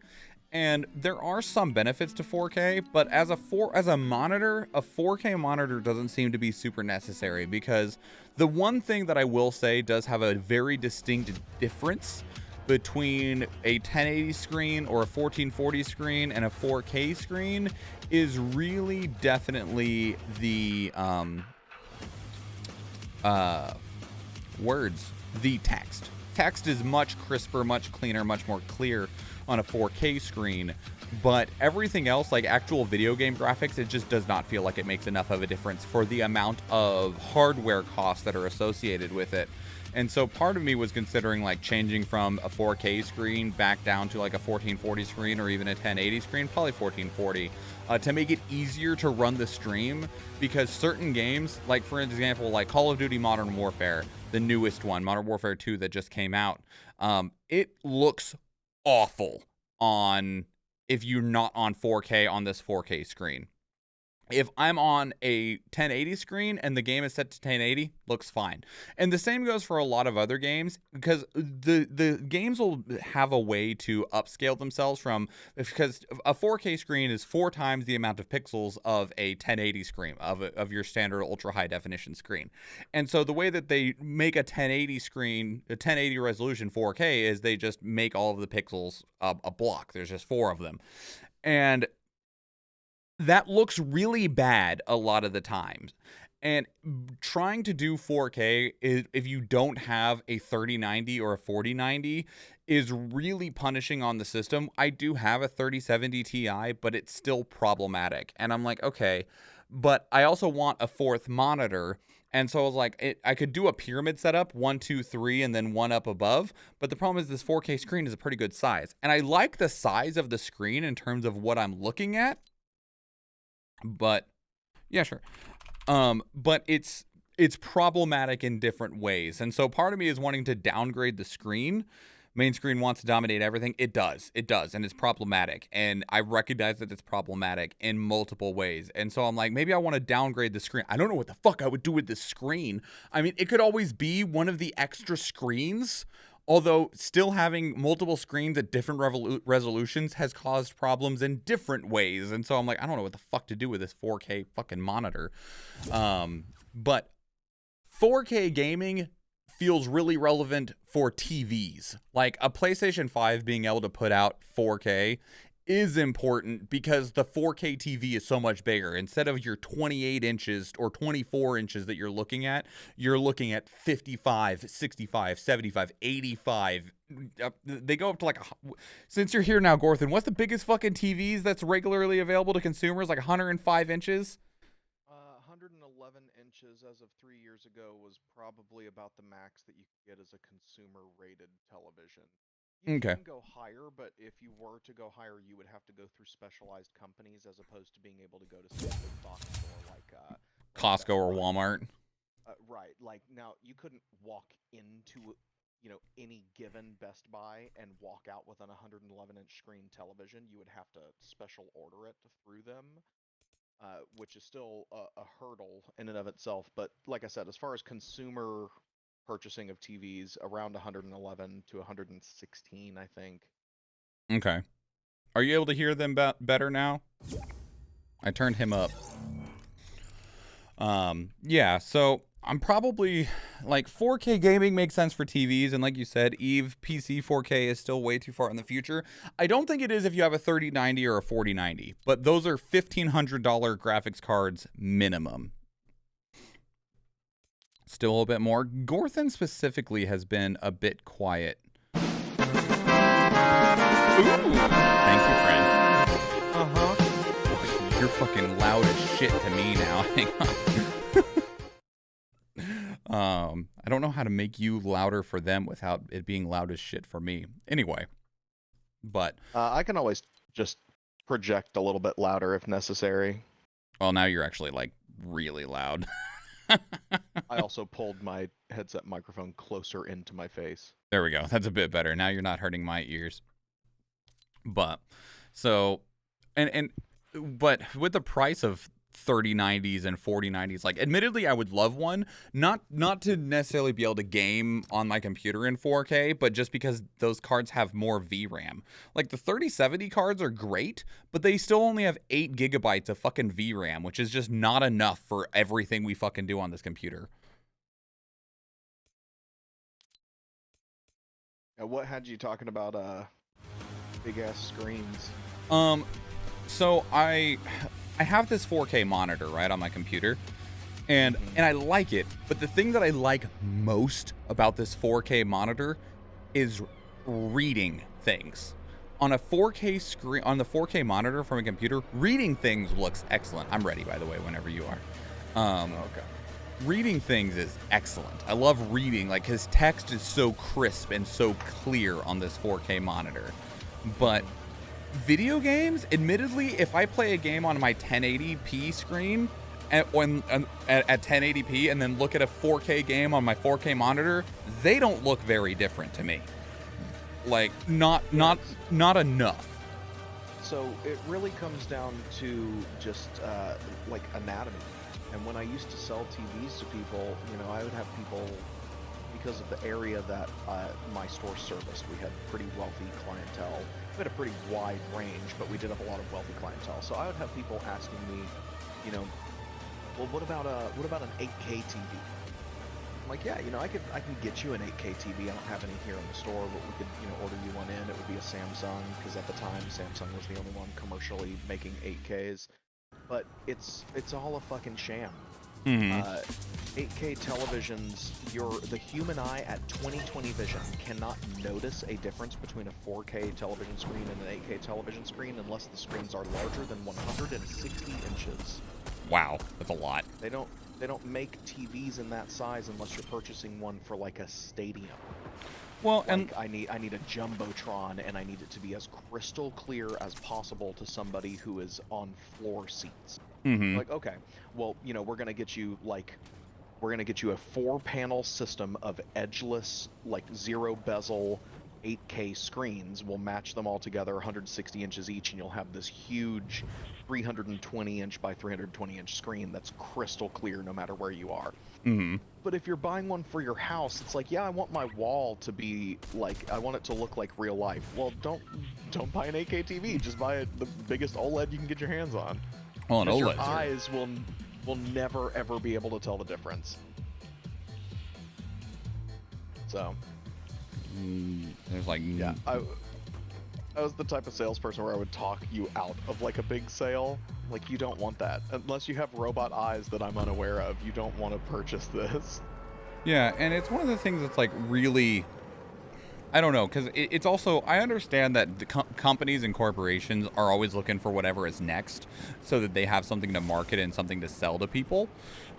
And there are some benefits to 4K, but as a monitor, a 4K monitor doesn't seem to be super necessary, because the one thing that I will say does have a very distinct difference between a 1080 screen or a 1440 screen and a 4K screen is really definitely the the text. Text is much crisper, much cleaner, much more clear on a 4K screen, but everything else, like actual video game graphics, it just does not feel like it makes enough of a difference for the amount of hardware costs that are associated with it. And so part of me was considering like changing from a 4K screen back down to like a 1440 screen or even a 1080 screen, probably 1440, to make it easier to run the stream, because certain games, like for example, like Call of Duty Modern Warfare, the newest one, Modern Warfare 2 that just came out, it looks awful on if you're not on 4K on this 4K screen. If I'm on a 1080 screen and the game is set to 1080, looks fine. And the same goes for a lot of other games, because the games will have a way to upscale themselves because a 4K screen is 4 times the amount of pixels of a 1080 screen, of your standard ultra high definition screen. And so the way that they make a 1080 screen, a 1080 resolution 4K, is they just make all of the pixels a block. There's just 4 of them. And that looks really bad a lot of the times. And trying to do 4K, if you don't have a 3090 or a 4090, is really punishing on the system. I do have a 3070 Ti, but it's still problematic. And I'm like, okay, but I also want a fourth monitor. And so I was like, I could do a pyramid setup, 1, 2, 3, and then one up above. But the problem is this 4K screen is a pretty good size. And I like the size of the screen in terms of what I'm looking at. But yeah, sure. But it's problematic in different ways. And so part of me is wanting to downgrade the screen. Main screen wants to dominate everything. It does. And it's problematic. And I recognize that it's problematic in multiple ways. And so I'm like, maybe I want to downgrade the screen. I don't know what the fuck I would do with this screen. I mean, it could always be one of the extra screens. Although still having multiple screens at different resolutions has caused problems in different ways. And so I'm like, I don't know what the fuck to do with this 4K fucking monitor. But 4K gaming feels really relevant for TVs. Like a PlayStation 5 being able to put out 4K is important because the 4K TV is so much bigger. Instead of your 28 inches or 24 inches that you're looking at 55, 65, 75, 85. They go up to like, since you're here now, Gorthan, what's the biggest fucking TVs that's regularly available to consumers? Like 105 inches? 111 inches as of 3 years ago was probably about the max that you could get as a consumer-rated television. You Okay. can go higher, but if you were to go higher, you would have to go through specialized companies as opposed to being able to go to say a big box store like Costco or Walmart. Right. Like now, you couldn't walk into any given Best Buy and walk out with an 111-inch screen television. You would have to special order it through them, which is still a hurdle in and of itself. But like I said, as far as consumer purchasing of TVs, around 111 to 116, I think. Okay. Are you able to hear them better now? I turned him up. Yeah, so I'm probably like 4K gaming makes sense for TVs, and like you said, Eve PC 4K is still way too far in the future. I don't think it is if you have a 3090 or a 4090, but those are $1,500 graphics cards minimum. Still a little bit more. Gorthan specifically has been a bit quiet. Ooh. Thank you, friend. Uh-huh. You're fucking loud as shit to me now. Hang on. I don't know how to make you louder for them without it being loud as shit for me. Anyway, but I can always just project a little bit louder if necessary. Well, now you're actually like really loud. I also pulled my headset microphone closer into my face. There we go. That's a bit better. Now you're not hurting my ears. But so, but with the price of 3090s and 4090s, like admittedly I would love one, not to necessarily be able to game on my computer in 4K, but just because those cards have more VRAM. Like the 3070 cards are great, but they still only have 8 gigabytes of fucking VRAM, which is just not enough for everything we fucking do on this computer. What had you talking about big ass screens? So I have this 4K monitor right on my computer, and I like it, but the thing that I like most about this 4K monitor is reading things. On a 4K screen, on the 4K monitor from a computer, reading things looks excellent. I'm ready, by the way, whenever you are. Okay. Reading things is excellent. I love reading, like his text is so crisp and so clear on this 4K monitor. But video games, admittedly, if I play a game on my 1080p screen at 1080p and then look at a 4K game on my 4K monitor, they don't look very different to me. Like not enough. So it really comes down to just like anatomy. And when I used to sell TVs to people, I would have people, because of the area that my store serviced, we had pretty wealthy clientele. We had a pretty wide range, but we did have a lot of wealthy clientele. So I would have people asking me, well, what about an 8K TV? I'm like, yeah, I can get you an 8K TV. I don't have any here in the store, but we could, order you one in. It would be a Samsung, because at the time Samsung was the only one commercially making 8Ks. But it's all a fucking sham. 8K televisions, the human eye at 20/20 vision cannot notice a difference between a 4K television screen and an 8K television screen unless the screens are larger than 160 inches. Wow, that's a lot. They don't make TVs in that size unless you're purchasing one for like a stadium. Well, like I need a jumbotron, and I need it to be as crystal clear as possible to somebody who is on floor seats. Like, okay, well, we're gonna get you a 4-panel system of edgeless, like 0 bezel 8K screens. We'll match them all together, 160 inches each, and you'll have this huge 320-inch by 320-inch screen that's crystal clear no matter where you are. But if you're buying one for your house, it's like, yeah, I want my wall to be like, I want it to look like real life. Well, don't buy an 8K TV. Just buy the biggest OLED you can get your hands on. Well, an OLED. Your eyes will never ever be able to tell the difference. So. There's like yeah, I was the type of salesperson where I would talk you out of like a big sale. Like, you don't want that unless you have robot eyes that I'm unaware of. You don't want to purchase this. Yeah, and it's one of the things that's like really I don't know, because it's also, I understand that the companies and corporations are always looking for whatever is next so that they have something to market and something to sell to people.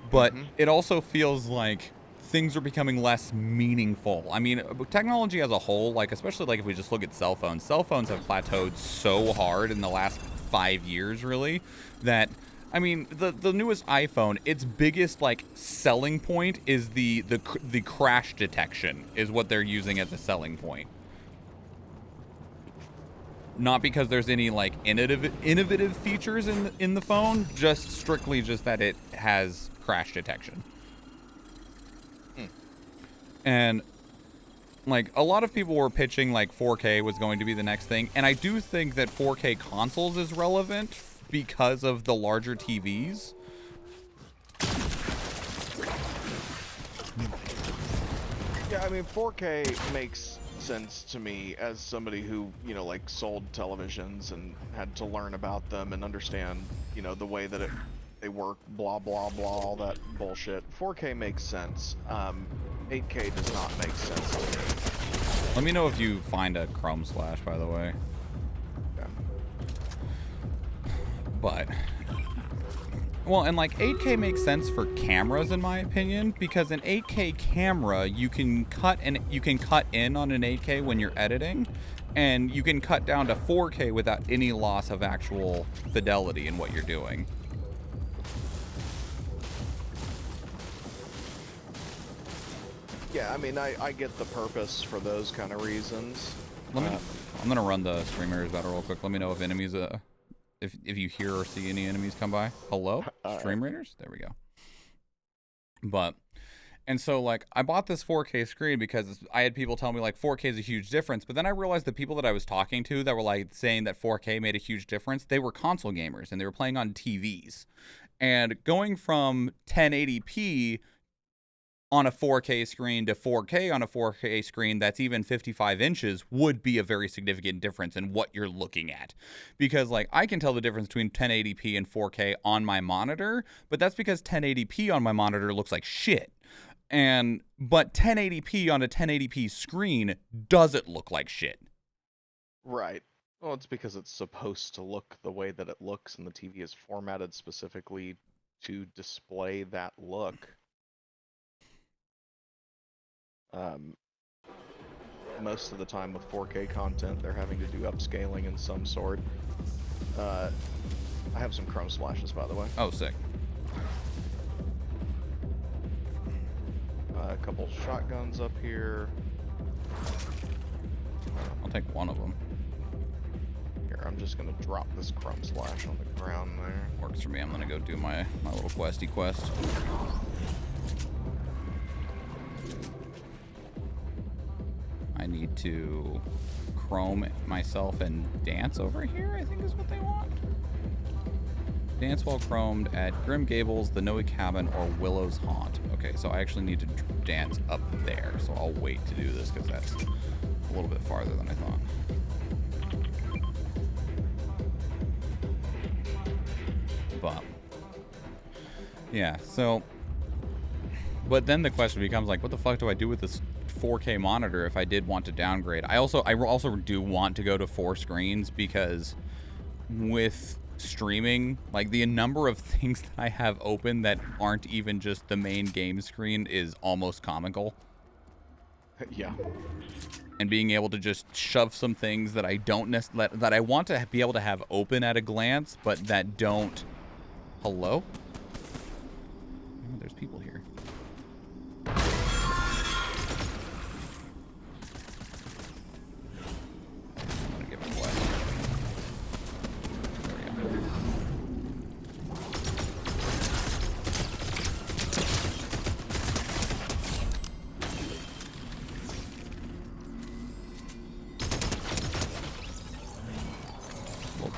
But it also feels like things are becoming less meaningful. I mean, technology as a whole, like especially like if we just look at cell phones have plateaued so hard in the last 5 years, really, that I mean, the newest iPhone, its biggest like selling point is the crash detection is what they're using as a selling point. Not because there's any like innovative features in the phone, just strictly just that it has crash detection. And like a lot of people were pitching like 4K was going to be the next thing, and I do think that 4K consoles is relevant because of the larger TVs. Yeah, I mean 4K makes sense to me as somebody who, you know, like sold televisions and had to learn about them and understand, you know, the way that they work, blah blah blah, all that bullshit. 4K makes sense. 8K does not make sense to me. Let me know if you find a Chrome slash, by the way. Yeah. But well, and like 8K makes sense for cameras in my opinion, because an 8K camera you can cut in on an 8K when you're editing, and you can cut down to 4K without any loss of actual fidelity in what you're doing. Yeah, I mean, I get the purpose for those kind of reasons. I'm gonna run the streamers battle real quick. Let me know if enemies, if you hear or see any enemies come by. Hello, Stream Raiders. There we go. But, and so like I bought this 4K screen because I had people tell me like 4K is a huge difference, but then I realized the people that I was talking to that were like saying that 4K made a huge difference, they were console gamers and they were playing on TVs, and going from 1080p on a 4K screen to 4K on a 4K screen that's even 55 inches would be a very significant difference in what you're looking at. Because like I can tell the difference between 1080p and 4K on my monitor, but that's because 1080p on my monitor looks like shit. But 1080p on a 1080p screen doesn't look like shit. Right. Well, it's because it's supposed to look the way that it looks, and the TV is formatted specifically to display that look. Most of the time with 4K content, they're having to do upscaling in some sort. I have some chrome splashes, by the way. Oh, sick. A couple shotguns up here. I'll take one of them. Here, I'm just gonna drop this chrome slash on the ground there. Works for me. I'm gonna go do my little questy quest. I need to chrome myself and dance over here, I think is what they want. Dance while chromed at Grim Gables, the Noe Cabin, or Willow's Haunt. Okay, so I actually need to dance up there, so I'll wait to do this because that's a little bit farther than I thought. But, yeah, so, but then the question becomes like, what the fuck do I do with this 4K monitor if I did want to downgrade? I also do want to go to 4 screens because with streaming, like the number of things that I have open that aren't even just the main game screen is almost comical. Yeah. And being able to just shove some things that I don't that I want to be able to have open at a glance, but that don't. Hello? Oh, there's people here.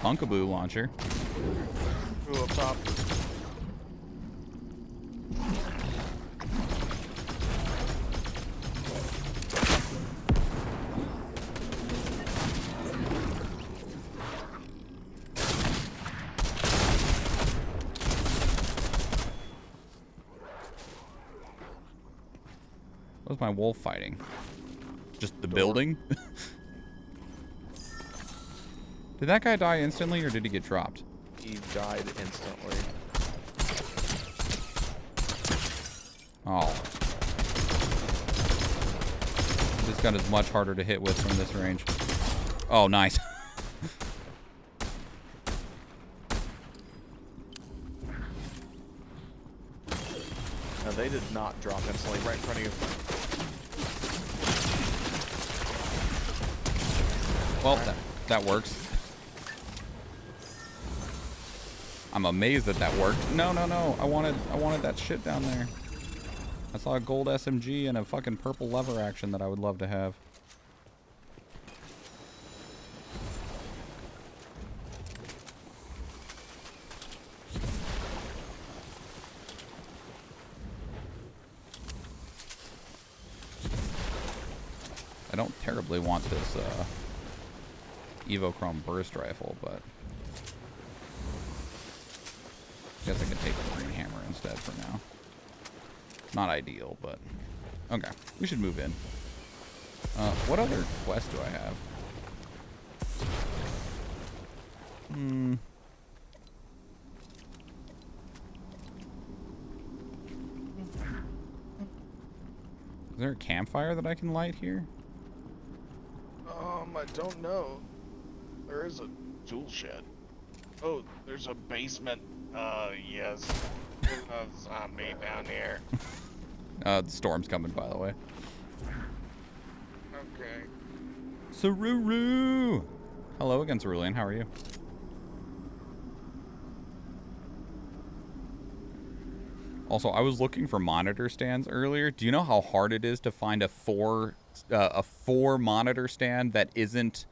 Punkaboo launcher. Ooh, up top. What was my wolf fighting? Just the building? Did that guy die instantly, or did he get dropped? He died instantly. Oh. This gun is much harder to hit with from this range. Oh, nice. No, they did not drop instantly right in front of you. Well, that works. I'm amazed that that worked. No, no, no. I wanted that shit down there. I saw a gold SMG and a fucking purple lever action that I would love to have. I don't terribly want this Evochrome burst rifle, but I guess I can take the green hammer instead for now. Not ideal, but okay. We should move in. What other quest do I have? Is there a campfire that I can light here? I don't know. There is a tool shed. Oh, there's a basement. Yes. There's a zombie down here. The storm's coming, by the way. Okay. Saruru! Hello again, Cerulean. How are you? Also, I was looking for monitor stands earlier. Do you know how hard it is to find a four monitor stand that isn't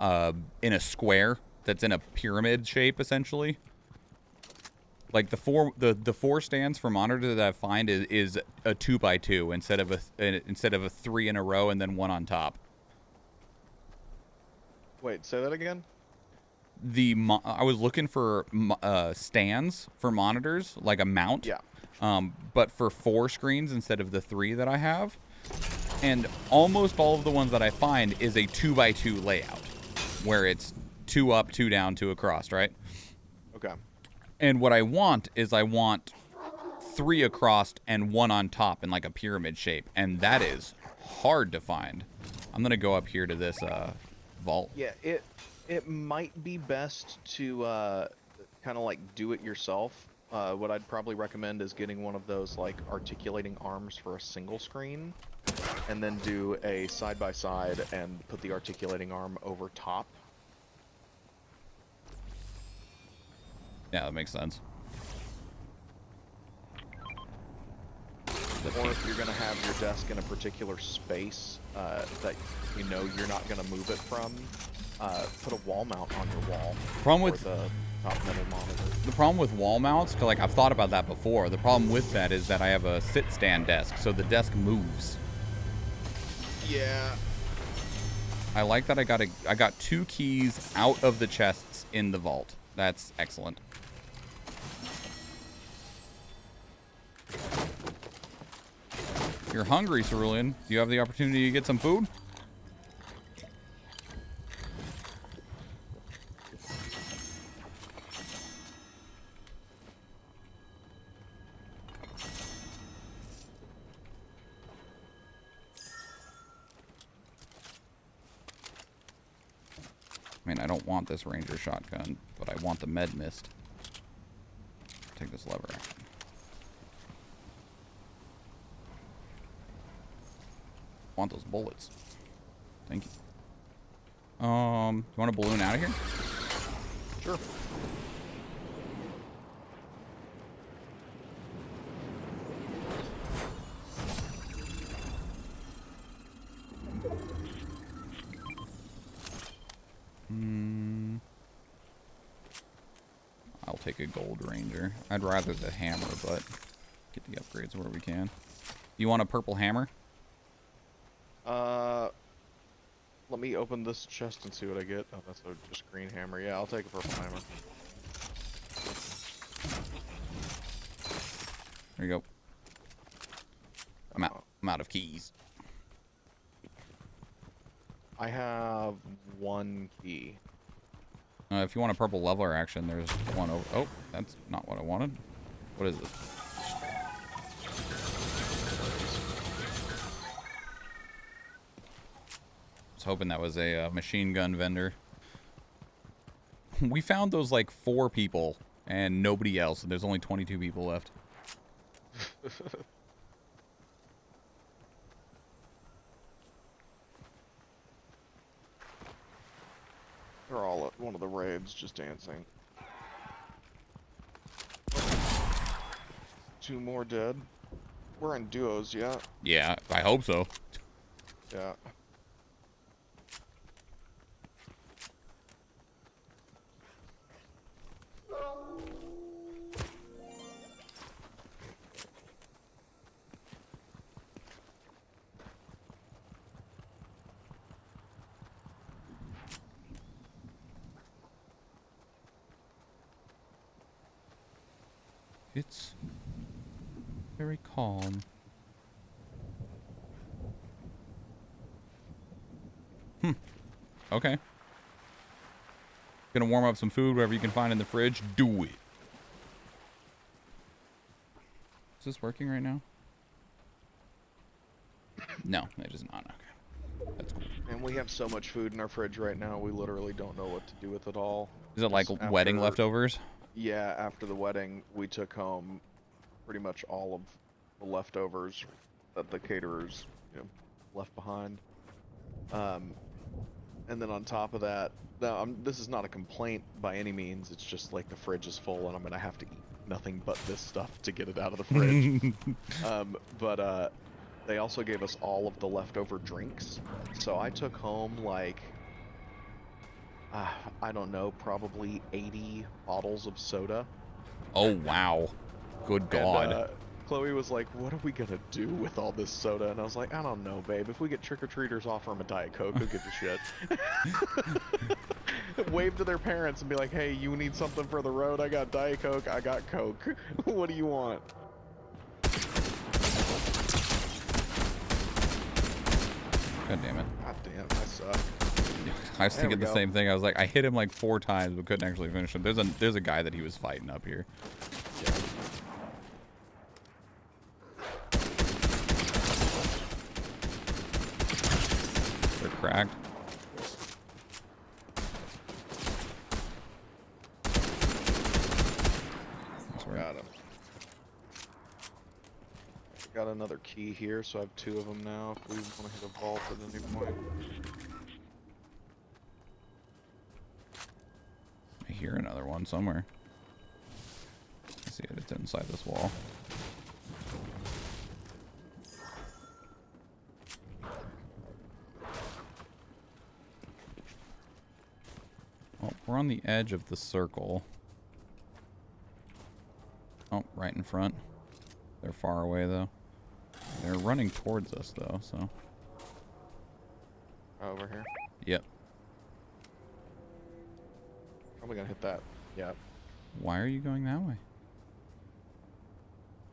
in a square, that's in a pyramid shape, essentially? Like the four stands for monitor that I find is a 2x2 instead of a 3 in a row and then one on top. Wait, say that again? I was looking for stands for monitors, like a mount. Yeah. But for 4 screens instead of the 3 that I have. And almost all of the ones that I find is a 2x2 layout, where it's 2 up, 2 down, 2 across, right? Okay. And what I want is 3 across and 1 on top in like a pyramid shape, and that is hard to find. I'm gonna go up here to this vault. Yeah, it might be best to kind of like do it yourself. What I'd probably recommend is getting one of those like articulating arms for a single screen, and then do a side by side and put the articulating arm over top. Yeah, that makes sense. Or if you're going to have your desk in a particular space that you know you're not going to move it from, put a wall mount on your wall. Problem with the top middle monitor. The problem with wall mounts, 'cause like I've thought about that before. The problem with that is that I have a sit stand desk, so the desk moves. Yeah. I like that I got 2 keys out of the chests in the vault. That's excellent. If you're hungry, Cerulean, do you have the opportunity to get some food? I mean, I don't want this Ranger shotgun, but I want the med mist. Take this lever action. Want those bullets. Thank you. You want a balloon out of here? Sure. I'll take a gold Ranger. I'd rather the hammer, but get the upgrades where we can. You want a purple hammer? Let me open this chest and see what I get. Oh, that's a just green hammer. Yeah, I'll take a purple hammer. There you go. I'm out of keys. I have 1 key. If you want a purple leveler action, there's one over. Oh, that's not what I wanted. What is this? I was hoping that was a machine gun vendor. We found those like 4 people and nobody else, and there's only 22 people left. They're all at one of the raids just dancing. 2 more dead. We're in duos, yeah? Yeah, I hope so. Yeah. It's very calm. Okay. Gonna warm up some food, whatever you can find in the fridge. Do it. Is this working right now? No, it is not. Okay. That's cool. And we have so much food in our fridge right now, we literally don't know what to do with it all. Is it like wedding leftovers? Yeah, after the wedding, we took home pretty much all of the leftovers that the caterers, left behind. And then on top of that, now this is not a complaint by any means. It's just like the fridge is full, and I'm gonna have to eat nothing but this stuff to get it out of the fridge. But they also gave us all of the leftover drinks, so I took home like I don't know, probably 80 bottles of soda. Oh wow, good God. And, Chloe was like, what are we gonna do with all this soda? And I was like, I don't know, babe. If we get trick-or-treaters, offer them a Diet Coke, who gives a shit? Wave to their parents and be like, hey, you need something for the road? I got Diet Coke, I got Coke. What do you want? God damn it. God damn, I suck. I was thinking the same thing. I was like, I hit him like 4 times, but couldn't actually finish him. There's a guy that he was fighting up here. Yeah. They're cracked. Got him. Got another key here, so I have 2 of them now. If we want to hit a vault at any point. I hear another one somewhere. I see it. It's inside this wall. Well, we're on the edge of the circle. Oh, right in front. They're far away, though. They're running towards us, though, so... Over here? Yep. Probably gonna hit that. Yeah. Why are you going that way?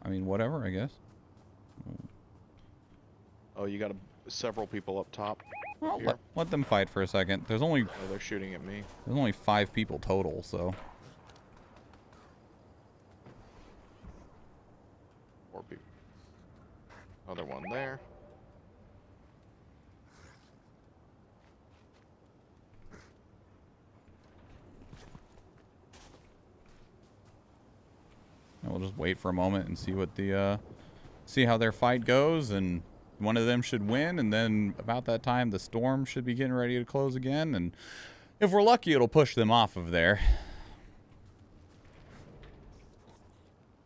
I mean, whatever, I guess. Oh, you got several people up top. Well, let them fight for a second. There's only... Oh, they're shooting at me. There's only 5 people total, so... 4 people. Another one there. And we'll just wait for a moment and see what the see how their fight goes, and one of them should win, and then about that time the storm should be getting ready to close again, and if we're lucky it'll push them off of there.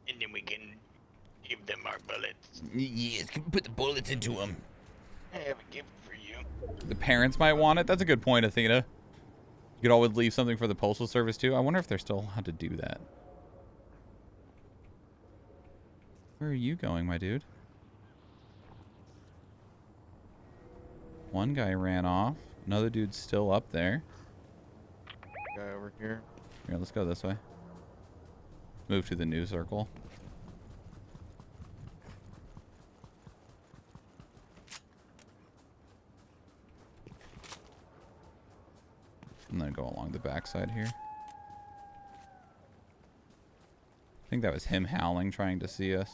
And then we can give them our bullets. Yes, put the bullets into them. I have a gift for you. The parents might want it. That's a good point, Athena. You could always leave something for the postal service too. I wonder if they're still allowed to do that. Where are you going, my dude? One guy ran off. Another dude's still up there. Guy over here. Here, let's go this way. Move to the new circle. And then go along the backside here. I think that was him howling, trying to see us.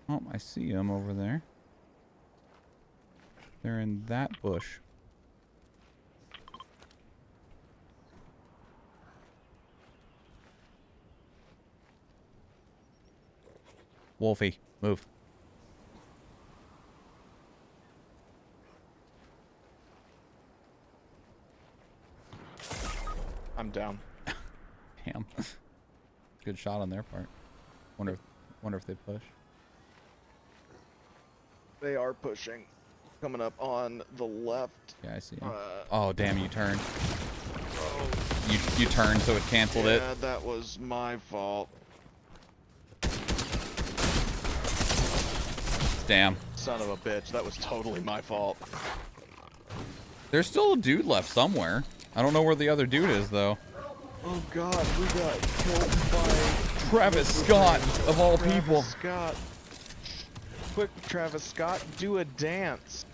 Oh, I see them over there. They're in that bush. Wolfie, move. I'm down. Damn. Good shot on their part. Wonder if they push. They are pushing. Coming up on the left. Yeah, I see him. Oh, damn, you turned. You turned, so it canceled it. Yeah, that was my fault. Damn. Son of a bitch, that was totally my fault. There's still a dude left somewhere. I don't know where the other dude is, though. Oh god, we got killed by Travis Scott, of all people. Scott. Quick, Travis Scott, do a dance.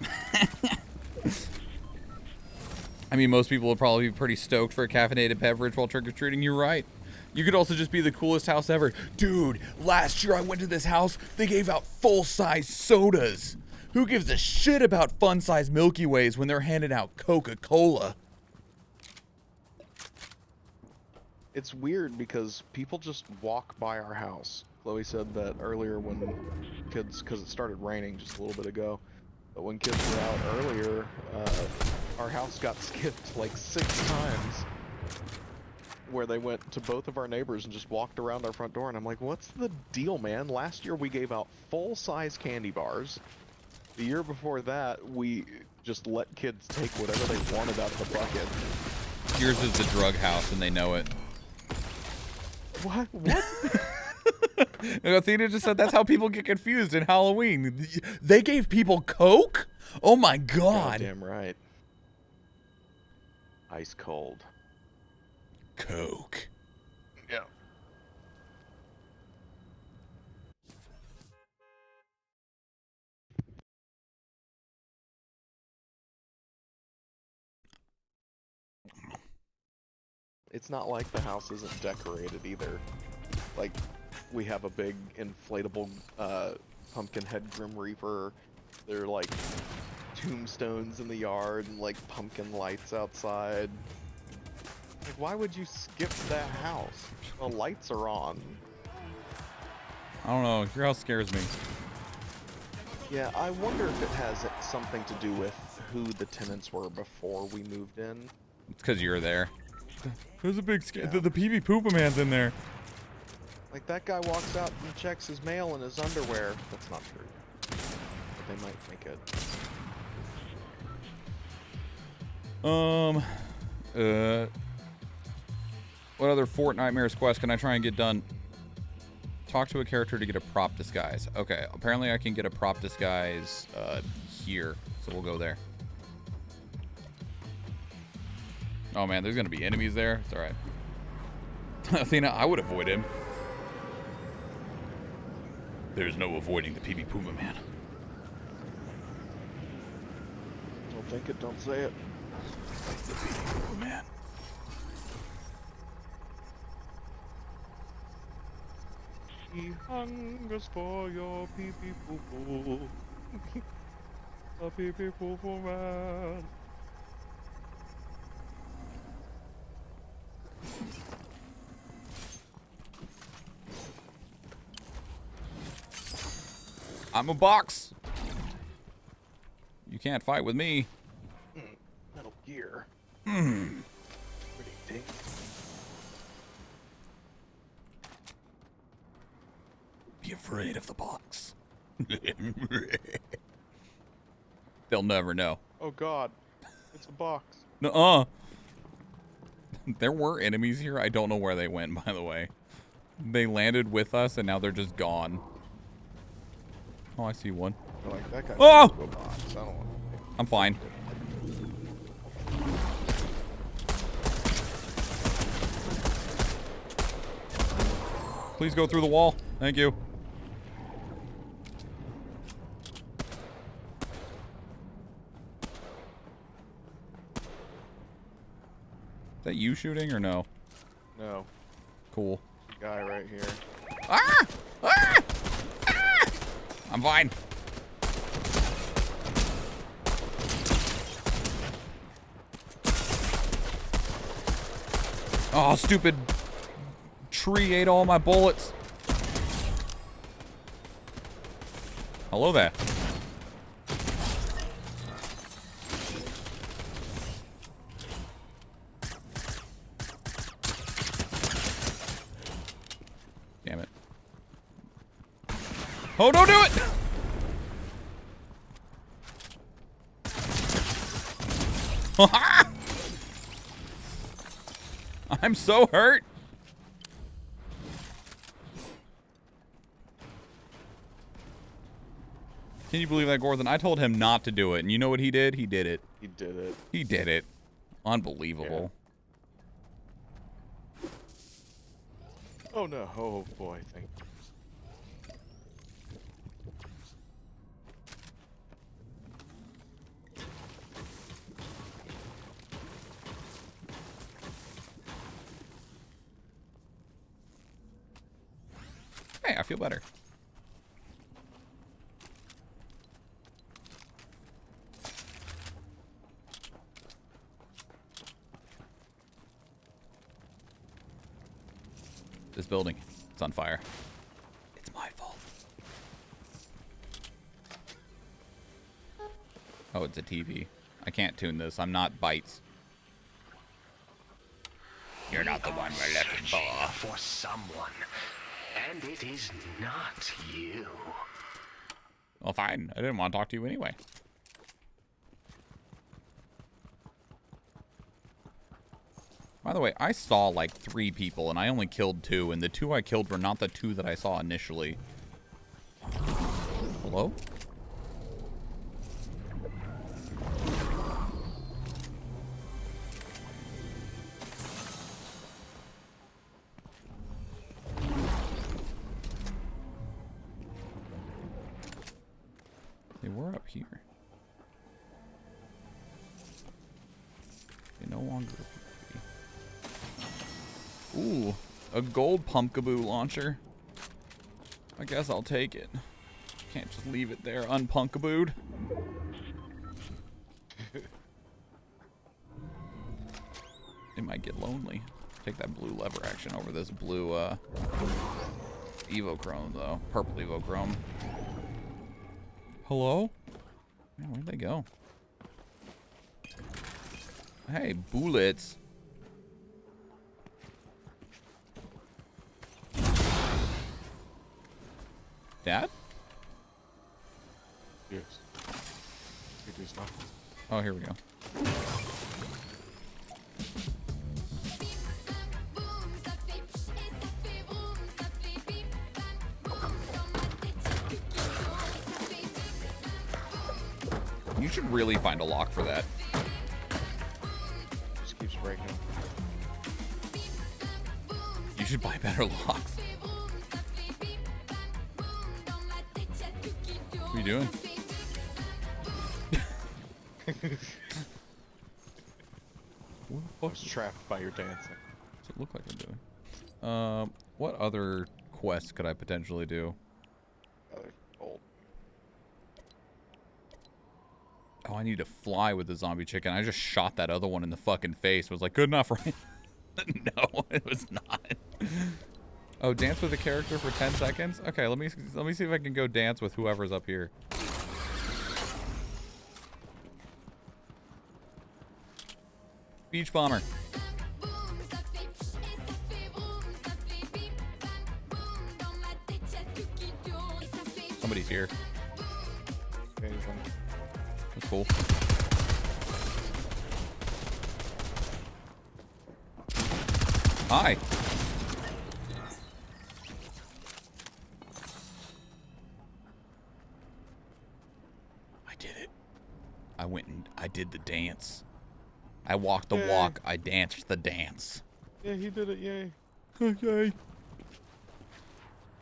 I mean, most people would probably be pretty stoked for a caffeinated beverage while trick-or-treating. You're right. You could also just be the coolest house ever. Dude, last year I went to this house. They gave out full-size sodas. Who gives a shit about fun-size Milky Ways when they're handing out Coca-Cola? It's weird because people just walk by our house. Chloe said that earlier when kids, because it started raining just a little bit ago, but when kids were out earlier, our house got skipped like 6 times, where they went to both of our neighbors and just walked around our front door, and I'm like, what's the deal, man? Last year we gave out full-size candy bars. The year before that, we just let kids take whatever they wanted out of the bucket. Yours is the drug house, and they know it. What? What? Athena just said that's how people get confused in Halloween. They gave people Coke? Oh my god. Damn right. Ice cold. Coke. Yeah. It's not like the house isn't decorated either. Like, we have a big inflatable pumpkin head Grim Reaper. There are like tombstones in the yard and like pumpkin lights outside. Like, why would you skip that house? The lights are on. I don't know. Your house scares me. Yeah, I wonder if it has something to do with who the tenants were before we moved in. It's because you're there. There's a big scare. The PB Poopa Man's in there. Like, that guy walks out and checks his mail in his underwear. That's not true. But they might make it. What other Fortnitemares quest can I try and get done? Talk to a character to get a prop disguise. Okay, apparently I can get a prop disguise here, so we'll go there. Oh man, there's gonna be enemies there. It's all right. Athena, I would avoid him. There's no avoiding the PB Puma Man. Don't think it, don't say it. The PB Puma Man. He hungers for your pee-pee poo-poo. A pee-pee poo-poo man. I'm a box. You can't fight with me. Metal Gear. Mm. Pretty dangerous. Be afraid of the box. They'll never know. Oh god, it's a box. Nuh-uh. There were enemies here. I don't know where they went, by the way. They landed with us and now they're just gone. Oh, I see one. Like, that guy oh! I don't want I'm fine. Please go through the wall. Thank you. Is that you shooting or no? No. Cool. Guy right here. Ah! Ah! Ah! I'm fine. Oh, stupid tree ate all my bullets. Hello there. Damn it. Oh, don't do it! I'm so hurt. Can you believe that, Gordon? I told him not to do it, and you know what he did? He did it. He did it. He did it. Unbelievable. Yeah. Oh no. Oh boy. Thank you. Hey, I feel better. This building, it's on fire. It's my fault. Oh, it's a TV. I can't tune this. I'm not Bytes. You're not the one we're looking for. For someone, and it is not you. Well, fine. I didn't want to talk to you anyway. By the way, I saw like 3 people and I only killed 2, and the 2 I killed were not the 2 that I saw initially. Hello? They were up here. They no longer appear. Ooh, a gold pumpkaboo launcher. I guess I'll take it. Can't just leave it there unpunkabooed. It might get lonely. Take that blue lever action over this blue Evochrome though. Purple Evochrome. Hello? Man, where'd they go? Hey, bullets. Dad? Yes. It is not. Oh, here we go. You should really find a lock for that. Just keeps breaking. You should buy better locks. What are you doing? I was trapped by your dancing. What's it look like I'm doing? What other quests could I potentially do? Old. Oh, I need to fly with the zombie chicken. I just shot that other one in the fucking face. It was like, good enough, right? No, it was not. Oh, dance with a character for 10 seconds? Okay, let me see if I can go dance with whoever's up here. Beach bomber. Somebody's here. That's cool. Hi. I went and I did the dance. I walked the walk. I danced the dance. Yeah, he did it. Yay. Okay.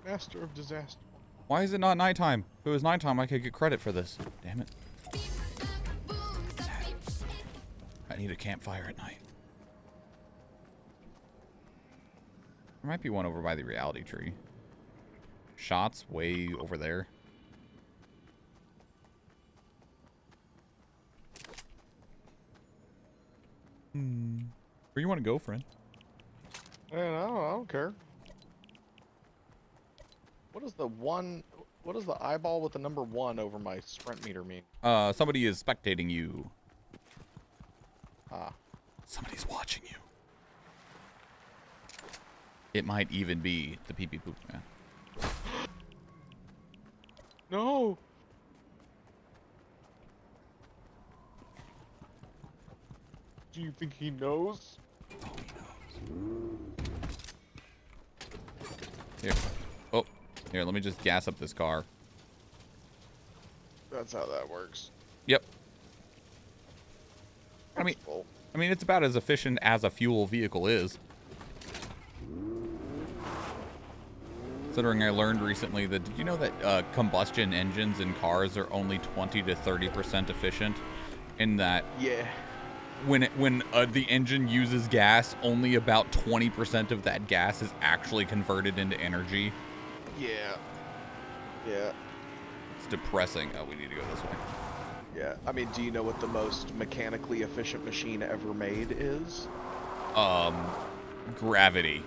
Master of disaster. Why is it not nighttime? If it was nighttime, I could get credit for this. Damn it. I need a campfire at night. There might be one over by the reality tree. Shots way over there. Where you want to go, friend? Man, I don't care. What is the one? What does the eyeball with the number 1 over my sprint meter mean? Somebody is spectating you. Ah. Somebody's watching you. It might even be the pee-pee poop man. No. Do you think he knows? Oh, he knows. Here. Oh, here, let me just gas up this car. That's how that works. Yep. I mean, it's about as efficient as a fuel vehicle is. Considering I learned recently that, did you know that combustion engines in cars are only 20 to 30% efficient? In that, yeah, when the engine uses gas, only about 20% of that gas is actually converted into energy. Yeah. Yeah. It's depressing. Oh, we need to go this way. Yeah. I mean, do you know what the most mechanically efficient machine ever made is? Gravity.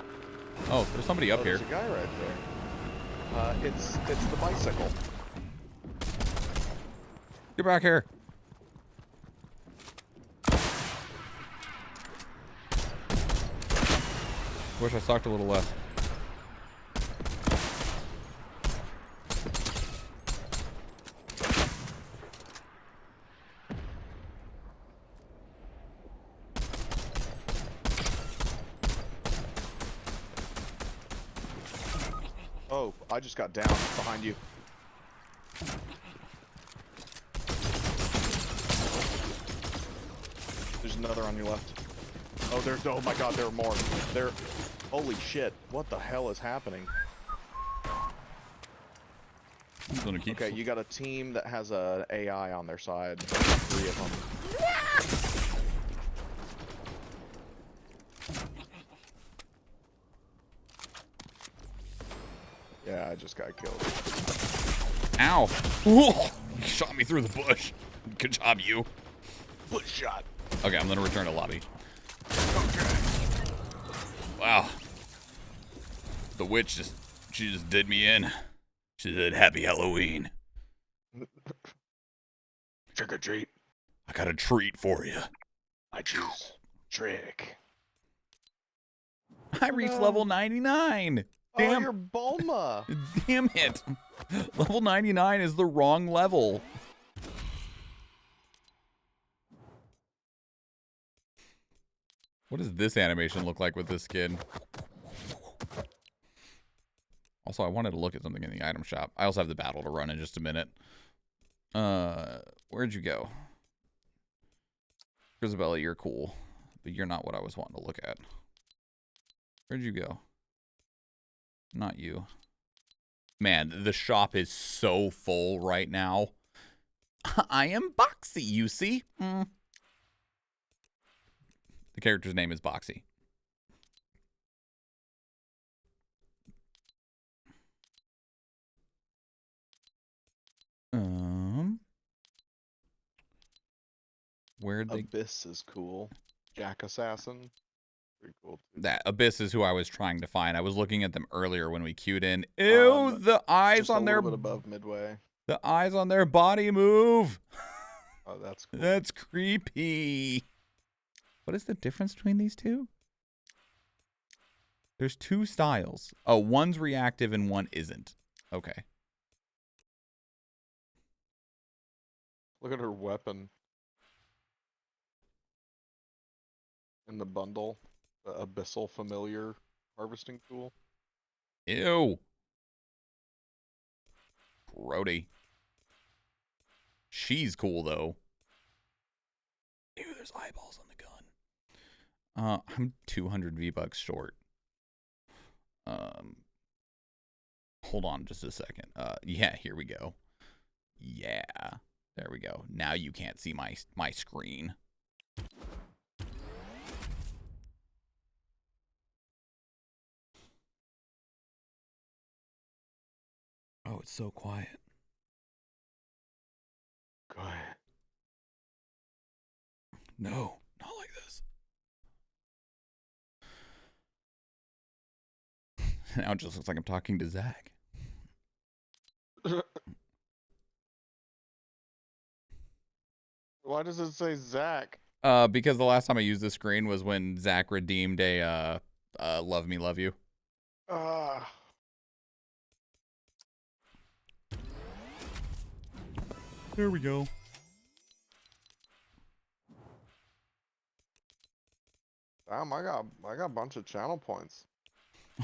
Oh, there's somebody up here. There's a guy right there. It's the bicycle. Get back here. Wish I sucked a little less. Oh, I just got down behind you. There's another on your left. Oh, there's, oh my god, there are more. There, holy shit, what the hell is happening? Okay, you got a team that has a AI on their side. 3 of them. Yeah, I just got killed. Ow. Whoa. You shot me through the bush. Good job, you. Bush shot. Okay, I'm gonna return to lobby. Okay. Wow. The witch she just did me in. She said, "Happy Halloween." Trick or treat. I got a treat for you. I choose trick. I reached level 99. Damn. Oh, you're Bulma. Damn it. Level 99 is the wrong level. What does this animation look like with this skin? Also, I wanted to look at something in the item shop. I also have the battle to run in just a minute. Where'd you go? Isabella, you're cool, but you're not what I was wanting to look at. Where'd you go? Not you. Man, the shop is so full right now. I am Boxy, you see? The character's name is Boxy. Where'd they... Abyss is cool. Jack Assassin. Pretty cool too. That Abyss is who I was trying to find. I was looking at them earlier when we queued in. Ew, the eyes just on a their... little bit above midway. The eyes on their body move. Oh, that's cool. That's creepy. What is the difference between these two? There's 2 styles. Oh, one's reactive and one isn't. Okay. Look at her weapon. In the bundle. The Abyssal Familiar harvesting tool. Ew. Grody. She's cool, though. there's eyeballs on the gun. I'm 200 V-Bucks short. Hold on just a second. Yeah, here we go. Yeah, there we go. Now you can't see my screen. Oh, it's so quiet. Quiet. No, not like this. Now it just looks like I'm talking to Zach. Why does it say Zach? Because the last time I used this screen was when Zach redeemed a Love Me Love You. There we go. Damn, I got a bunch of channel points.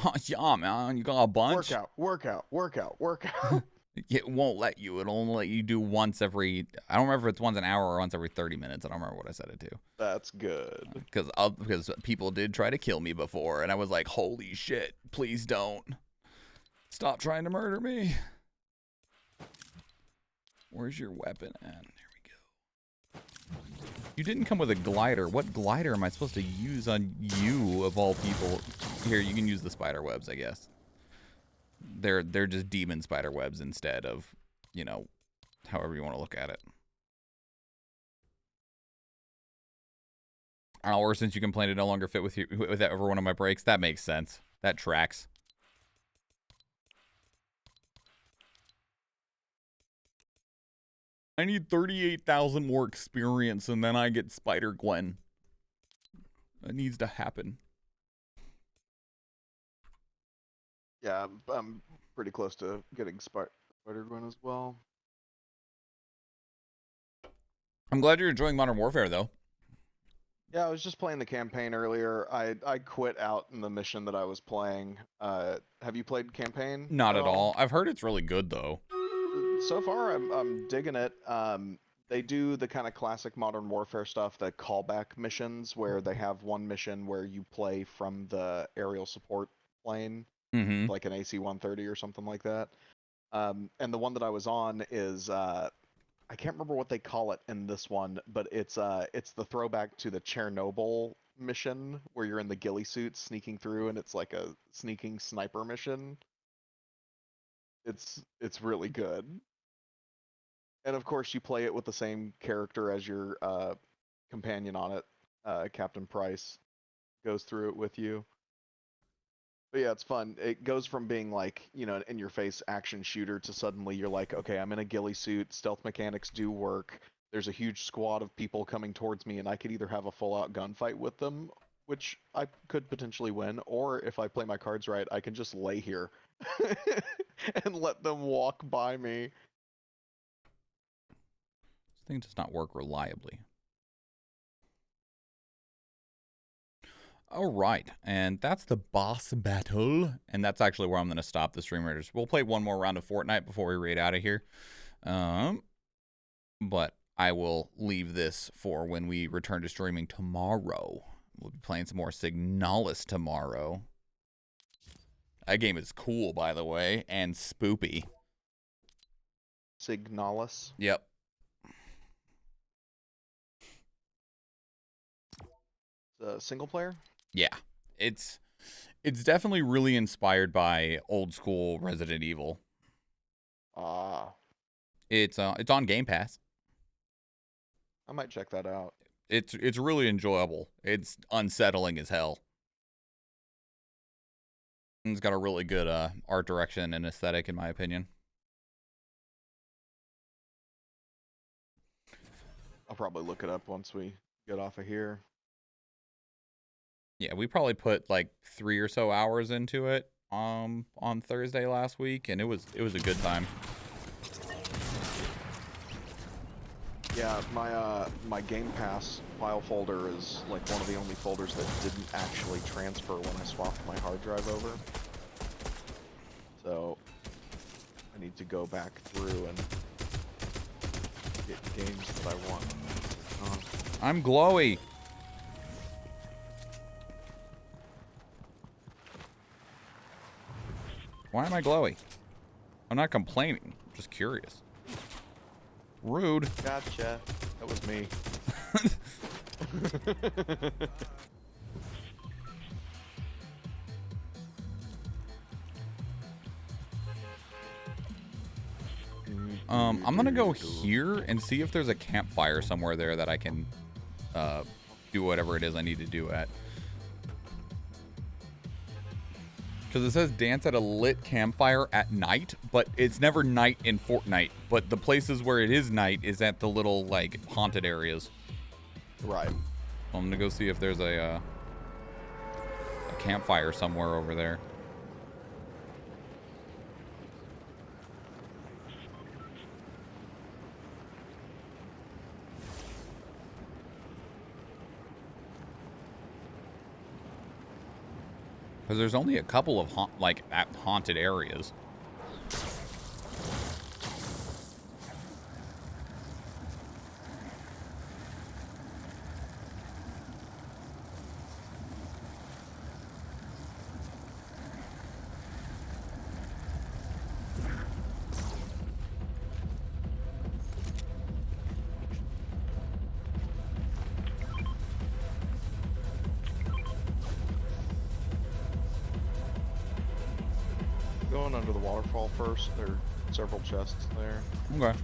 Oh, yeah, man, you got a bunch. Workout. It won't let you. It'll only let you do once every. I don't remember if it's once an hour or once every 30 minutes. I don't remember what I set it to. That's good. Because people did try to kill me before, and I was like, holy shit, please don't. Stop trying to murder me. Where's your weapon at? There we go. You didn't come with a glider. What glider am I supposed to use on you, of all people? Here, you can use the spider webs, I guess. They're just demon spider webs instead of, you know, however you want to look at it. Or since you complained it no longer fit with you with every one of my breaks, that makes sense. That tracks. I need 38,000 more experience, and then I get Spider-Gwen. That needs to happen. Yeah, I'm pretty close to getting Spider-Gwen as well. I'm glad you're enjoying Modern Warfare, though. Yeah, I was just playing the campaign earlier. I quit out in the mission that I was playing. Have you played campaign? Not at all. I've heard it's really good, though. So far, I'm digging it. They do the kind of classic Modern Warfare stuff, the callback missions, where they have one mission where you play from the aerial support plane, like an AC-130 or something like that. And the one that I was on is I can't remember what they call it in this one, but it's the throwback to the Chernobyl mission where you're in the ghillie suit sneaking through, and it's like a sneaking sniper mission. It's really good. And of course, you play it with the same character as your companion on it. Captain Price goes through it with you. But yeah, it's fun. It goes from being like, you know, an in-your-face action shooter to suddenly you're like, okay, I'm in a ghillie suit, stealth mechanics do work, there's a huge squad of people coming towards me, and I could either have a full-out gunfight with them, which I could potentially win, or if I play my cards right, I can just lay here and let them walk by me. This thing does not work reliably. All right, and that's the boss battle, and that's actually where I'm going to stop the stream raiders. We'll play one more round of Fortnite before we raid out of here, but I will leave this for when we return to streaming tomorrow. We'll be playing some more Signalis tomorrow. That game is cool, by the way, and spoopy. Signalis? Yep. Single player? Yeah, it's definitely really inspired by old school Resident Evil. It's on Game Pass. I might check that out. It's really enjoyable. It's unsettling as hell. And it's got a really good art direction and aesthetic, in my opinion. I'll probably look it up once we get off of here. Yeah, we probably put like 3 or so hours into it on Thursday last week, and it was a good time. Yeah, my Game Pass file folder is like one of the only folders that didn't actually transfer when I swapped my hard drive over. So I need to go back through and get games that I want. I'm glowy. Why am I glowy? I'm not complaining. I'm just curious. Rude. Gotcha. That was me. I'm gonna go here and see if there's a campfire somewhere there that I can do whatever it is I need to do at. Because it says dance at a lit campfire at night, but it's never night in Fortnite. But the places where it is night is at the little, like, haunted areas. Right. I'm gonna go see if there's a campfire somewhere over there. Because there's only a couple of haunted areas. Going under the waterfall first. There are several chests there. Okay. What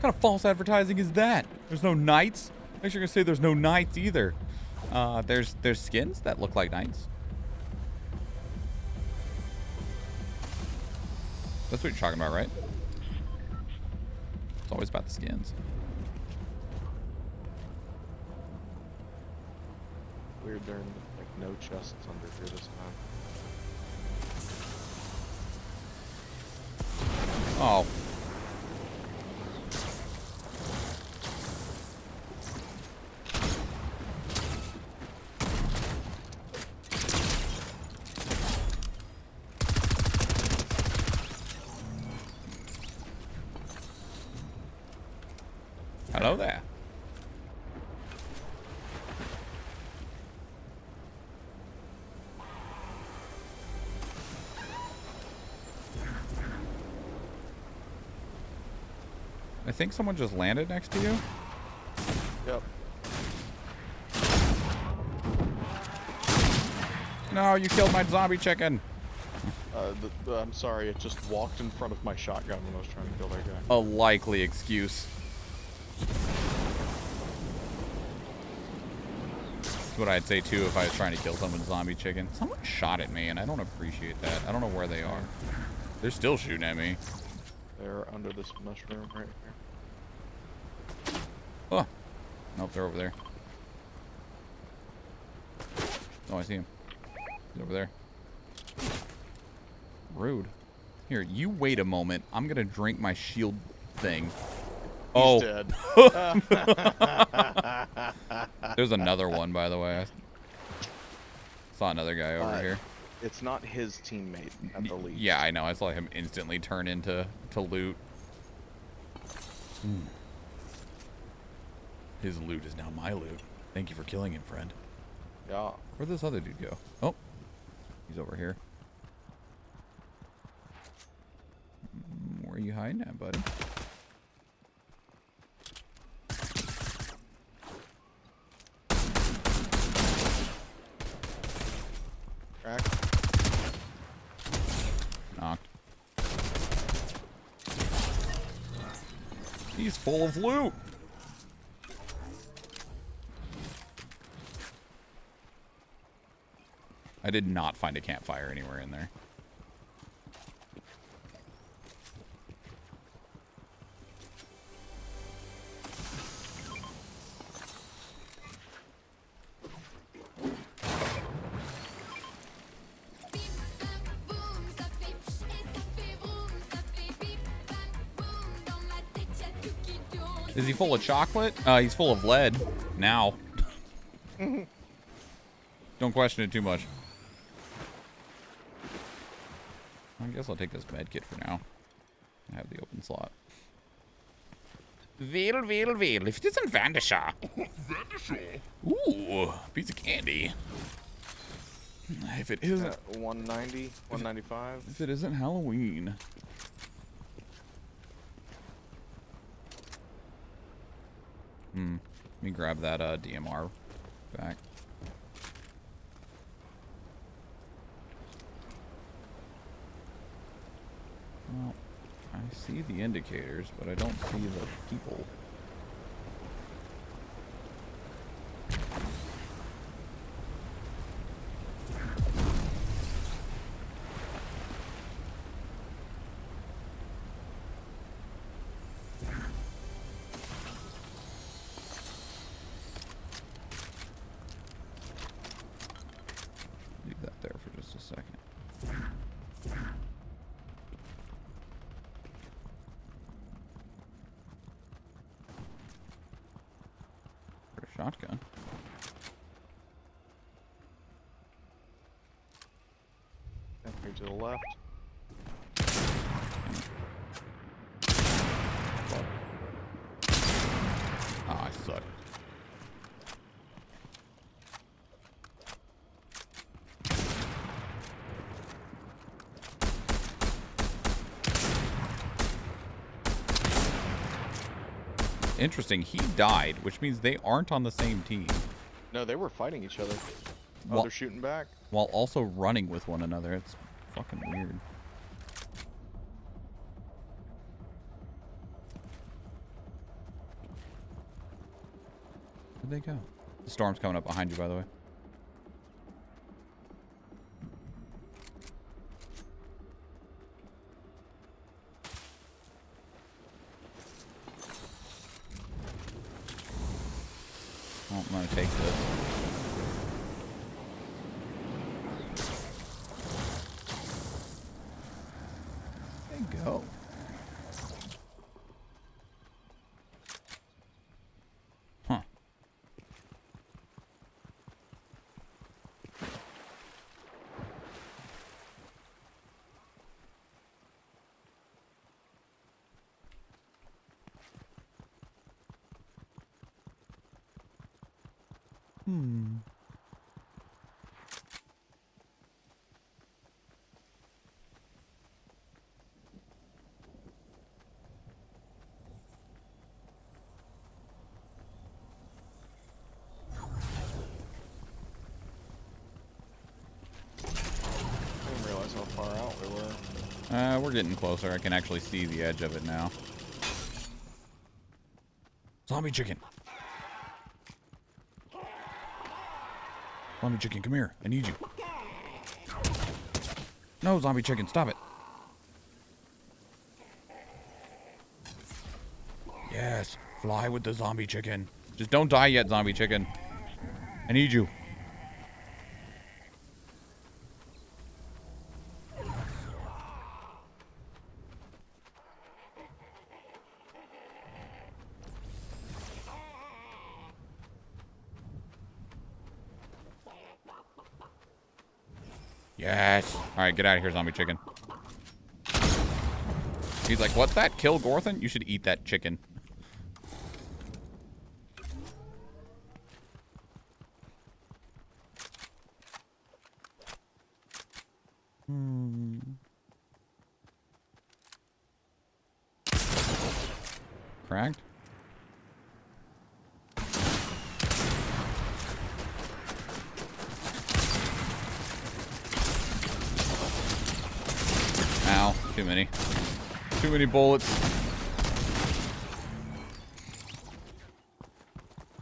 kind of false advertising is that? There's no knights? Make sure you say there's no knights either. There's skins that look like knights. That's what you're talking about, right? It's always about the skins. Weird, there are like no chests under here this time. Oh. Hello there. I think someone just landed next to you. Yep. No, you killed my zombie chicken. I'm sorry, it just walked in front of my shotgun when I was trying to kill that guy. A likely excuse. That's what I'd say too if I was trying to kill someone's zombie chicken. Someone shot at me and I don't appreciate that. I don't know where they are. They're still shooting at me. They're under this mushroom right here. Oh. Nope, they're over there. Oh, I see him. He's over there. Rude. Here, you wait a moment. I'm gonna drink my shield thing. He's dead. There's another one, by the way. I saw another guy over here. It's not his teammate at the least. Yeah, I know. I saw him instantly turn into loot. His loot is now my loot. Thank you for killing him, friend. Yeah. Where'd this other dude go? Oh, he's over here. Where are you hiding at, buddy? Cracked. Knocked. He's full of loot. I did not find a campfire anywhere in there. Is he full of chocolate? He's full of lead now. Don't question it too much. I guess I'll take this med kit for now. I have the open slot. Veal. If it isn't Vandishaw. Ooh, piece of candy. If it isn't 190, 195. If it isn't Halloween. Let me grab that DMR back. Well, I see the indicators, but I don't see the people. Leave that there for just a second. Shotgun. Here to the left. Ah, I suck. Interesting, he died, which means they aren't on the same team. No, they were fighting each other. Oh, Well- they're shooting back. While also running with one another. It's fucking weird. Where'd they go? The storm's coming up behind you, by the way. Oh, I'm gonna take this. There you go. Huh. I didn't realize how far out we were. We're getting closer. I can actually see the edge of it now. Zombie chicken. Zombie chicken, come here. I need you. No, zombie chicken, stop it. Yes, fly with the zombie chicken. Just don't die yet, zombie chicken. I need you. Yes. Alright, get out of here, zombie chicken. He's like, what's that? Kill Gorthan? You should eat that chicken. Cracked? Ow, too many. Too many bullets.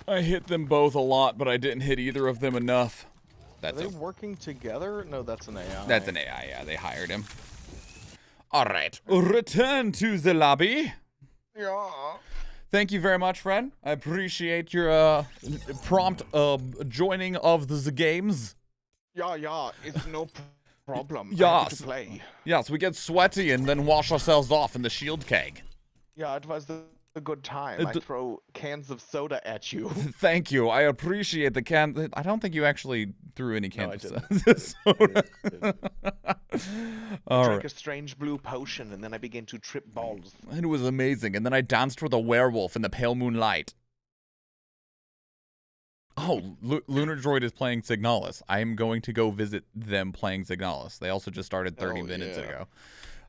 I hit them both a lot, but I didn't hit either of them enough. Are they working together? No, that's an AI. That's an AI, yeah. They hired him. Alright, return to the lobby. Yeah. Thank you very much, friend. I appreciate your prompt joining of the games. Yeah, it's no problem. I have Yes. to play. Yes, we get sweaty and then wash ourselves off in the shield keg. Yeah, I advise that A good time. I throw cans of soda at you. Thank you. I appreciate the can. I don't think you actually threw any cans of soda. I All drank right. a strange blue potion, and then I began to trip balls. It was amazing. And then I danced with a werewolf in the pale moonlight. Oh, Lunar Droid is playing Signalis. I am going to go visit them playing Signalis. They also just started 30 minutes ago.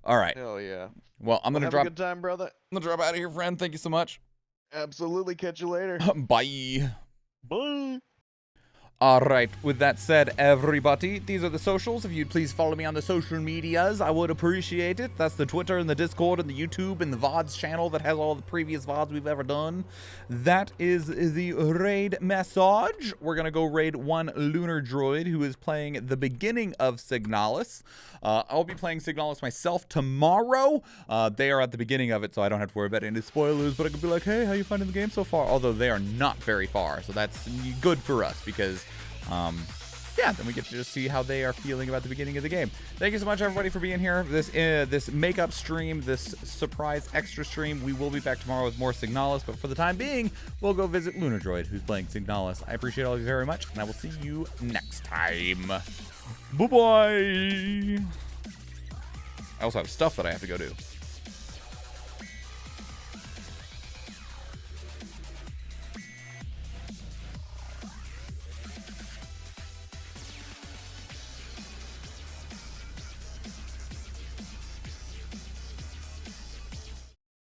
All right. Hell yeah. Well, I'm gonna have drop. a good time, brother. I'm gonna drop out of here, friend. Thank you so much. Absolutely. Catch you later. Bye. Bye. All right. With that said, everybody, these are the socials. If you'd please follow me on the social medias, I would appreciate it. That's the Twitter and the Discord and the YouTube and the Vods channel that has all the previous Vods we've ever done. That is the raid message. We're going to go raid one Lunar Droid who is playing the beginning of Signalis. I'll be playing Signalis myself tomorrow. They are at the beginning of it, so I don't have to worry about any spoilers, but I could be like, hey, how you finding the game so far? Although they are not very far, so that's good for us because yeah, then we get to just see how they are feeling about the beginning of the game. Thank you so much, everybody, for being here. This makeup stream, this surprise extra stream. We will be back tomorrow with more Signalis, but for the time being, we'll go visit Lunar Droid, who's playing Signalis. I appreciate all of you very much, and I will see you next time. Bye-bye. I also have stuff that I have to go do.